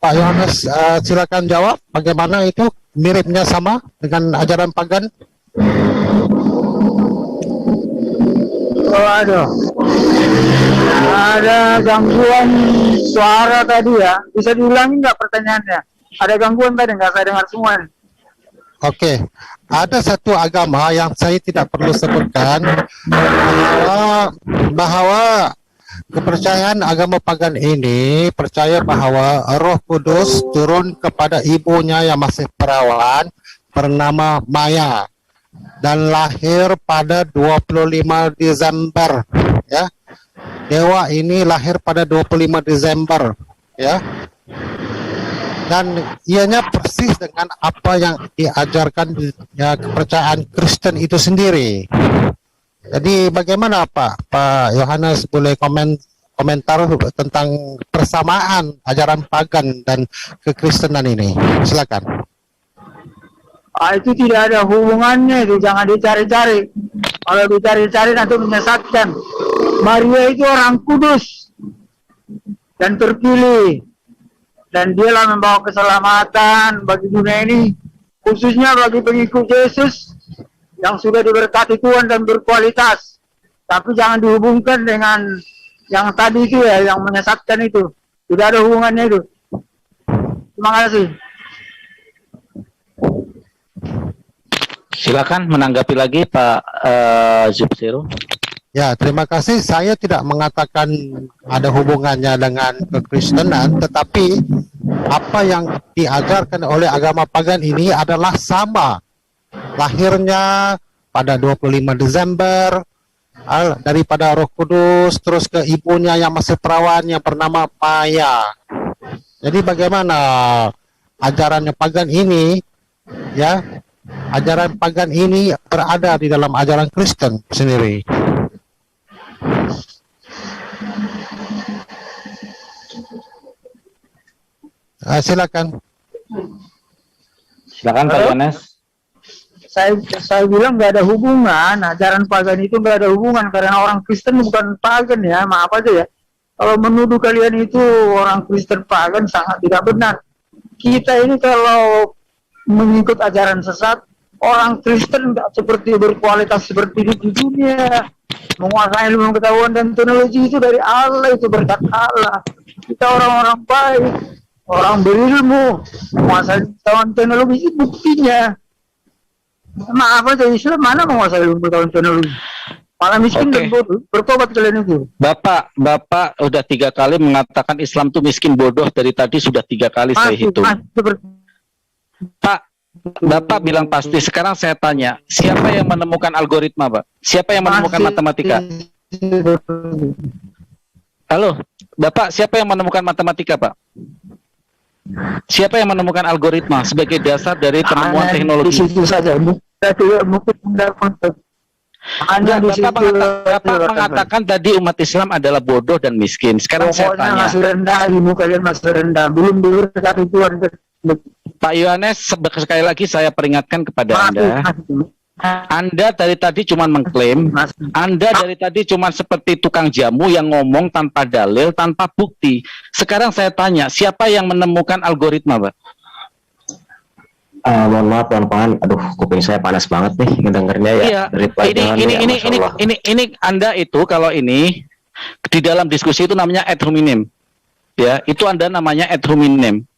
Pak Yohanes silakan jawab bagaimana itu miripnya sama dengan ajaran pagan. Oh, ada gangguan suara tadi ya. Bisa diulangi nggak pertanyaannya? Ada gangguan tadi nggak saya dengar semua. Oke, ada satu agama yang saya tidak perlu sebutkan bahwa kepercayaan agama pagan ini percaya bahwa Roh Kudus turun kepada ibunya yang masih perawan bernama Maya dan lahir pada 25 Desember ya. Dewa ini lahir pada 25 Desember ya. Dan ianya persis dengan apa yang diajarkan ya, kepercayaan Kristen itu sendiri. Jadi bagaimana Pak Yohanes boleh komentar tentang persamaan ajaran pagan dan kekristenan ini? Silakan. Itu tidak ada hubungannya, itu jangan dicari-cari. Kalau dicari-cari nanti menyesatkan. Maria itu orang kudus dan terpilih. Dan dialah membawa keselamatan bagi dunia ini, khususnya bagi pengikut Yesus yang sudah diberkati Tuhan dan berkualitas. Tapi jangan dihubungkan dengan yang tadi itu ya, yang menyesatkan itu. Tidak ada hubungannya itu. Terima kasih. Silakan menanggapi lagi Pak Subjero. Ya, terima kasih. Saya tidak mengatakan ada hubungannya dengan kekristenan, tetapi apa yang diajarkan oleh agama pagan ini adalah sama. Lahirnya pada 25 Desember daripada Roh Kudus, terus ke ibunya yang masih perawan yang bernama Maya. Jadi bagaimana ajarannya pagan ini, ya, ajaran pagan ini berada di dalam ajaran Kristen sendiri. Silakan. Silakan Pak Yohanes. Saya bilang nggak ada hubungan, ajaran pagan itu nggak ada hubungan karena orang Kristen bukan pagan ya, maaf aja ya. Kalau menuduh kalian itu orang Kristen pagan sangat tidak benar. Kita ini kalau mengikut ajaran sesat, orang Kristen nggak seperti berkualitas seperti di dunia. Menguasai ilmu pengetahuan dan teknologi itu dari Allah, itu berkat Allah. Kita orang-orang baik, orang berilmu, menguasai pengetahuan teknologi itu buktinya. Maaf aja, Islam mana menguasai ilmu pengetahuan teknologi? Malah miskin dan bodoh, bertobat kalian itu. Bapak udah 3 kali mengatakan Islam itu miskin bodoh, dari tadi sudah 3 kali saya hitung. Pak, Bapak bilang pasti, sekarang saya tanya, siapa yang menemukan algoritma, Pak? Siapa yang menemukan matematika? Halo, Bapak, siapa yang menemukan matematika, Pak? Siapa yang menemukan algoritma sebagai dasar dari penemuan teknologi? Di situ saja, mungkin Bapak mengatakan tadi umat Islam adalah bodoh dan miskin. Sekarang saya tanya, masih rendah, ilmu kalian masih rendah, belum dekati Tuhan. Pak Yohanes, sekali lagi saya peringatkan kepada Anda dari tadi cuma mengklaim, Anda dari tadi cuma seperti tukang jamu yang ngomong tanpa dalil, tanpa bukti. Sekarang saya tanya, siapa yang menemukan algoritma, Pak? Mohon maaf kawan-kawan, aduh kuping saya panas banget nih ngedengernya ya. Iya, ini Anda itu kalau ini di dalam diskusi itu namanya ad hominem. Ya, itu Anda namanya ad hominem.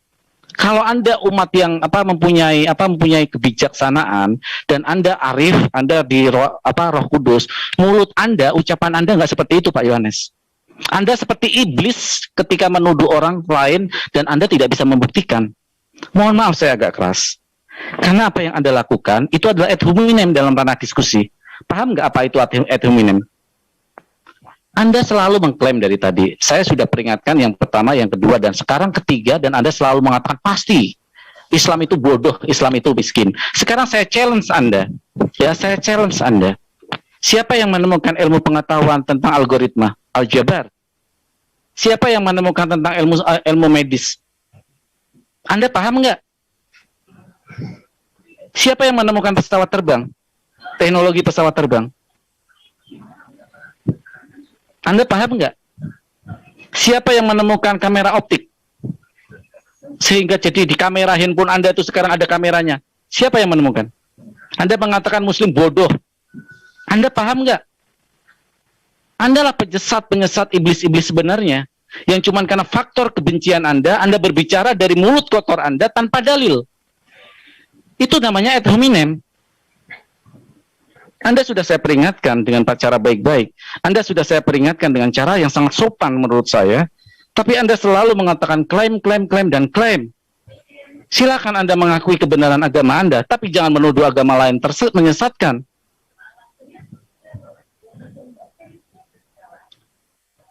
Kalau Anda umat yang mempunyai kebijaksanaan dan Anda arif, Anda di Roh Kudus, mulut Anda, ucapan Anda nggak seperti itu, Pak Yohanes. Anda seperti iblis ketika menuduh orang lain dan Anda tidak bisa membuktikan. Mohon maaf saya agak keras. Karena apa yang Anda lakukan itu adalah ad hominem dalam ranah diskusi. Paham nggak apa itu ad hominem? Anda selalu mengklaim dari tadi. Saya sudah peringatkan yang pertama, yang kedua, dan sekarang ketiga, dan Anda selalu mengatakan pasti Islam itu bodoh, Islam itu miskin. Sekarang saya challenge Anda. Ya, saya challenge Anda. Siapa yang menemukan ilmu pengetahuan tentang algoritma, aljabar? Siapa yang menemukan tentang ilmu medis? Anda paham nggak? Siapa yang menemukan pesawat terbang? Teknologi pesawat terbang? Anda paham nggak? Siapa yang menemukan kamera optik? Sehingga jadi di kamera handphone Anda itu sekarang ada kameranya. Siapa yang menemukan? Anda mengatakan Muslim bodoh. Anda paham nggak? Anda lah penyesat iblis-iblis sebenarnya. Yang cuma karena faktor kebencian Anda berbicara dari mulut kotor Anda tanpa dalil. Itu namanya ad hominem. Anda sudah saya peringatkan dengan cara baik-baik. Anda sudah saya peringatkan dengan cara yang sangat sopan menurut saya. Tapi Anda selalu mengatakan klaim. Silakan Anda mengakui kebenaran agama Anda, tapi jangan menuduh agama lain menyesatkan.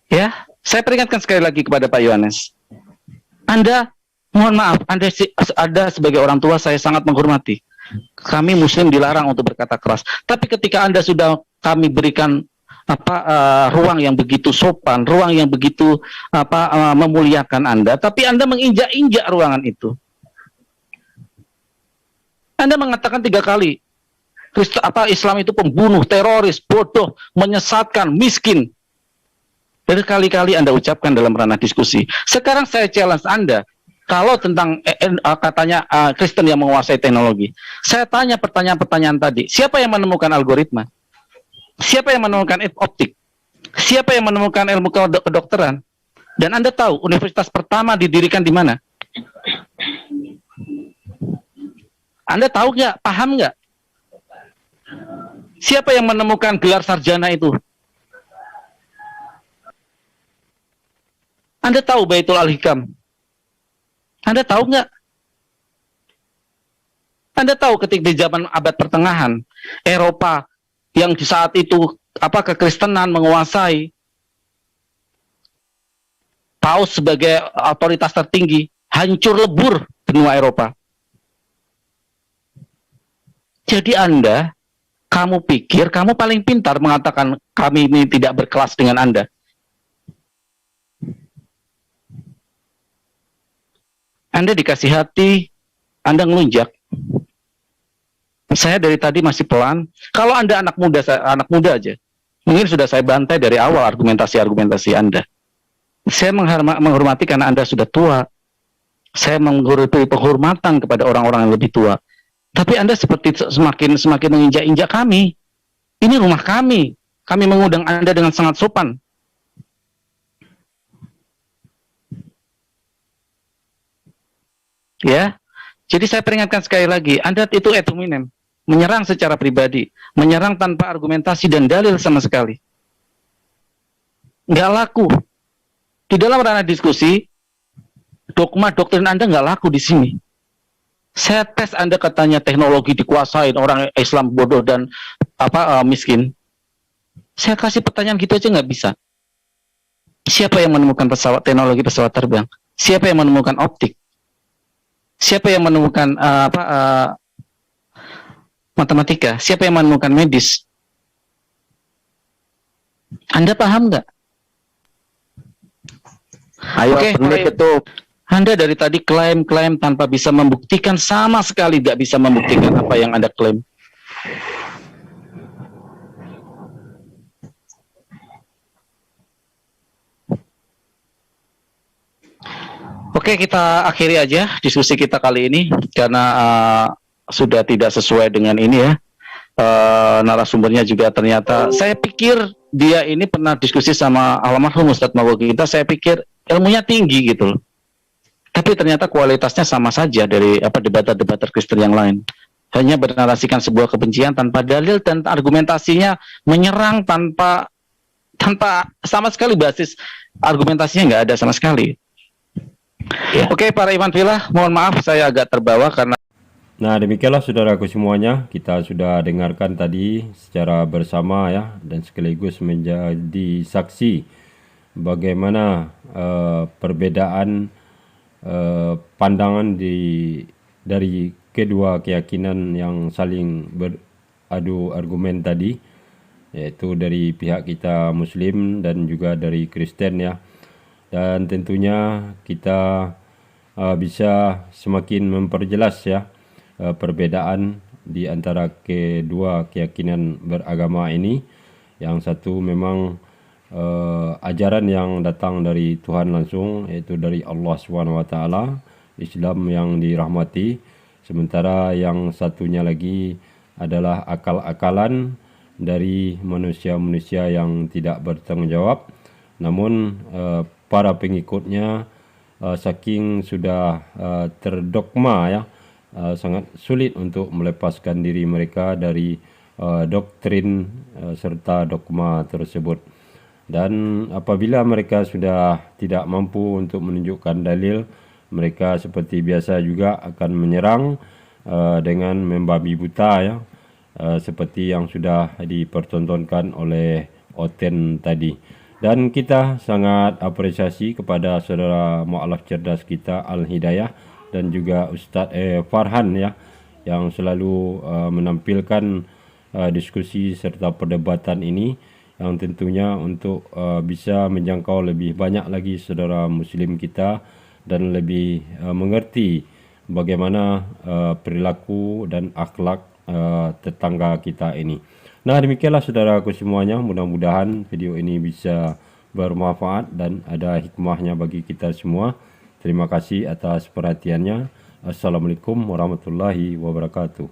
Ya, saya peringatkan sekali lagi kepada Pak Yohanes. Anda, mohon maaf, Anda sebagai orang tua saya sangat menghormati. Kami Muslim dilarang untuk berkata keras. Tapi ketika Anda sudah kami berikan ruang yang begitu sopan, ruang yang begitu memuliakan Anda, tapi Anda menginjak-injak ruangan itu. Anda mengatakan 3 kali, Islam itu pembunuh, teroris, bodoh, menyesatkan, miskin. Berkali-kali Anda ucapkan dalam ranah diskusi. Sekarang saya challenge Anda. Kalau tentang katanya Kristen yang menguasai teknologi, saya tanya pertanyaan-pertanyaan tadi. Siapa yang menemukan algoritma? Siapa yang menemukan optik? Siapa yang menemukan ilmu kedokteran? Dan Anda tahu universitas pertama didirikan di mana? Anda tahu nggak? Paham nggak? Siapa yang menemukan gelar sarjana itu? Anda tahu Baitul Al-Hikam? Anda tahu nggak? Anda tahu ketika di zaman abad pertengahan, Eropa yang di saat itu kekristenan menguasai, Paus sebagai otoritas tertinggi, hancur lebur benua Eropa. Jadi kamu pikir kamu paling pintar mengatakan kami ini tidak berkelas dengan Anda. Anda dikasih hati, Anda ngelunjak. Saya dari tadi masih pelan. Kalau Anda anak muda aja, mungkin sudah saya bantai dari awal argumentasi Anda. Saya menghormati karena Anda sudah tua. Saya menghormati penghormatan kepada orang-orang yang lebih tua. Tapi Anda seperti semakin menginjak-injak kami. Ini rumah kami. Kami mengundang Anda dengan sangat sopan. Ya. Jadi saya peringatkan sekali lagi, Anda itu ad hominem, menyerang secara pribadi, menyerang tanpa argumentasi dan dalil sama sekali. Nggak laku. Di dalam ranah diskusi, dogma doktrin Anda nggak laku di sini. Saya tes Anda katanya teknologi dikuasain, orang Islam bodoh dan miskin. Saya kasih pertanyaan gitu aja nggak bisa. Siapa yang menemukan teknologi pesawat terbang? Siapa yang menemukan optik? Siapa yang menemukan matematika? Siapa yang menemukan medis? Anda paham nggak? Ayo, Oke, betul. Anda dari tadi klaim tanpa bisa membuktikan, sama sekali nggak bisa membuktikan apa yang Anda klaim. Oke, kita akhiri aja diskusi kita kali ini karena sudah tidak sesuai dengan ini ya. Narasumbernya juga ternyata, saya pikir dia ini pernah diskusi sama almarhum Ustadz Mawawi kita, saya pikir ilmunya tinggi gitu loh. Tapi ternyata kualitasnya sama saja dari debater-debater Kristen yang lain. Hanya bernarasikan sebuah kebencian tanpa dalil dan argumentasinya menyerang tanpa sama sekali basis argumentasinya nggak ada sama sekali. Ya. Oke, para Iman Filah, mohon maaf saya agak terbawa karena. Nah, demikianlah saudaraku semuanya, kita sudah dengarkan tadi secara bersama ya, dan sekaligus menjadi saksi bagaimana perbedaan pandangan dari kedua keyakinan yang saling beradu argumen tadi, yaitu dari pihak kita Muslim dan juga dari Kristen ya. Dan tentunya kita bisa semakin memperjelas ya perbedaan di antara kedua keyakinan beragama ini. Yang satu memang ajaran yang datang dari Tuhan langsung, yaitu dari Allah SWT, Islam yang dirahmati. Sementara yang satunya lagi adalah akal-akalan dari manusia-manusia yang tidak bertanggung jawab. Namun para pengikutnya saking sudah terdogma ya, sangat sulit untuk melepaskan diri mereka dari doktrin serta dogma tersebut. Dan apabila mereka sudah tidak mampu untuk menunjukkan dalil, mereka seperti biasa juga akan menyerang dengan membabi buta ya, seperti yang sudah dipertontonkan oleh Oten tadi. Dan kita sangat apresiasi kepada saudara mu'alaf cerdas kita Al-Hidayah dan juga Ustadz Farhan ya, yang selalu menampilkan diskusi serta perdebatan ini, yang tentunya untuk bisa menjangkau lebih banyak lagi saudara muslim kita dan lebih mengerti bagaimana perilaku dan akhlak tetangga kita ini. Nah, demikianlah saudaraku semuanya, mudah-mudahan video ini bisa bermanfaat dan ada hikmahnya bagi kita semua. Terima kasih atas perhatiannya. Assalamualaikum warahmatullahi wabarakatuh.